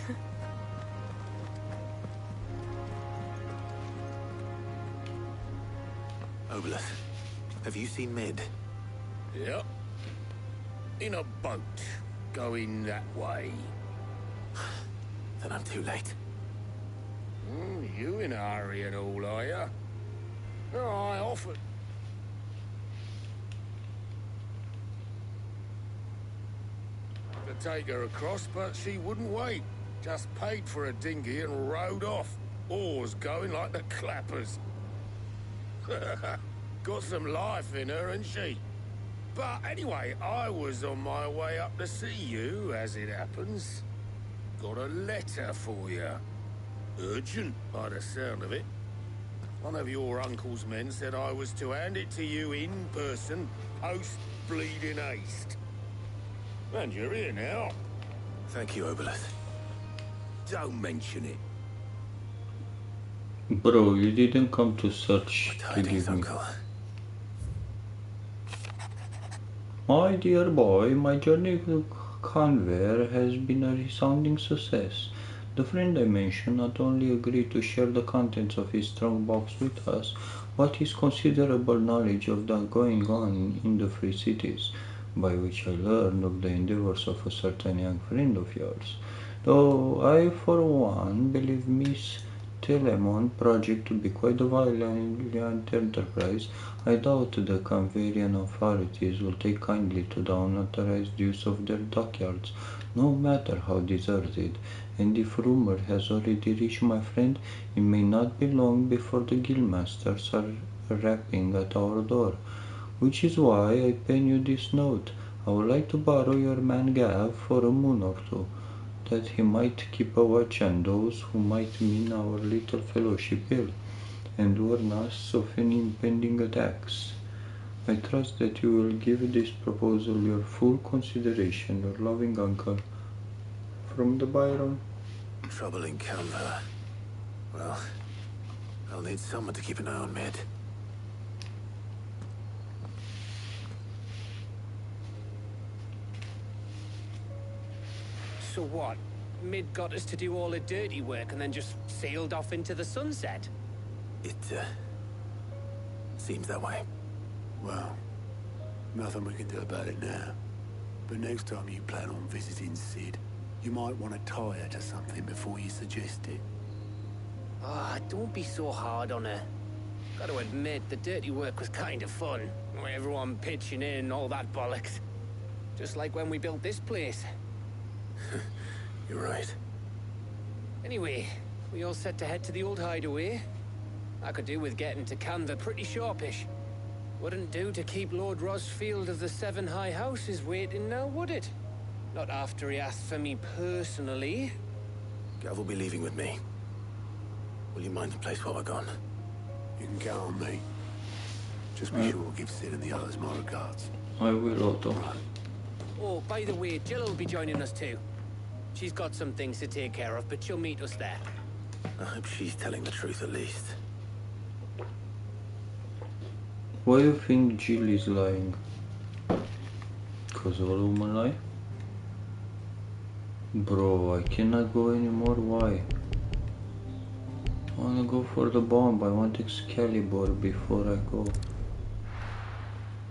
Obelith, have you seen Mid? Yep. In a boat, going that way. Then I'm too late. You in a hurry and all, are ya? I offered. To take her across, but she wouldn't wait. Just paid for a dinghy and rowed off. Oars going like the clappers. Got some life in her, ain't she? But anyway, I was on my way up to see you, as it happens. Got a letter for you. Urgent, by the sound of it. One of your uncle's men said I was to hand it to you in person, post-bleeding haste. And you're here now. Thank you, Obelith. Don't mention it. Bro, you didn't come to search to give me. Uncle. My dear boy, my journey conveyor has been a resounding success. The friend I mentioned not only agreed to share the contents of his trunk box with us, but his considerable knowledge of the going on in the free cities, by which I learned of the endeavors of a certain young friend of yours. Though I, for one, believe Miss Telemon project to be quite a valiant enterprise, I doubt the Canverian authorities will take kindly to the unauthorized use of their dockyards, no matter how deserted, and if rumor has already reached my friend, it may not be long before the guildmasters are rapping at our door. Which is why I pen you this note. I would like to borrow your man Gav for a moon or two, that he might keep a watch on those who might mean our little fellowship ill, and warn us of any impending attacks. I trust that you will give this proposal your full consideration, your loving uncle. From the Byron. Trouble in Canva. Well, I'll need someone to keep an eye on Mid. So what? Mid got us to do all the dirty work and then just sailed off into the sunset? It, seems that way. Well, nothing we can do about it now. But next time you plan on visiting Sid, you might want to tie her to something before you suggest it. Ah, don't be so hard on her. Got to admit, the dirty work was kind of fun. Everyone pitching in, all that bollocks. Just like when we built this place. You're right. Anyway, we all set to head to the old hideaway. I could do with getting to Canva pretty sharpish. Wouldn't do to keep Lord Rosfield of the Seven High Houses waiting now, would it? Not after he asked for me personally. Gav will be leaving with me. Will you mind the place while we're gone? You can count on me. Just be sure to give Sid and the others my regards. I will, Otto. Oh, by the way, Jill will be joining us too. She's got some things to take care of, but she'll meet us there. I hope she's telling the truth at least. Why do you think Jill is lying? Because all women lie? Bro, I cannot go anymore, why? I wanna go for the bomb, I want Excalibur before I go.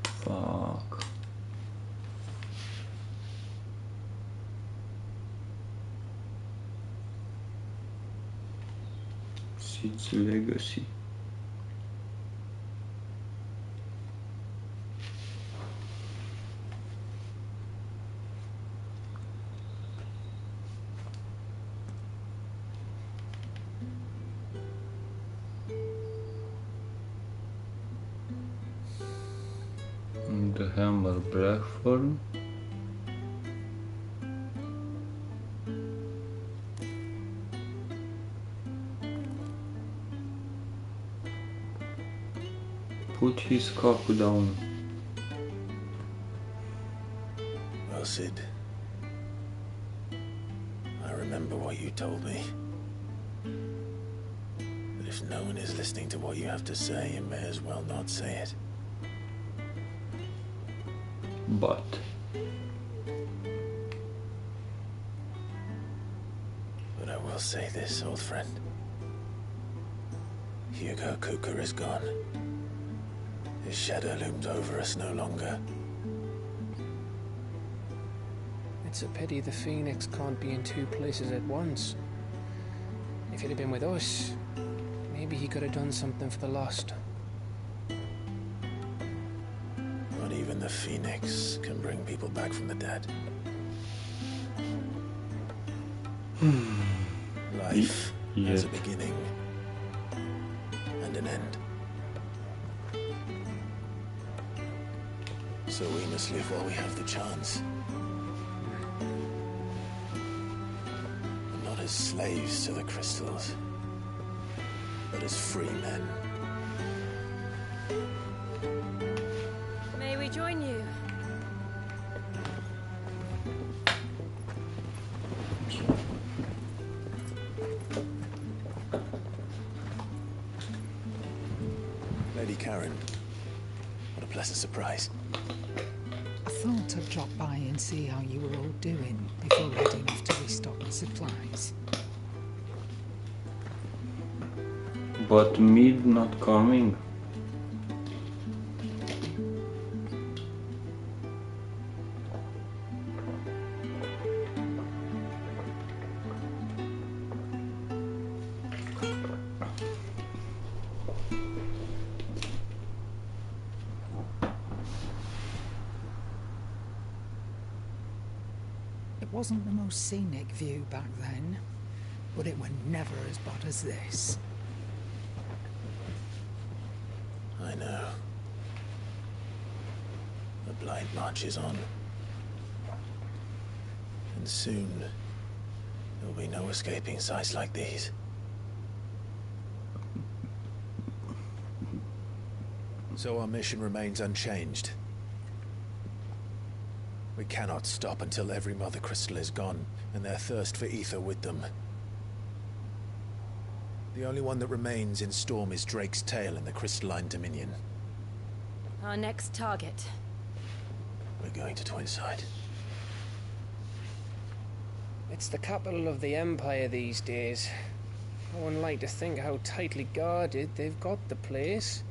Fuck. Sid's legacy. The hammer Blackthorn. Put his cock down. Well, Sid. I remember what you told me. But if no one is listening to what you have to say, you may as well not say it. But I will say this, old friend. Hugo Kuka is gone. His shadow looms over us no longer. It's a pity the Phoenix can't be in two places at once. If he'd have been with us, maybe he could have done something for the lost. Not even the Phoenix can bring people back from the dead. Life has a beginning and an end. So we must live while we have the chance. And not as slaves to the crystals, but as free men. May we join you? Lady Karen, what a pleasant surprise. So, thought I'd drop by and see how you were all doing before heading off to restock the supplies. But Mead not coming. It wasn't the most scenic view back then, but it was never as bad as this. I know. The blight marches on. And soon, there'll be no escaping sights like these. So our mission remains unchanged. We cannot stop until every Mother Crystal is gone, and their thirst for ether with them. The only one that remains in Storm is Drake's Tail in the Crystalline Dominion. Our next target. We're going to Twinside. It's the capital of the Empire these days. I wouldn't like to think how tightly guarded they've got the place.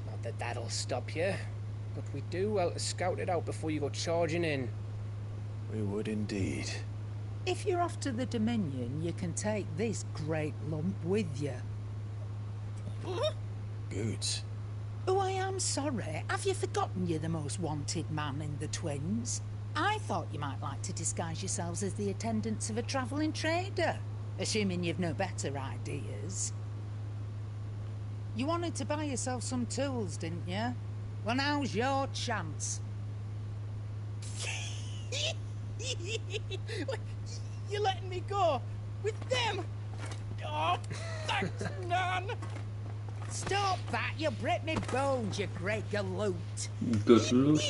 Not that that'll stop you, but we do well to scout it out before you go charging in. We would indeed. If you're off to the Dominion, you can take this great lump with you. Goods. Oh, I am sorry. Have you forgotten you're the most wanted man in the Twins? I thought you might like to disguise yourselves as the attendants of a travelling trader, assuming you've no better ideas. You wanted to buy yourself some tools, didn't you? Well, now's your chance. You're letting me go? With them? Oh, thanks, Nan! Stop that! You'll break me bones, you great galoot! Galoot?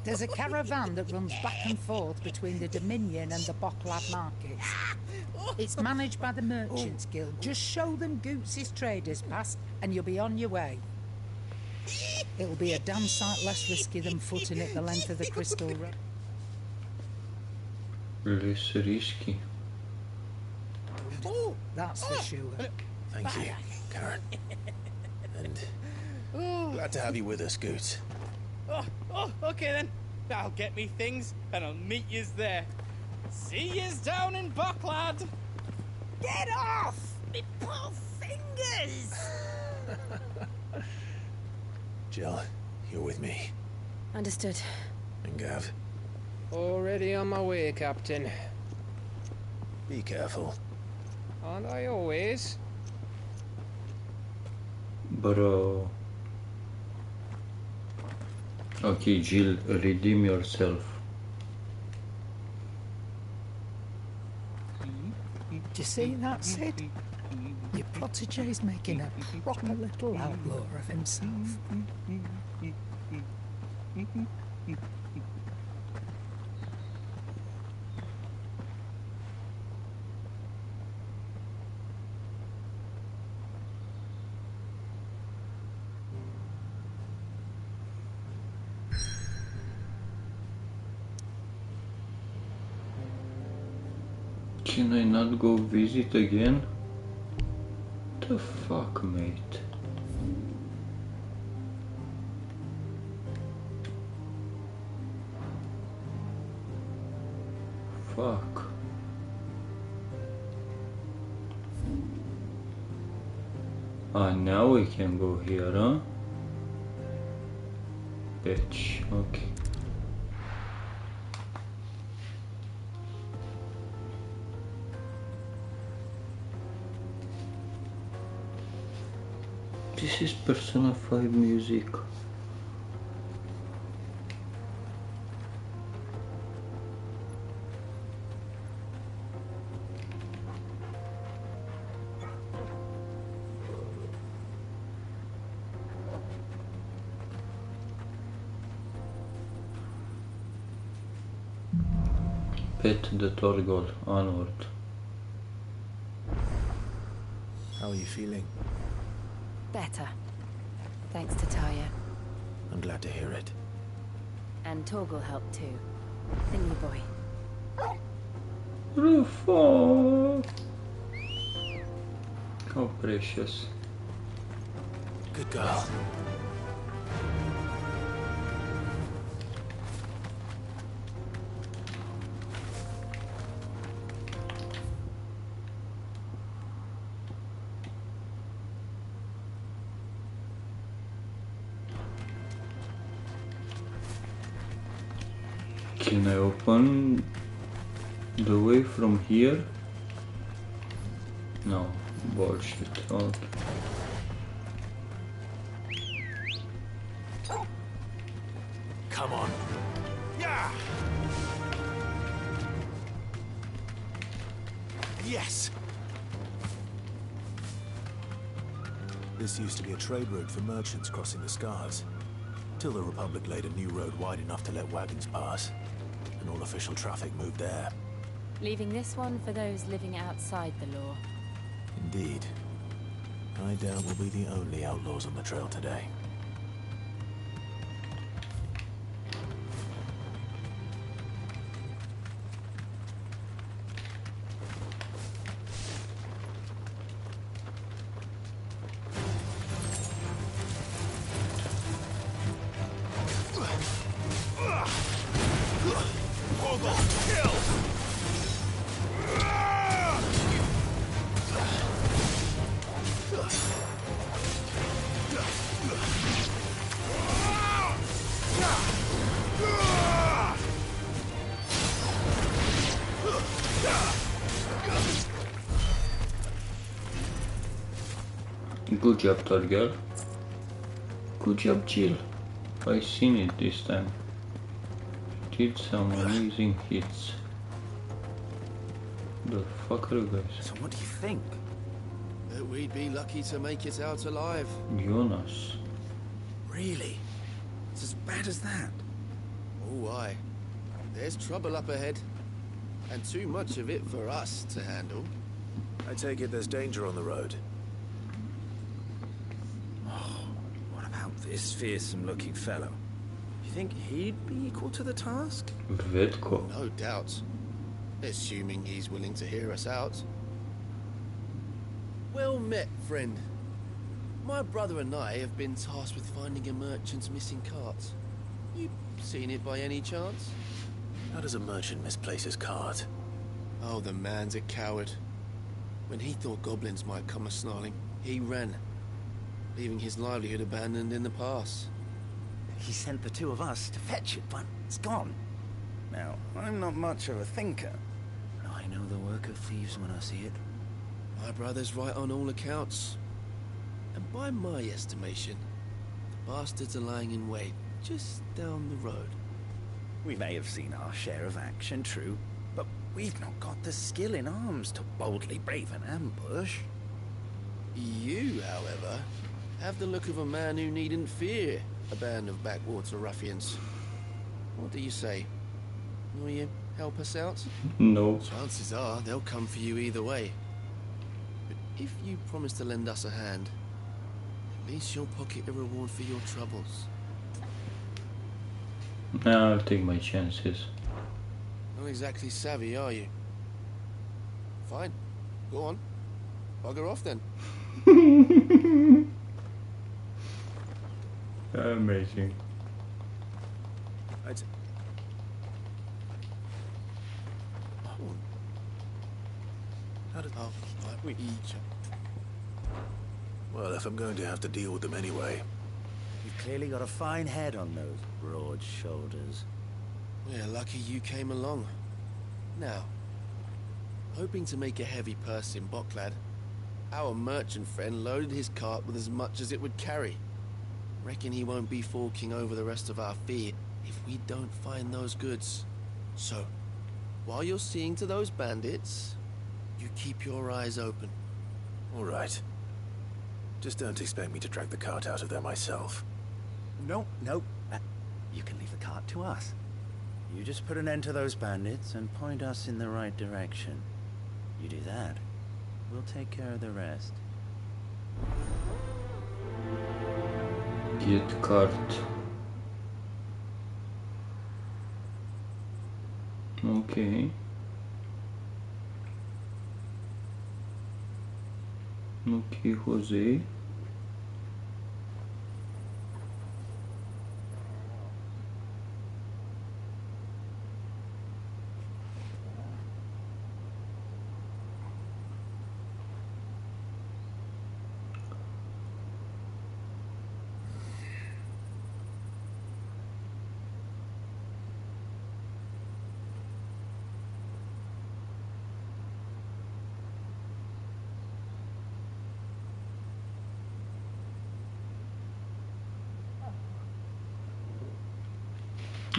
There's a caravan that runs back and forth between the Dominion and the Bocklad markets. It's managed by the Merchants Guild. Just show them Goots' traders pass and you'll be on your way. It'll be a damn sight less risky than footing it the length of the Crystal Road. Less risky. Oh, that's for sure. Thank you, Karen. And glad to have you with us, Goots. Oh, okay then. I'll get me things and I'll meet yous there. See yous down in Bocklad. Get off! Me poor fingers! Jill, you're with me. Understood. And Gav. Already on my way, Captain. Be careful. Aren't I always? Bro. Okay, Jill, redeem yourself. Do you see that, Sid? Your protege's making a proper little outlaw of himself. Can I not go visit again? The fuck, mate? Fuck. Ah, now we can go here, huh? Bitch, okay. This is Persona 5 music. Pet the Torgol, onward. How are you feeling? better. Thanks to Taya. I'm glad to hear it. And Torgal helped too. Didn't you, boy? Rufo! How precious. Good girl. Can I open the way from here? No, bullshit. Okay. Come on. Yeah. Yes. This used to be a trade route for merchants crossing the Scars, till the Republic laid a new road wide enough to let wagons pass, and all official traffic moved there. Leaving this one for those living outside the law. Indeed. I doubt we'll be the only outlaws on the trail today. Good job, third girl. Good job, Jill. I seen it this time. Did some amazing hits. The fuck are you guys? So what do you think? That we'd be lucky to make it out alive. Jonas. Really? It's as bad as that? Oh, aye. There's trouble up ahead. And too much of it for us to handle. I take it there's danger on the road. This fearsome-looking fellow. You think he'd be equal to the task? Vedko. No doubt. Assuming he's willing to hear us out. Well met, friend. My brother and I have been tasked with finding a merchant's missing cart. You seen it by any chance? How does a merchant misplace his cart? Oh, the man's a coward. When he thought goblins might come a-snarling, he ran, leaving his livelihood abandoned in the pass. He sent the two of us to fetch it, but it's gone. Now, I'm not much of a thinker. I know the work of thieves when I see it. My brother's right on all accounts. And by my estimation, the bastards are lying in wait just down the road. We may have seen our share of action, true, but we've not got the skill in arms to boldly brave an ambush. You, however, have the look of a man who needn't fear a band of backwater ruffians. What do you say? Will you help us out? No. Chances are they'll come for you either way. But if you promise to lend us a hand, at least you'll pocket a reward for your troubles. I'll take my chances. Not exactly savvy, are you? Fine. Go on. Bugger off then. Amazing. How did... we each... Well, if I'm going to have to deal with them anyway... You've clearly got a fine head on those broad shoulders. We're lucky you came along. Now, hoping to make a heavy purse in Boklad, our merchant friend loaded his cart with as much as it would carry. Reckon he won't be forking over the rest of our fee if we don't find those goods. So, while you're seeing to those bandits, you keep your eyes open. All right. Just don't expect me to drag the cart out of there myself. No. You can leave the cart to us. You just put an end to those bandits and point us in the right direction. You do that, we'll take care of the rest. Get cart. Okay. Okay, Jose.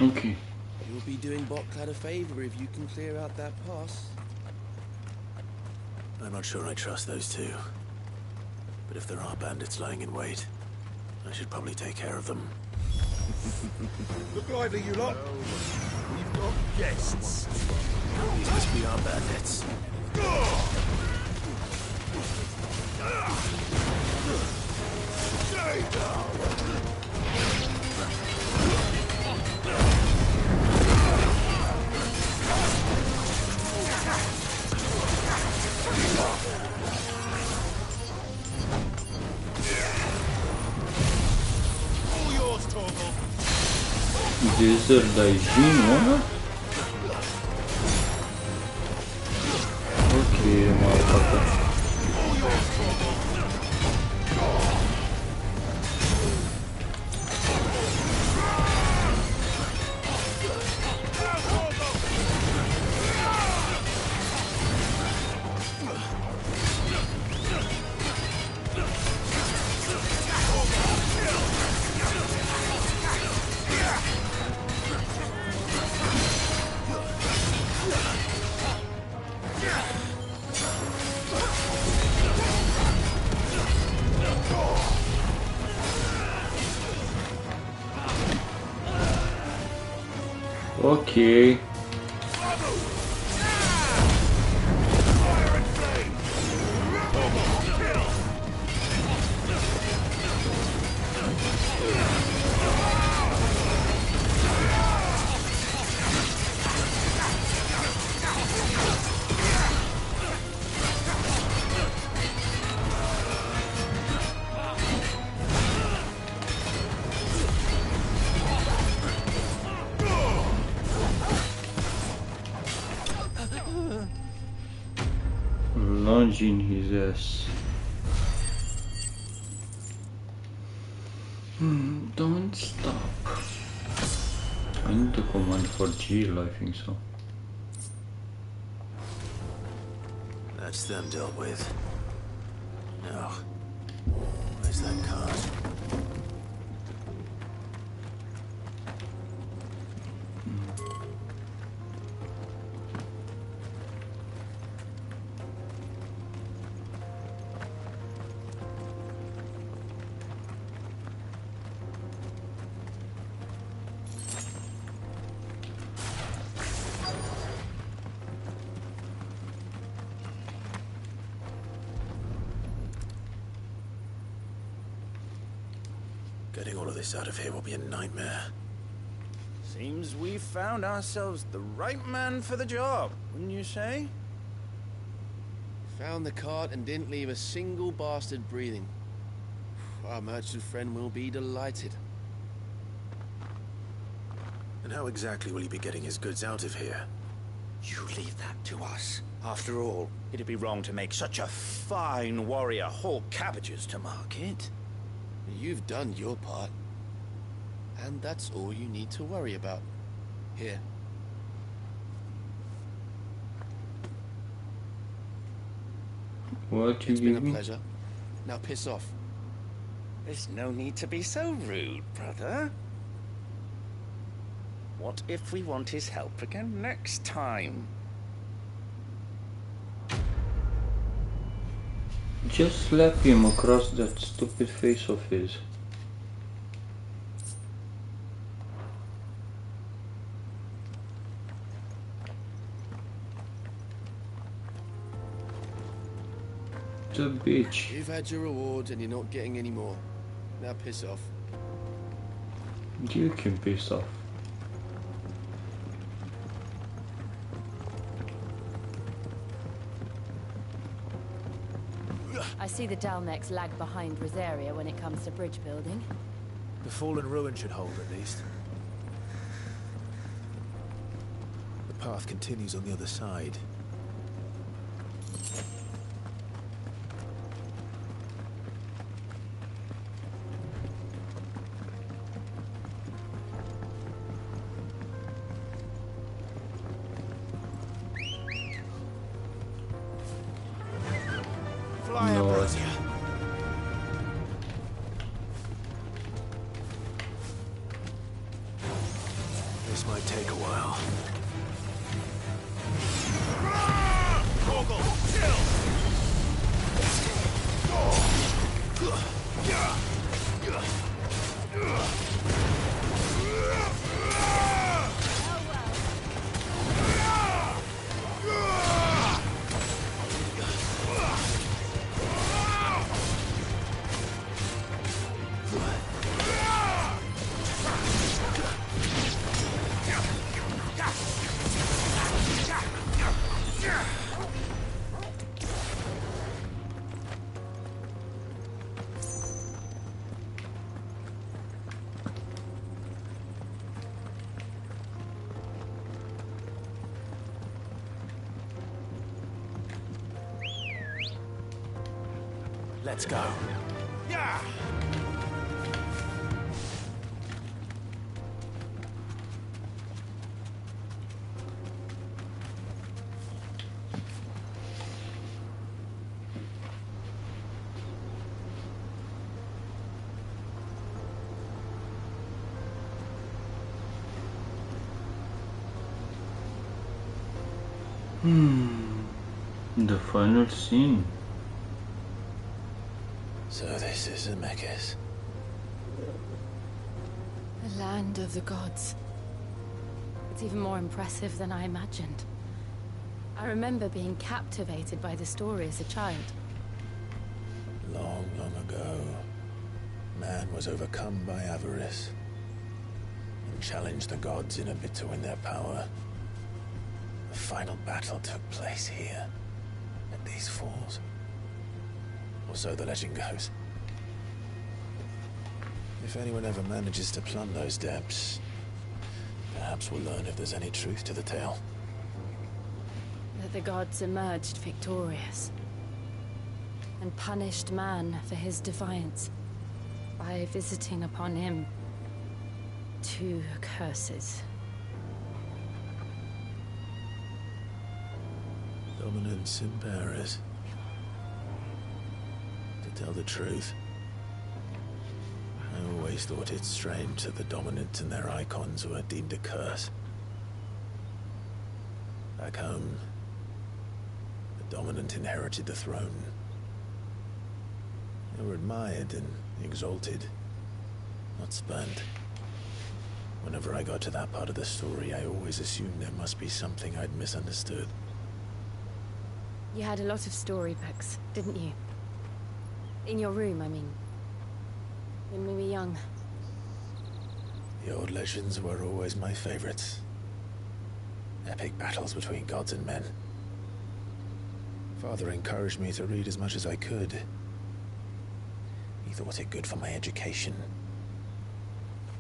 Okay. You'll be doing Botclad a favor if you can clear out that pass. I'm not sure I trust those two. But if there are bandits lying in wait, I should probably take care of them. Look lively, you lot. We've got guests. These must be our bandits. Desert Daijin, okay, motherfucker. Okay. Lunging his ass. Don't stop. I need to command for Jill, I think so. That's them dealt with. Now, where's that card? Getting all of this out of here will be a nightmare. Seems we've found ourselves the right man for the job, wouldn't you say? Found the cart and didn't leave a single bastard breathing. Our merchant friend will be delighted. And how exactly will he be getting his goods out of here? You leave that to us. After all, it'd be wrong to make such a fine warrior haul cabbages to market. You've done your part. And that's all you need to worry about. Here. What you It's been a giving? pleasure. Now piss off. There's no need to be so rude, brother. What if we want his help again next time? Just slap him across that stupid face of his. The bitch. You've had your reward and you're not getting any more. Now piss off. You can piss off. I see the Dalmex lag behind Rosaria when it comes to bridge building. The fallen ruin should hold, at least. The path continues on the other side. This might take a while. Doggo, chill! Let's go. Yeah! The final scene. So this is Zemeckis. The land of the gods. It's even more impressive than I imagined. I remember being captivated by the story as a child. Long, long ago, man was overcome by avarice and challenged the gods in a bid to win their power. The final battle took place here, at these falls. Or so the legend goes. If anyone ever manages to plumb those depths, perhaps we'll learn if there's any truth to the tale. That the gods emerged victorious and punished man for his defiance by visiting upon him 2 curses. Dominance in Paris. To tell the truth, I always thought it strange that the dominant and their icons were deemed a curse. Back home, the dominant inherited the throne. They were admired and exalted, not spurned. Whenever I got to that part of the story, I always assumed there must be something I'd misunderstood. You had a lot of storybooks, didn't you? In your room, I mean. When we were young. The old legends were always my favorites. Epic battles between gods and men. Father encouraged me to read as much as I could. He thought it good for my education.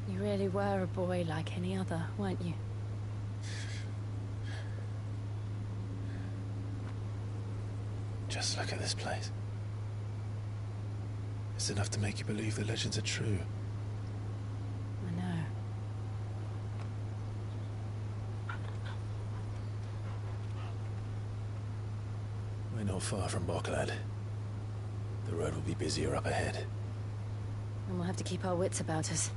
You really were a boy like any other, weren't you? Just look at this place. It's enough to make you believe the legends are true. I know. We're not far from Boklad. The road will be busier up ahead. And we'll have to keep our wits about us.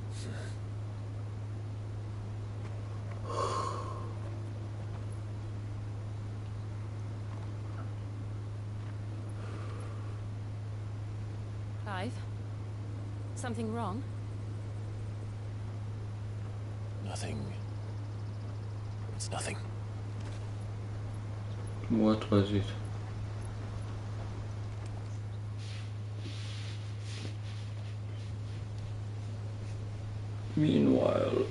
Clive? Something wrong? Nothing. It's nothing. What was it? Meanwhile,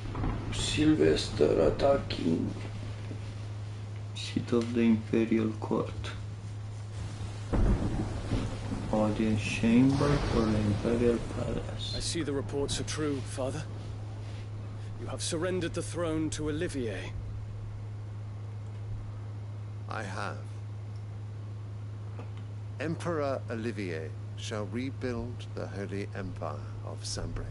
Sylvester attacking seat of the Imperial Court. Audience chamber for the Imperial Palace. I see the reports are true, Father. You have surrendered the throne to Olivier. I have. Emperor Olivier shall rebuild the Holy Empire of Sambre.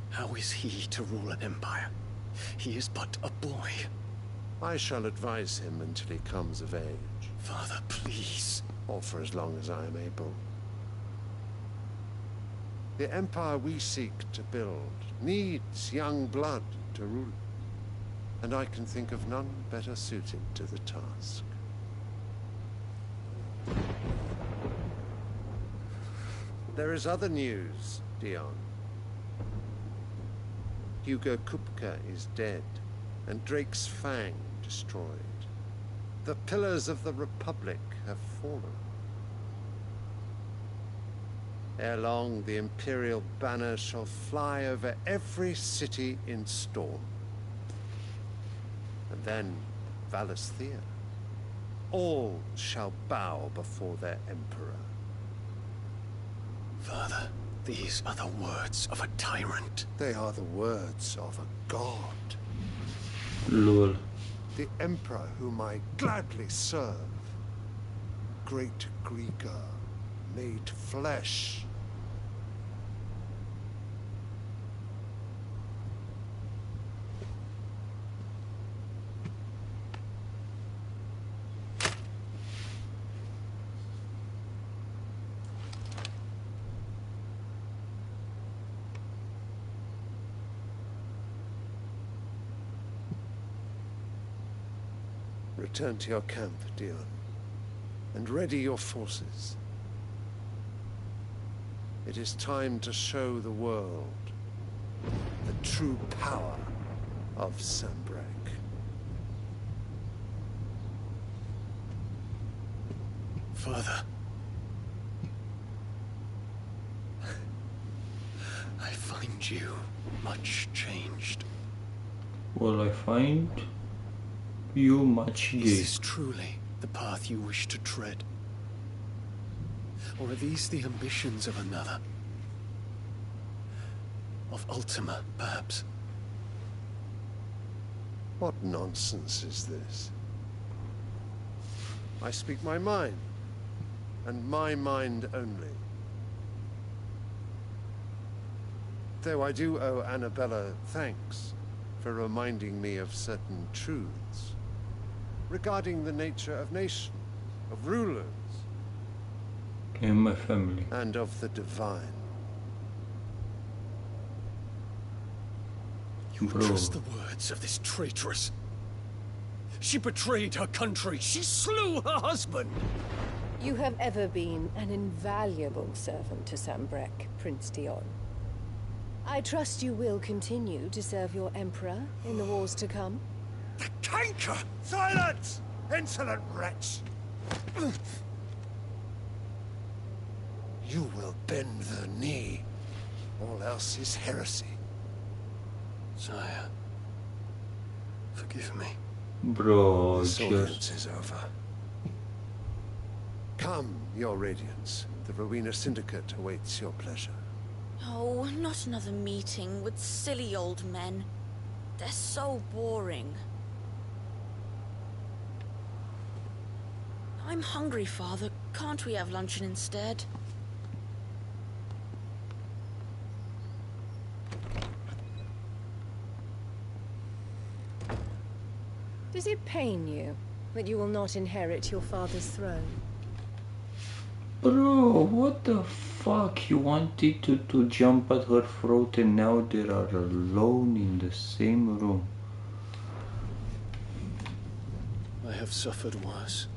How is he to rule an empire? He is but a boy. I shall advise him until he comes of age. Father, please. Or for as long as I am able. The empire we seek to build needs young blood to rule. And I can think of none better suited to the task. There is other news, Dion. Hugo Kupka is dead, and Drake's Fang destroyed. The pillars of the Republic have fallen. Ere long, the Imperial banner shall fly over every city in Storm. And then, Valisthea. All shall bow before their Emperor. Father, these are the words of a tyrant. They are the words of a god. Lol. The Emperor whom I gladly serve. Great Greeker, made flesh. Return to your camp, Dion, and ready your forces. It is time to show the world the true power of Sambrek. Father. I find you much changed. Well, I find you much gay. Is this truly the path you wish to tread? Or are these the ambitions of another? Of Ultima, perhaps? What nonsense is this? I speak my mind, and my mind only. Though I do owe Annabella thanks for reminding me of certain truths regarding the nature of nations, of rulers, and my family, and of the divine. You trust the words of this traitress? She betrayed her country. She slew her husband. You have ever been an invaluable servant to Sambrek, Prince Dion. I trust you will continue to serve your Emperor in the wars to come. The canker! Silence! Insolent wretch! You will bend the knee. All else is heresy. Sire, forgive me. Bro, this audience is over. Come, your radiance. The Rowena Syndicate awaits your pleasure. Oh, not another meeting with silly old men. They're so boring. I'm hungry, Father. Can't we have luncheon instead? Does it pain you that you will not inherit your father's throne? Bro, what the fuck? You wanted to jump at her throat and now they are alone in the same room. I have suffered worse.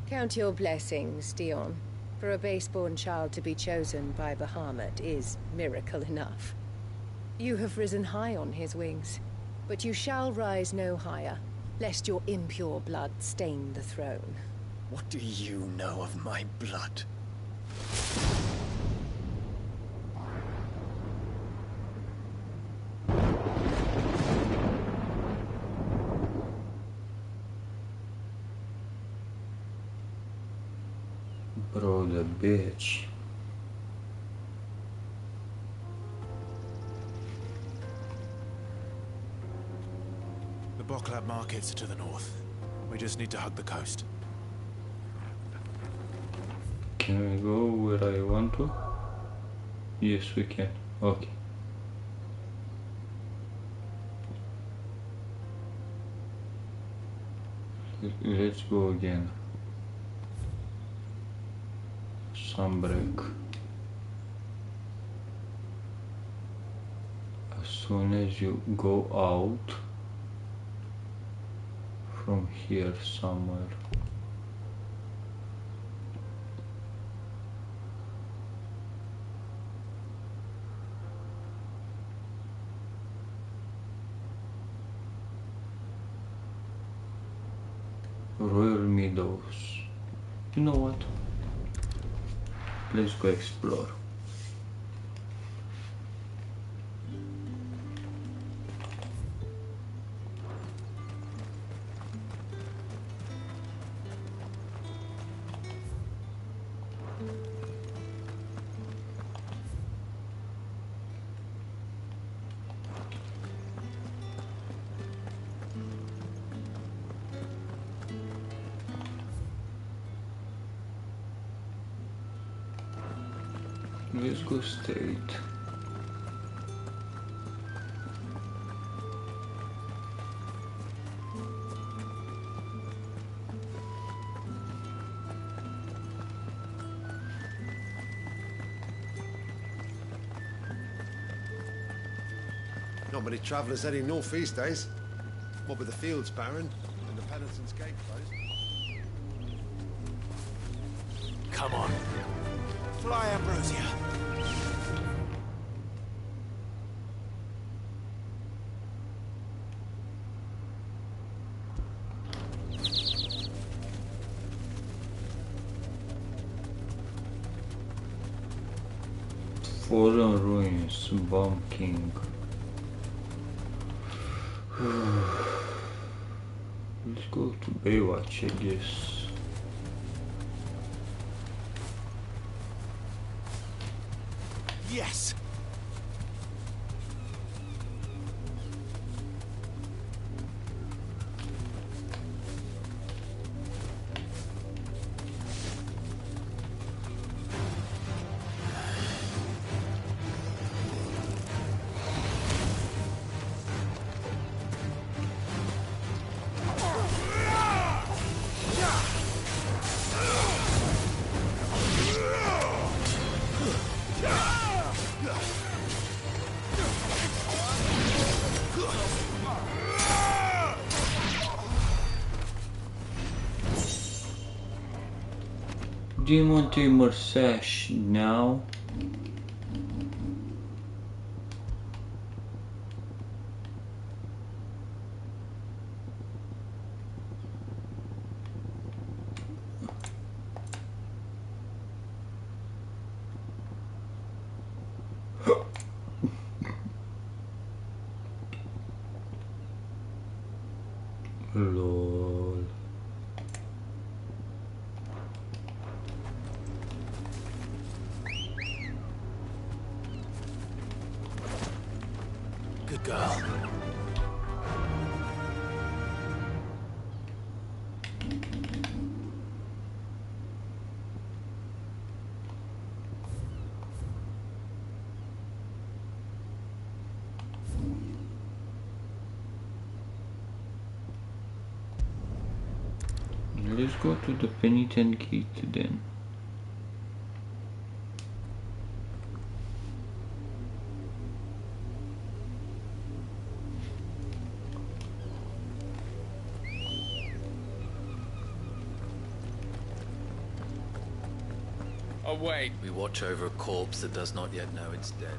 Count your blessings, Dion. For a base-born child to be chosen by Bahamut is miracle enough. You have risen high on his wings, but you shall rise no higher. lest your impure blood stain the throne. What do you know of my blood? Bro, the bitch. The Bocklab markets are to the north. We just need to hug the coast. Can we go where I want to? Yes, we can. Okay. Let's go again. Sunbreak. As soon as you go out from here somewhere. Royal Meadows. You know what? Let's go explore. Let's go straight. Not many travellers heading north these days. What with the fields barren and the Penitent's Gate closed. Come on. Fly, Ambrosia. Fallen Ruins, Bomb King. Let's go to Baywatch, I guess. Yes! Demon Tamer Sash now. Lol. Good girl. Let's go to the Penitent Gate then. Oh wait, we watch over a corpse that does not yet know it's dead.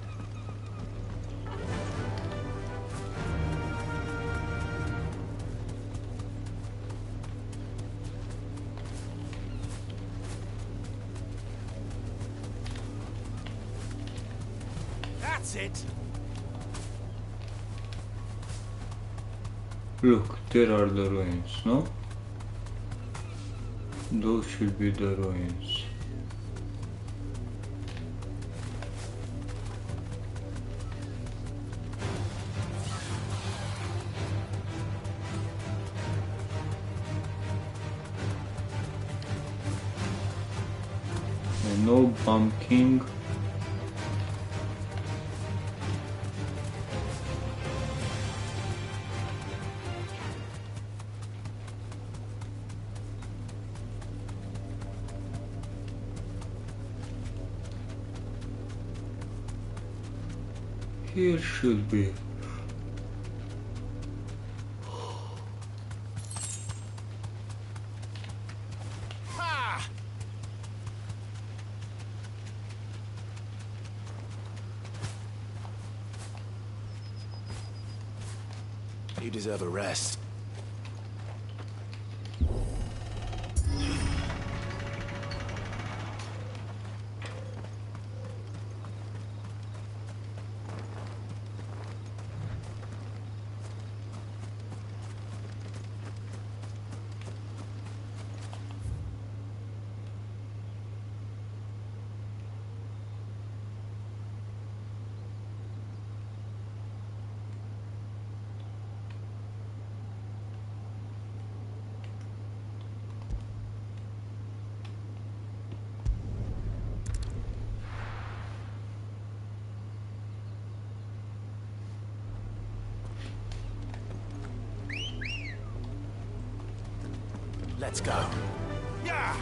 That's it. Look, there are the ruins, no? Those should be the ruins. And no pumpkin. Here should be. Ha! You deserve a rest. Let's go. Yeah!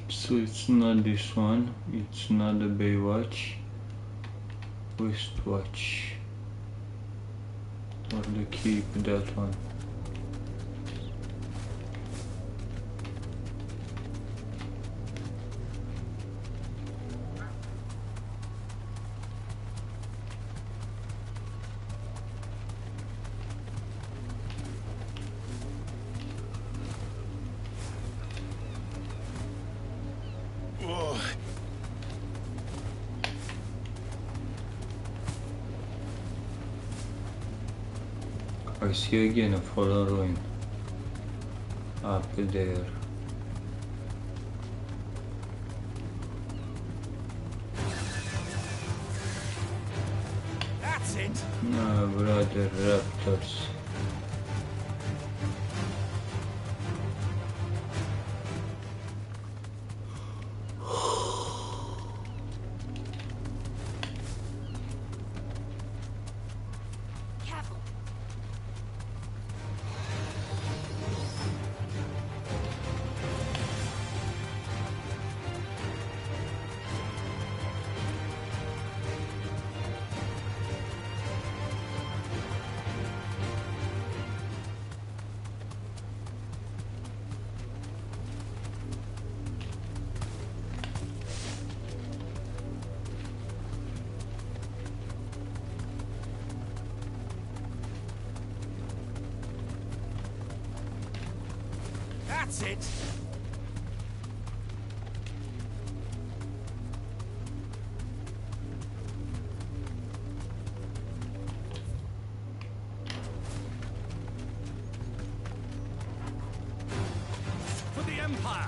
So it's not this one, it's not the Baywatch, Westwatch, or the keep, that one. I see again a fallen ruin up there. That's it. Ah, brother, raptors. That's it. For the Empire.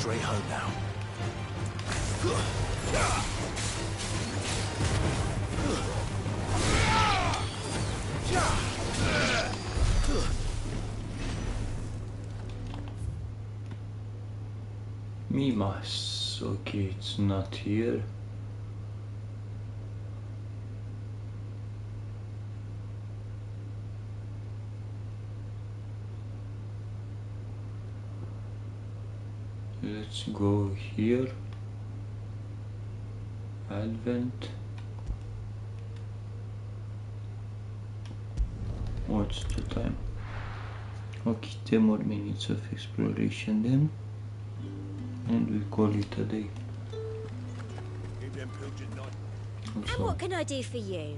Straight home now. Mimas. Okay, it's not here. Let's go here. Advent. What's the time? Okay, 10 more minutes of exploration then. And we call it a day. And what can I do for you?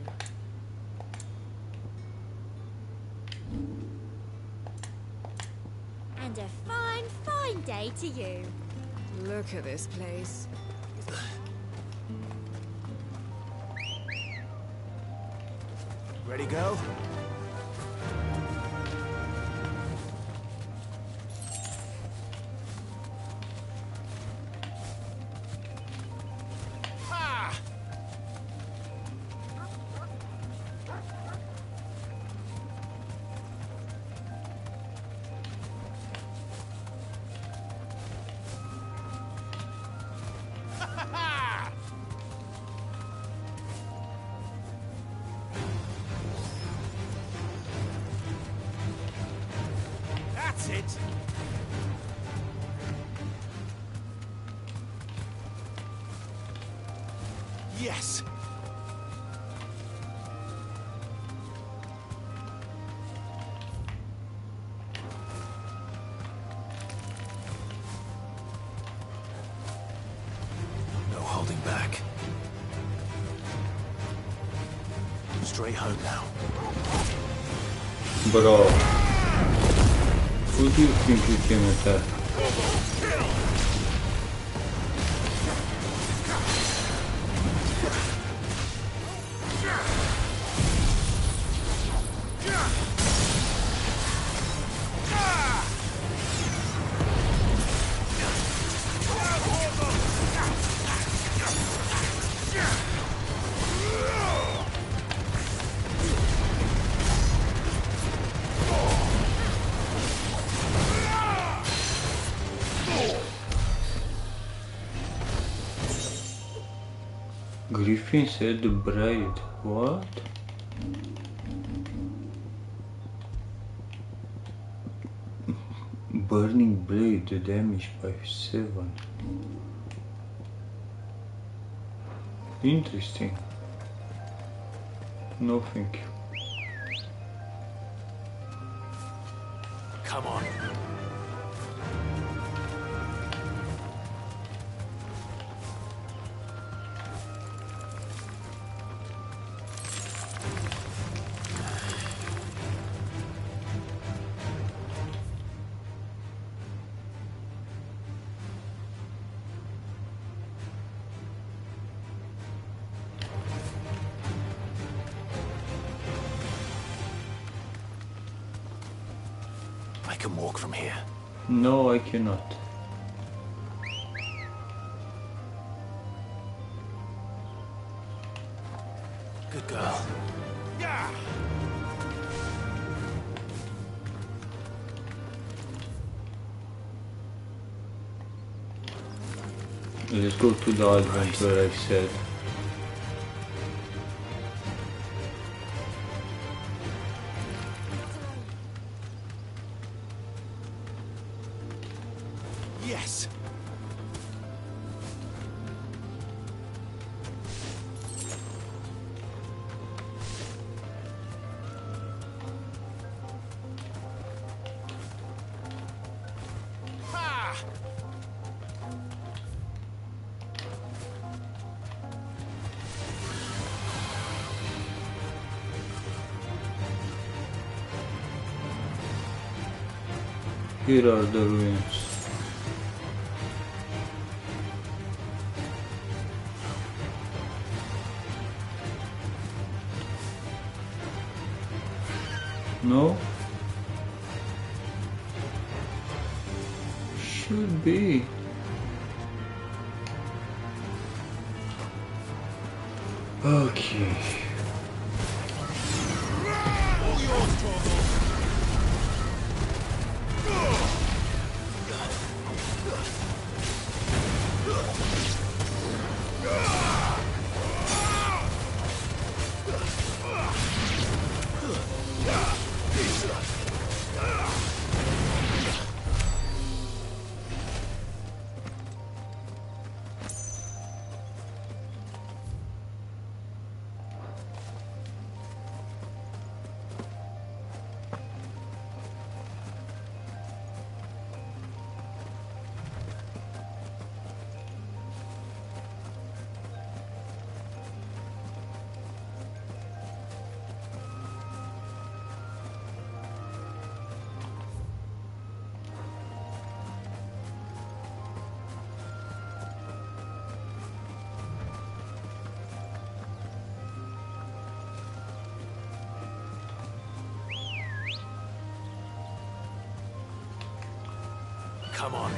And a fine, fine day to you. Look at this place. Ready, go? That's it! Yes! No holding back. Straight home now. Bro, who do you think you can attack? Griffin said the bride. What? Burning blade, the damage by 7. Interesting. No thank you. Come on. I can walk from here. No, I cannot. Good girl. Yeah! Let's go to the adventure I said. Yes! Here are the ruins. No? Should be. Okay. All yours, Doggo. Come on.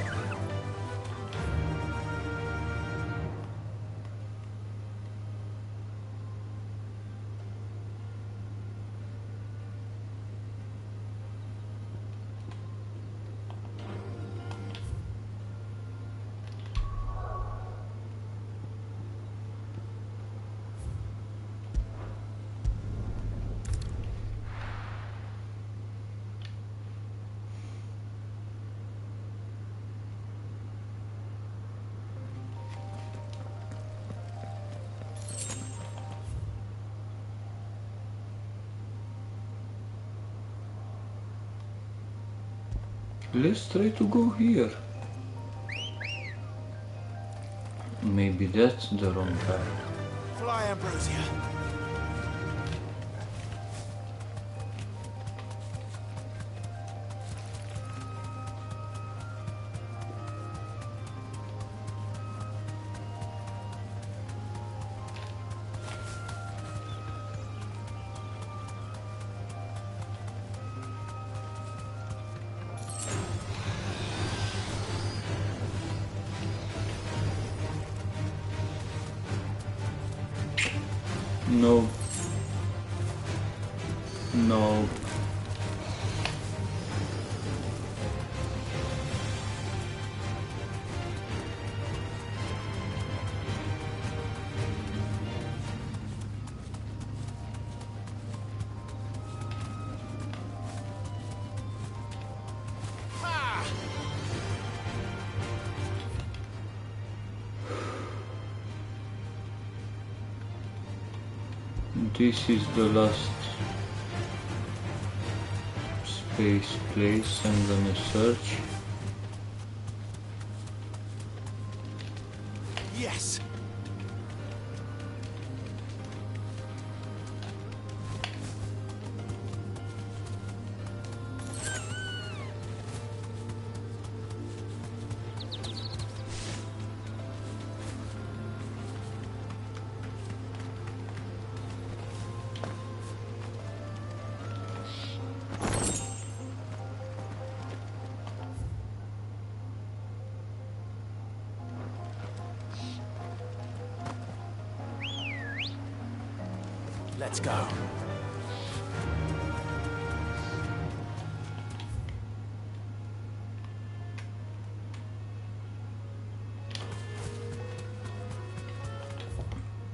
Let's try to go here. Maybe that's the wrong path. Fly, Ambrosia. No. No. This is the last space place I'm gonna search. Yes. Let's go.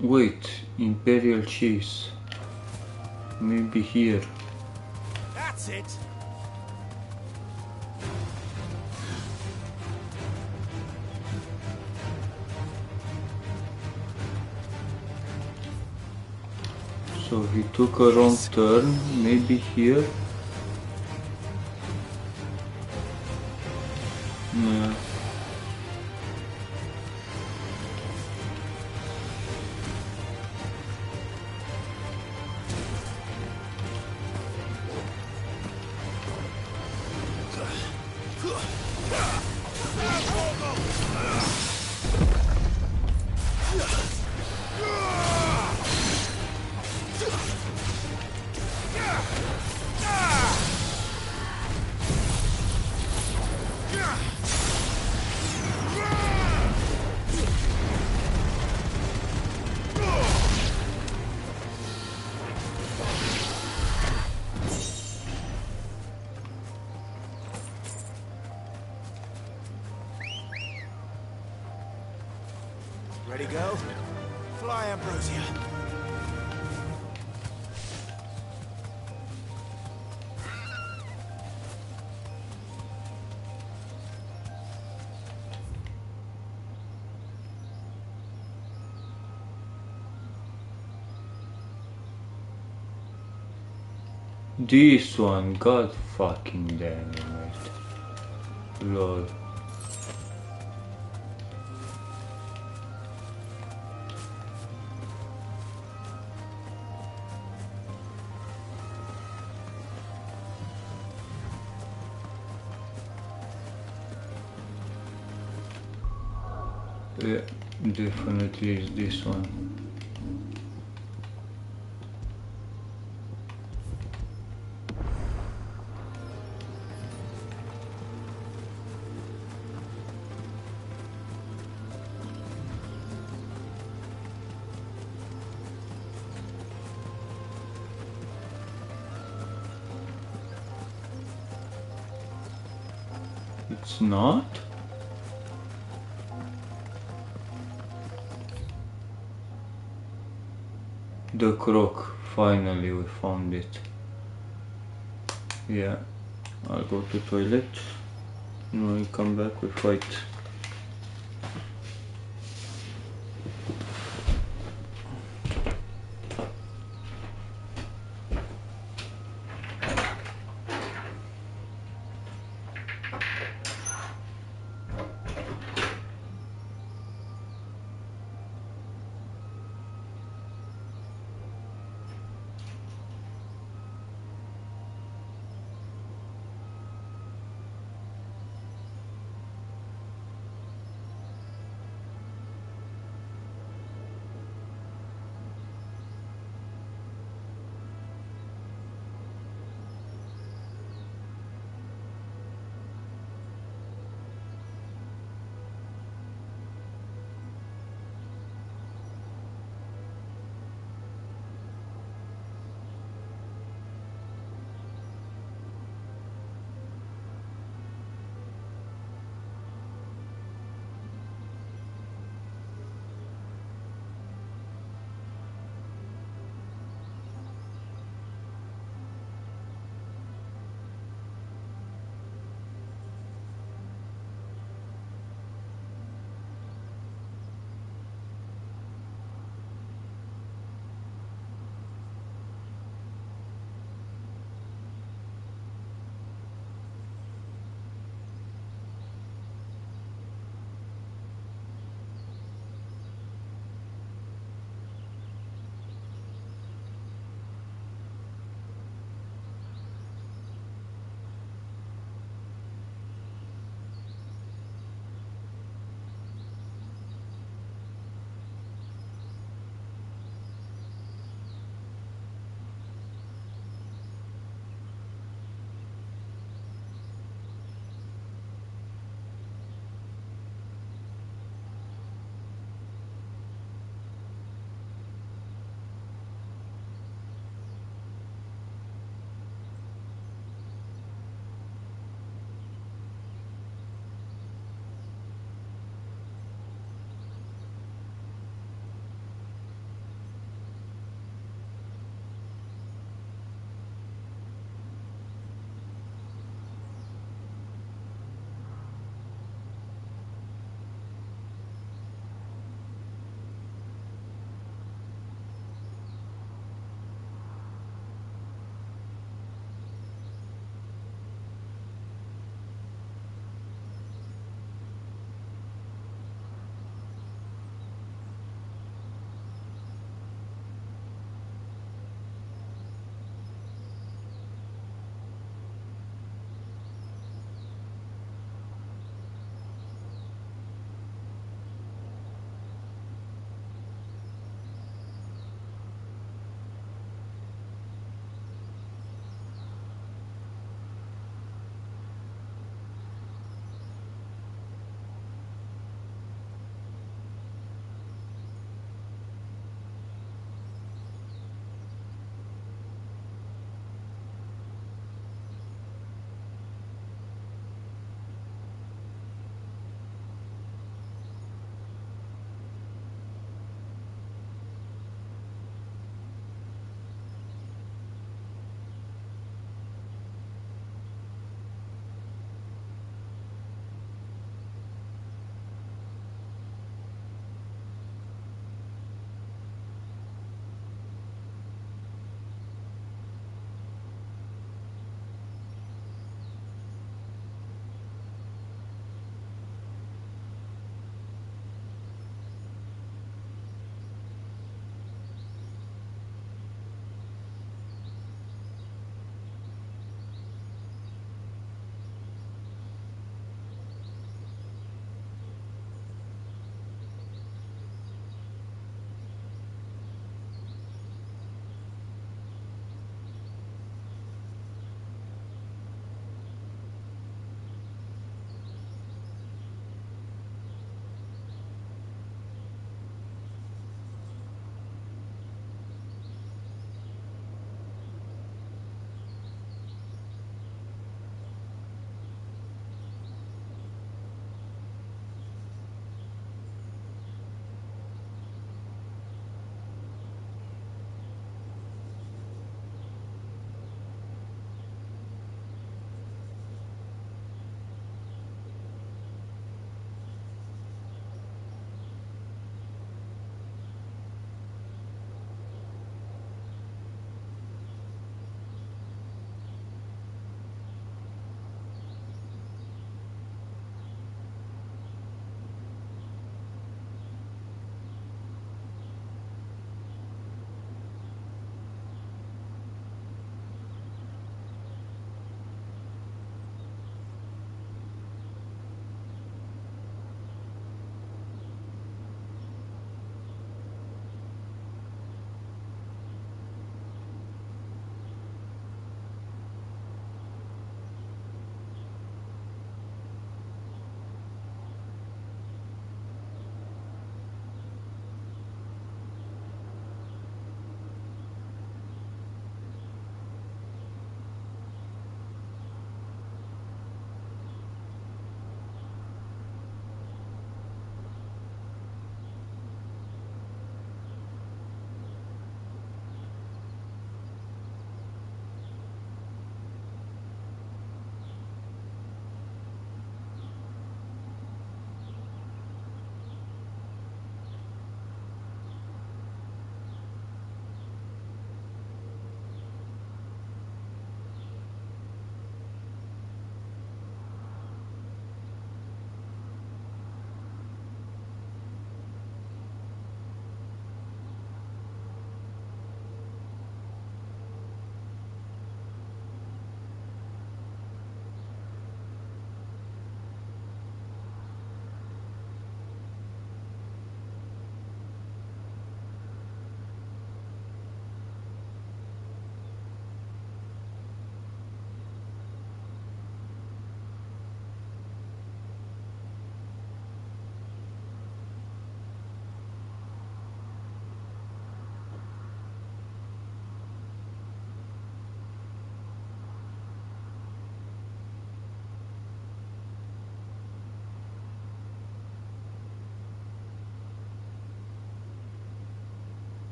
Wait, Imperial cheese. Maybe here. That's it. So he took a wrong turn, maybe here? Nah. Ready, go? Fly, Ambrosia. This one, god fucking damn it. Lol. Yeah, definitely is this one. It's not? The croc, finally we found it. Yeah, I'll go to toilet. When we come back we fight.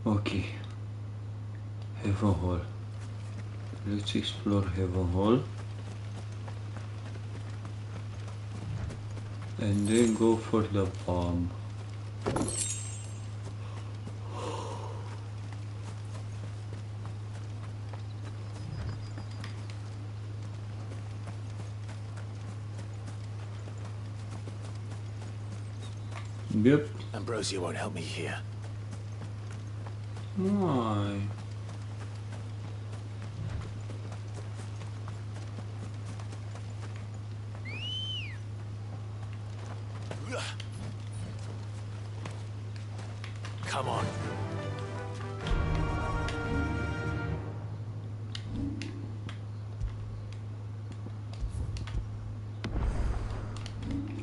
Okay. Heaven Hall. Let's explore Heaven Hall. And then go for the bomb. Yep. Ambrosia won't help me here. Why? Come on.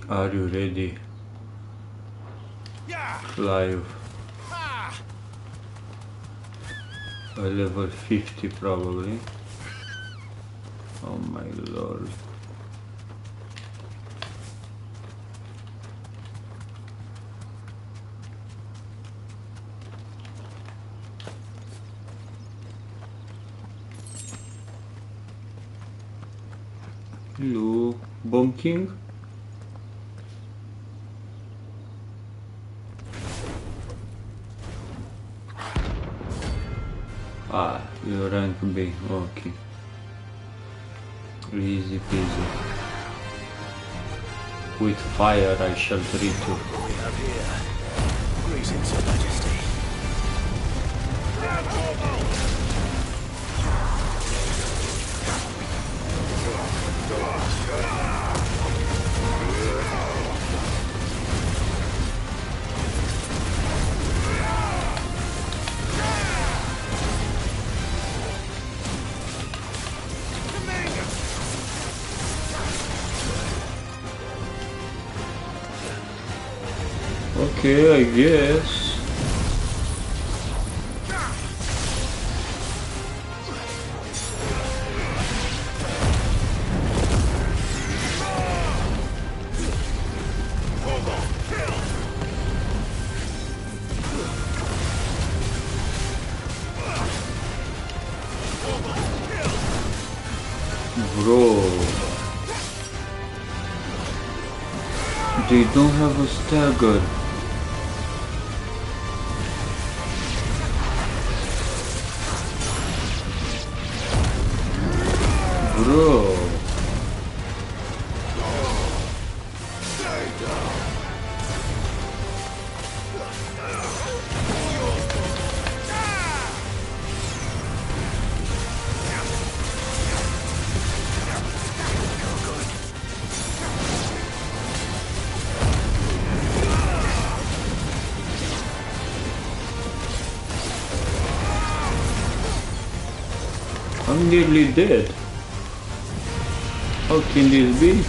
Are you ready? Live. A level 50 probably. Oh my lord. Hello, Bomb King? Ah, you're rank B, okay. Easy peasy. With fire I shall treat you. We have here. Greetings, Your Majesty. Okay, I guess. Bro, they don't have a stagger. Bro. I'm nearly dead. How can this be?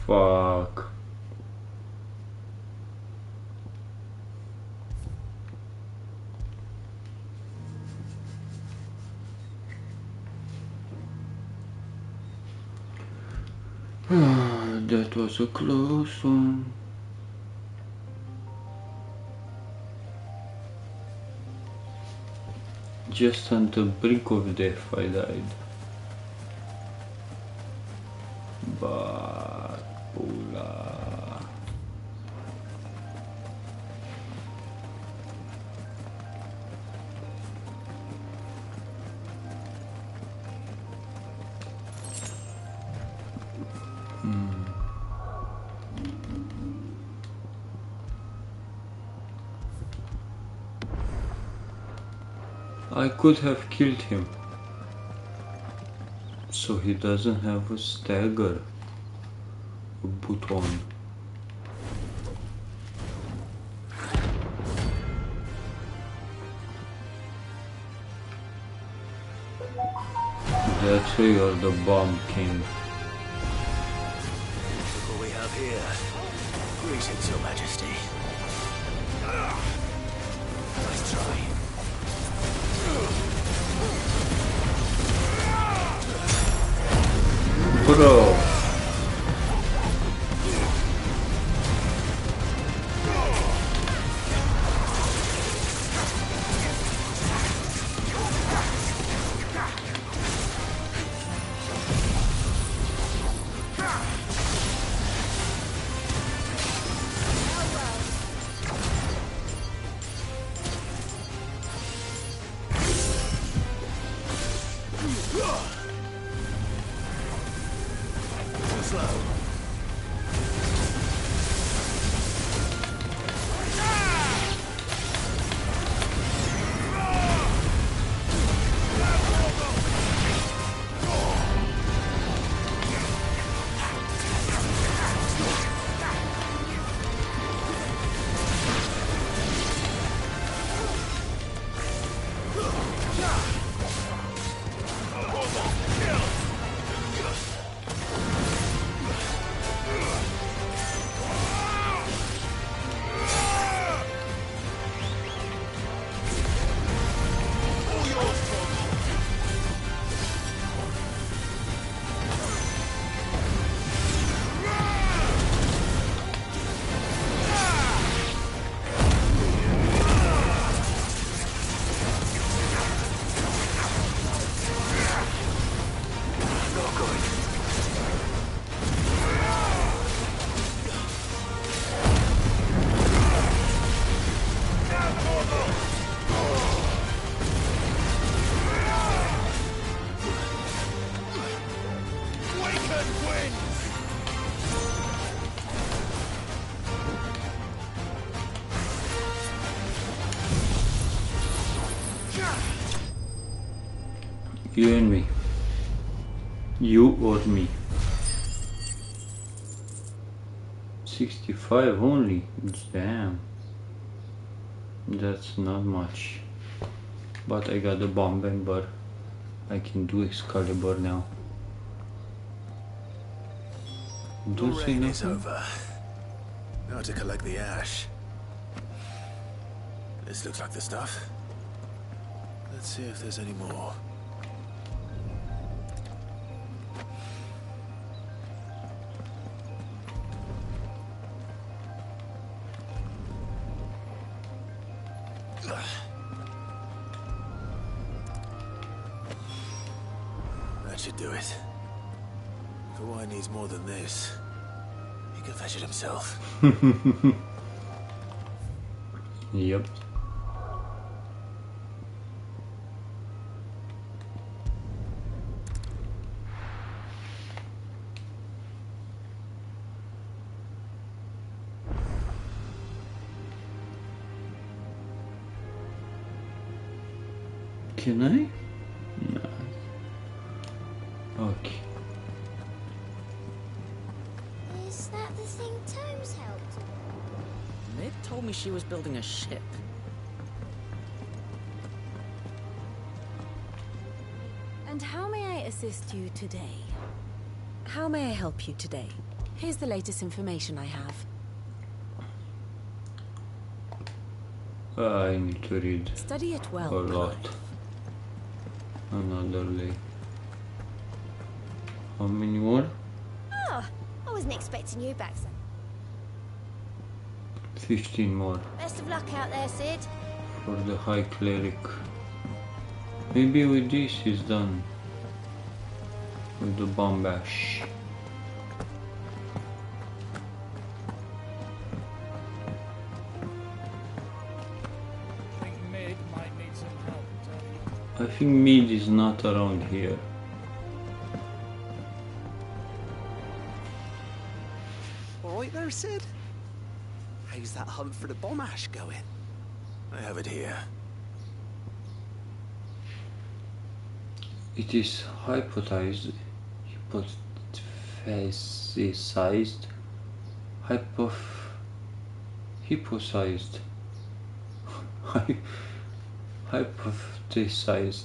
Fuck. That was a close one. Just on the brink of death I died. But I could have killed him. So he doesn't have a stagger. A button. That's why you're the bomb king. Look what we have here. Greetings, Your Majesty. Nice try. Bro. You and me. You or me. 65 only. Damn. That's not much. But I got the bomb bar. I can do Excalibur now. The rain is over. Now to collect the ash. This looks like the stuff. Let's see if there's any more. That should do it. Kawhi needs more than this. He can fetch it himself. Yep. Can I? No. Okay. Is that the thing Tomes helped? Mib told me she was building a ship. And how may I assist you today? How may I help you today? Here's the latest information I have. I need to read Study it well, a lot. Another day. How many more? Oh, I wasn't expecting you back, son. 15 more Best of luck out there, Sid. for the High Cleric. Maybe with this is done. With the bomb bash. I think Mid is not around here. Alright there, Sid? How's that hunt for the bomb ash going? I have it here. It is hypothesized, hypothesized,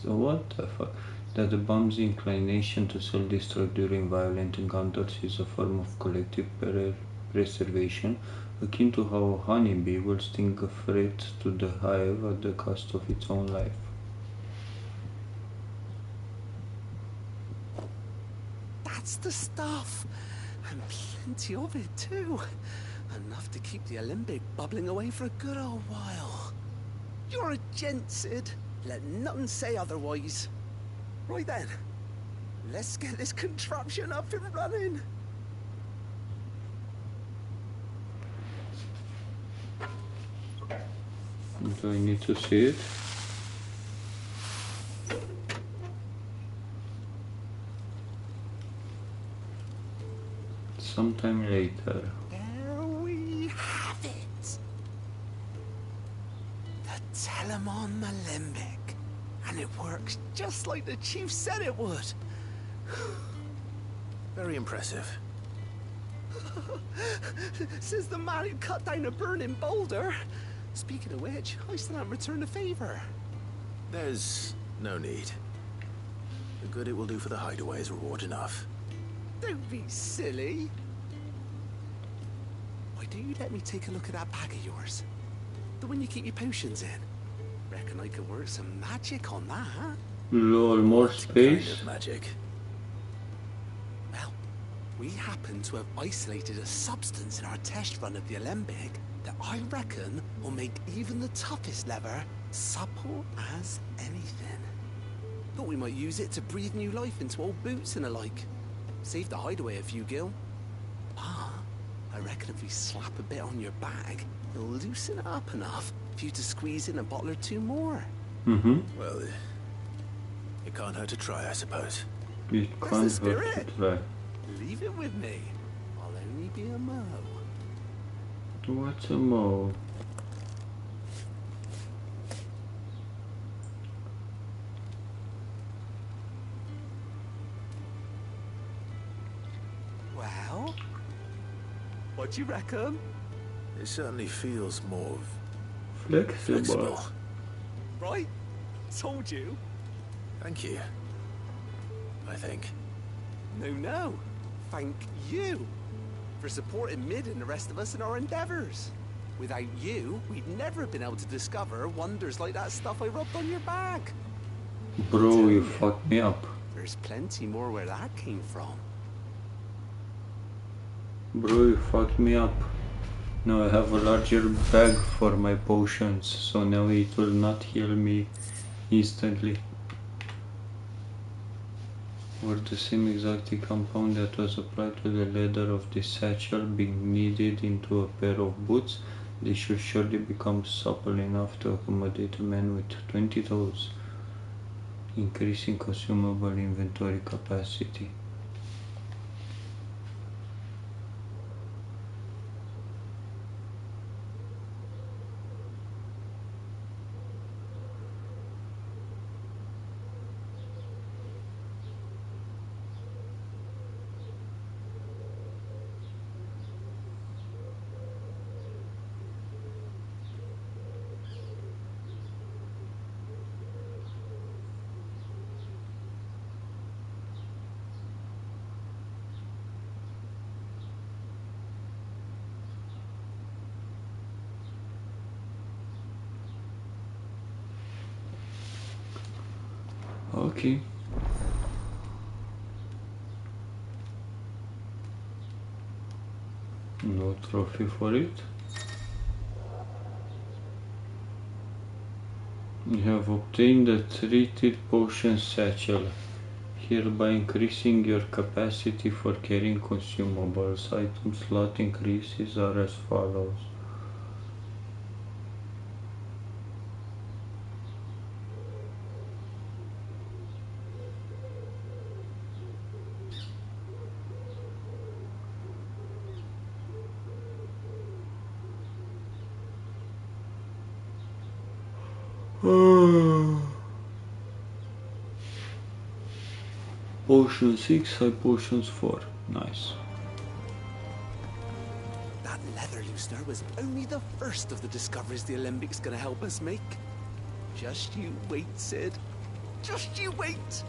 what the fuck, that the bomb's inclination to self-destruct during violent encounters is a form of collective preservation akin to how a honeybee will sting a threat to the hive at the cost of its own life. That's the stuff! And plenty of it, too. Enough to keep the alembic bubbling away for a good old while. You're a gent, Sid. Let nothing say otherwise. Right then, let's get this contraption up and running. Do I need to see it? Sometime later. There we have it. The Telemon Alembic. And it works just like the chief said it would. Very impressive. Says the man who cut down a burning boulder. Speaking of which, I still haven't returned the favor. There's no need. The good it will do for the hideaway is reward enough. Don't be silly. Why don't you let me take a look at that bag of yours? The one you keep your potions in. Reckon I could work some magic on that, huh? Lol, more space? Kind of magic. Well, we happen to have isolated a substance in our test run of the alembic that I reckon will make even the toughest leather supple as anything. Thought we might use it to breathe new life into old boots and the like. Save the hideaway a few gil. But I reckon if we slap a bit on your bag, it'll loosen it up enough for you to squeeze in a bottle or two more. Well, it can't hurt to try, I suppose. It can't hurt to try. Leave it with me. I'll only be a mo. What's a mo? Well, what do you reckon? It certainly feels more flexible. Right? Told you. Thank you. I think. No. Thank you for supporting Mid and the rest of us in our endeavors. Without you, we'd never have been able to discover wonders like that stuff I rubbed on your bag. Bro, you fucked me up. There's plenty more where that came from. Bro, you fucked me up. Now I have a larger bag for my potions, so now it will not heal me instantly. Or the same exact compound that was applied to the leather of this satchel being kneaded into a pair of boots, they should surely become supple enough to accommodate a man with 20 toes, increasing consumable inventory capacity. Okay. No trophy for it. You have obtained a treated potion satchel, hereby increasing your capacity for carrying consumables. Item slot increases are as follows. Potion 6, high potions 4. Nice. That leather loosener was only the first of the discoveries the Alembic's gonna help us make. Just you wait, Sid. Just you wait!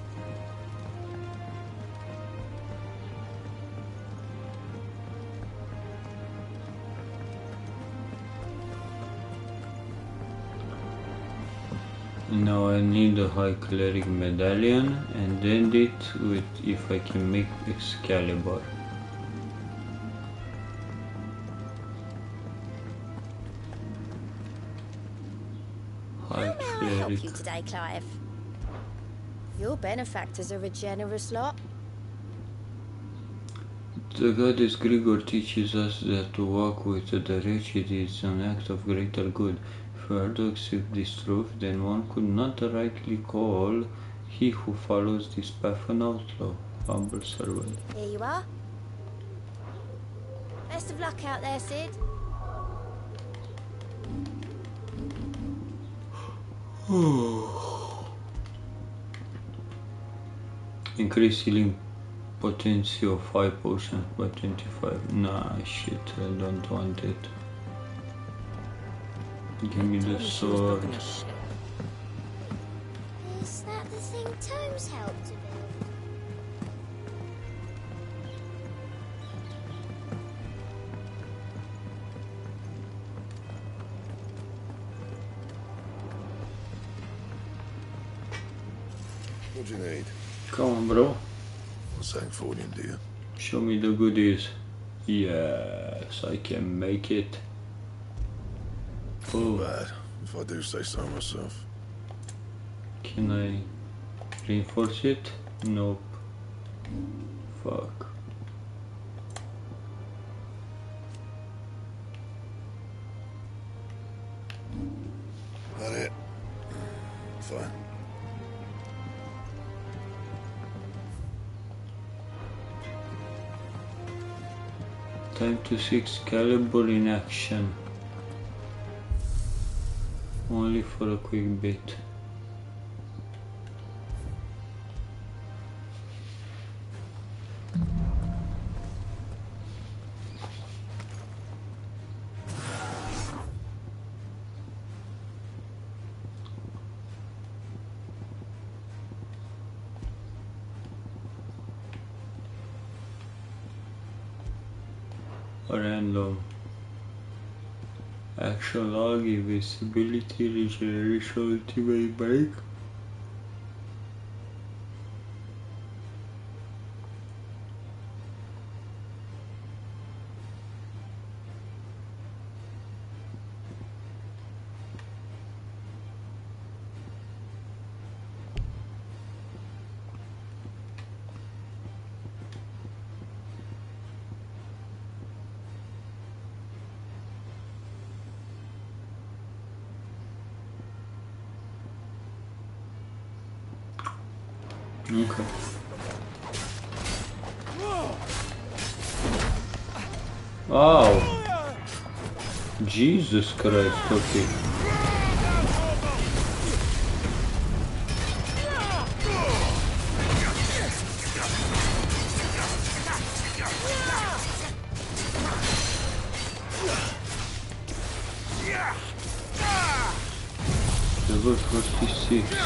Now I need a high cleric medallion and end it with if I can make Excalibur. How may I help you today, Clive? Your benefactors are a generous lot. The goddess Grigor teaches us that to walk with the wretched is an act of greater good. If we are to accept this truth, then one could not rightly call he who follows this path an outlaw. Humble servant. Here you are. Best of luck out there, Sid. Increase healing potency of 5 potions by 25. Nah, shit, I don't want it. Give me the sword. Is that the thing Tomes helped to build? What do you need? Come on, bro. What's that for you, dear? Show me the goodies. Yes, I can make it. Not bad, if I do say so myself. Can I reinforce it? Nope. Fuck. That it? Fine. Time to see Excalibur in action. Only for a quick bit. Random action log, invisibility, regeneration, ultimate break. Okay. Oh, Jesus Christ, okay. Level 46.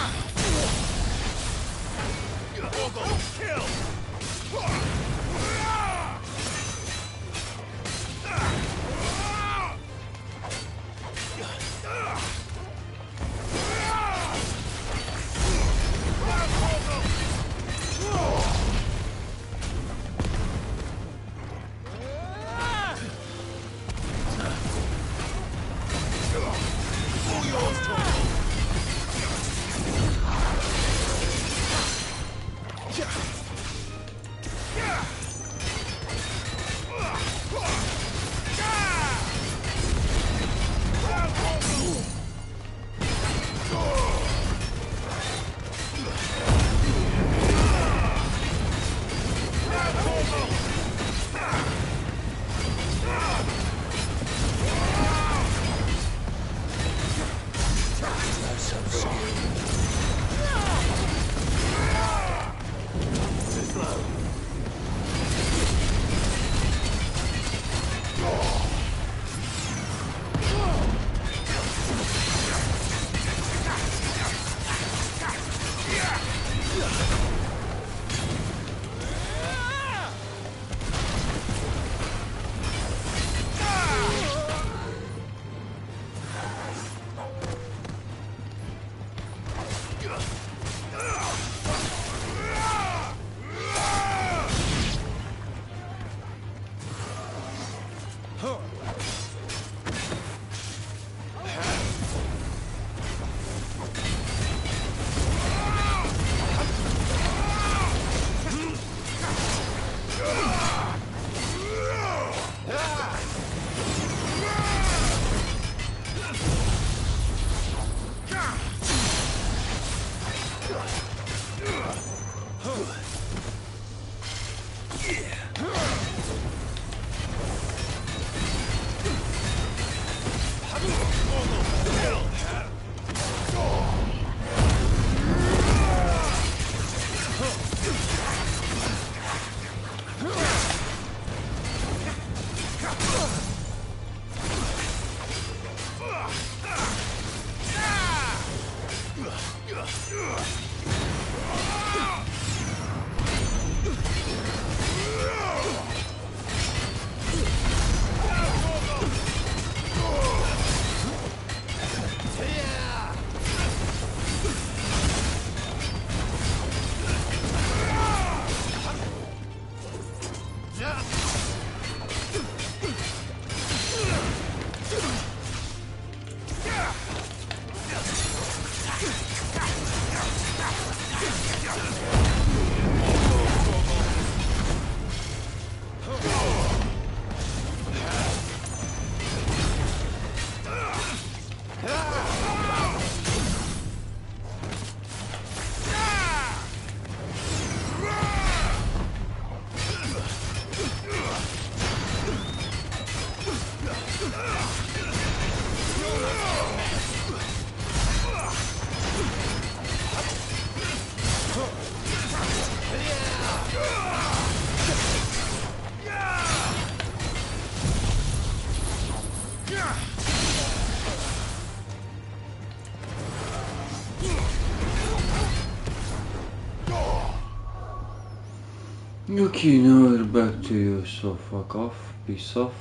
Okay, now we're back to you, so fuck off, peace off.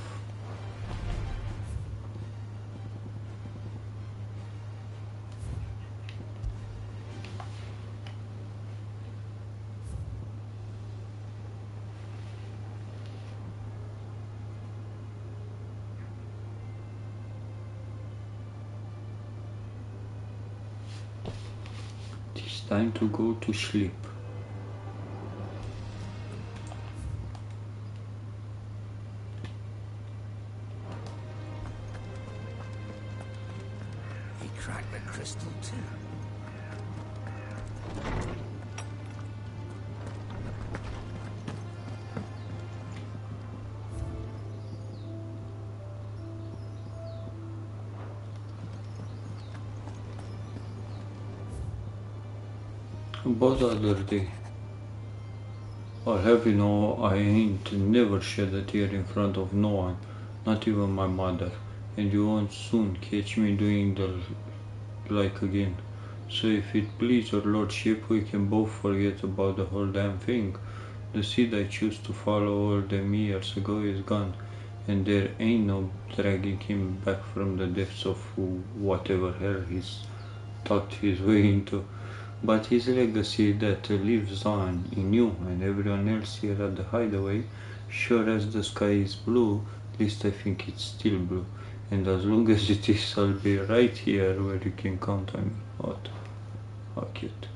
It's time to go to sleep. Crack the crystal too. About the other day, I'll have you know I ain't never shed a tear in front of no one, not even my mother, and you won't soon catch me doing the like again. So if it please your lordship, we can both forget about the whole damn thing. The seed I choose to follow all them years ago is gone, and there ain't no dragging him back from the depths of whatever hell he's tucked his way into. But his legacy that lives on in you and everyone else here at the hideaway, sure as the sky is blue, at least I think it's still blue. And as long as it is, I'll be right here where you can count on me. What? How cute.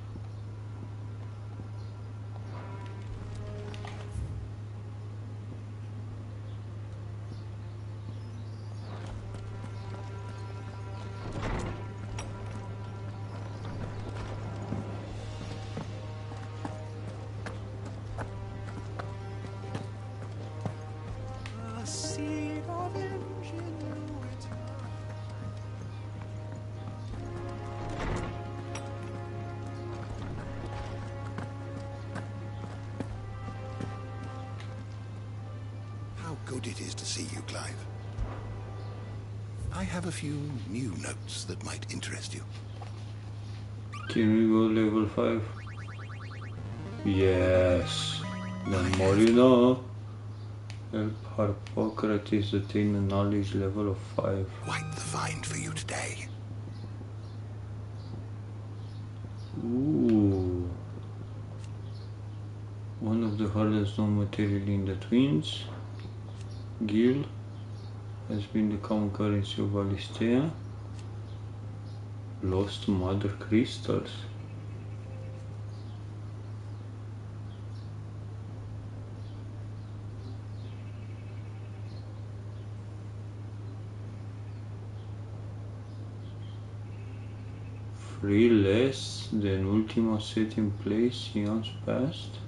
Good it is to see you, Clive. I have a few new notes that might interest you. Can we go level 5? Yes. The more you know. Help Harpocrates attain a knowledge level of 5. Quite the find for you today. Ooh. One of the hardest known material in the twins. Gil has been the common currency of Alistea. Lost mother crystals. Free less than Ultima set in place eons past.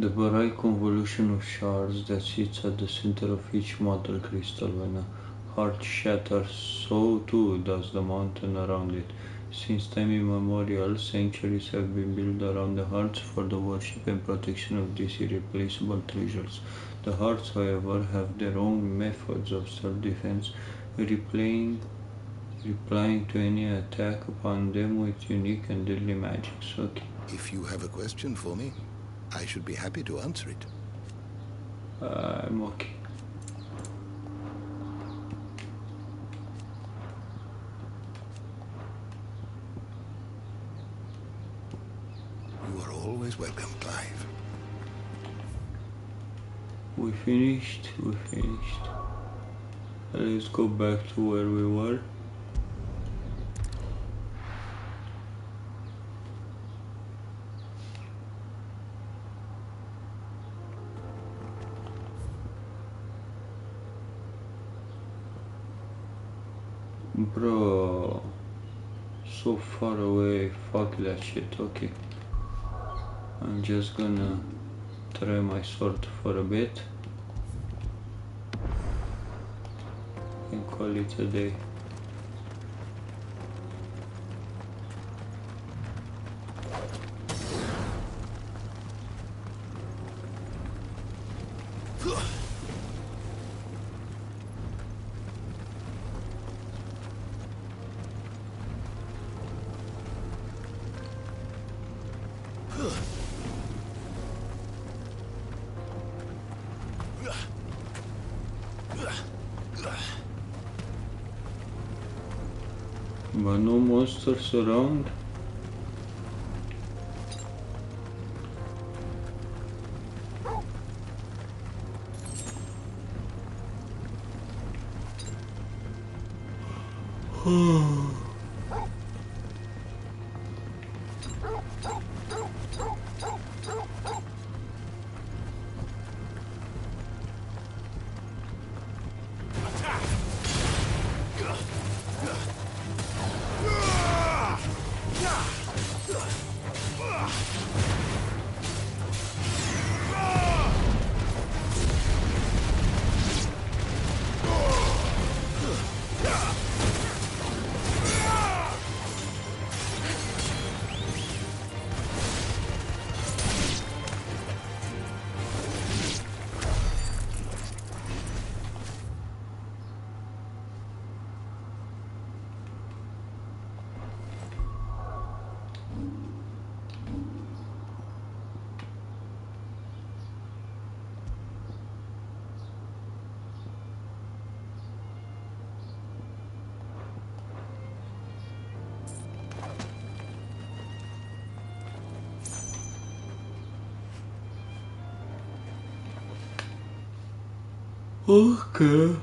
The bright convolution of shards that sits at the center of each model crystal. When a heart shatters, so too does the mountain around it. Since time immemorial, sanctuaries have been built around the hearts for the worship and protection of these irreplaceable treasures. The hearts, however, have their own methods of self-defense, replying to any attack upon them with unique and deadly magics. Okay. If you have a question for me, I should be happy to answer it. I'm okay. You are always welcome, Clive. We finished. Let's go back to where we were. Bro, so far away, fuck that shit. Okay, I'm just gonna try my sword for a bit and call it a day. But no monsters around. Okay.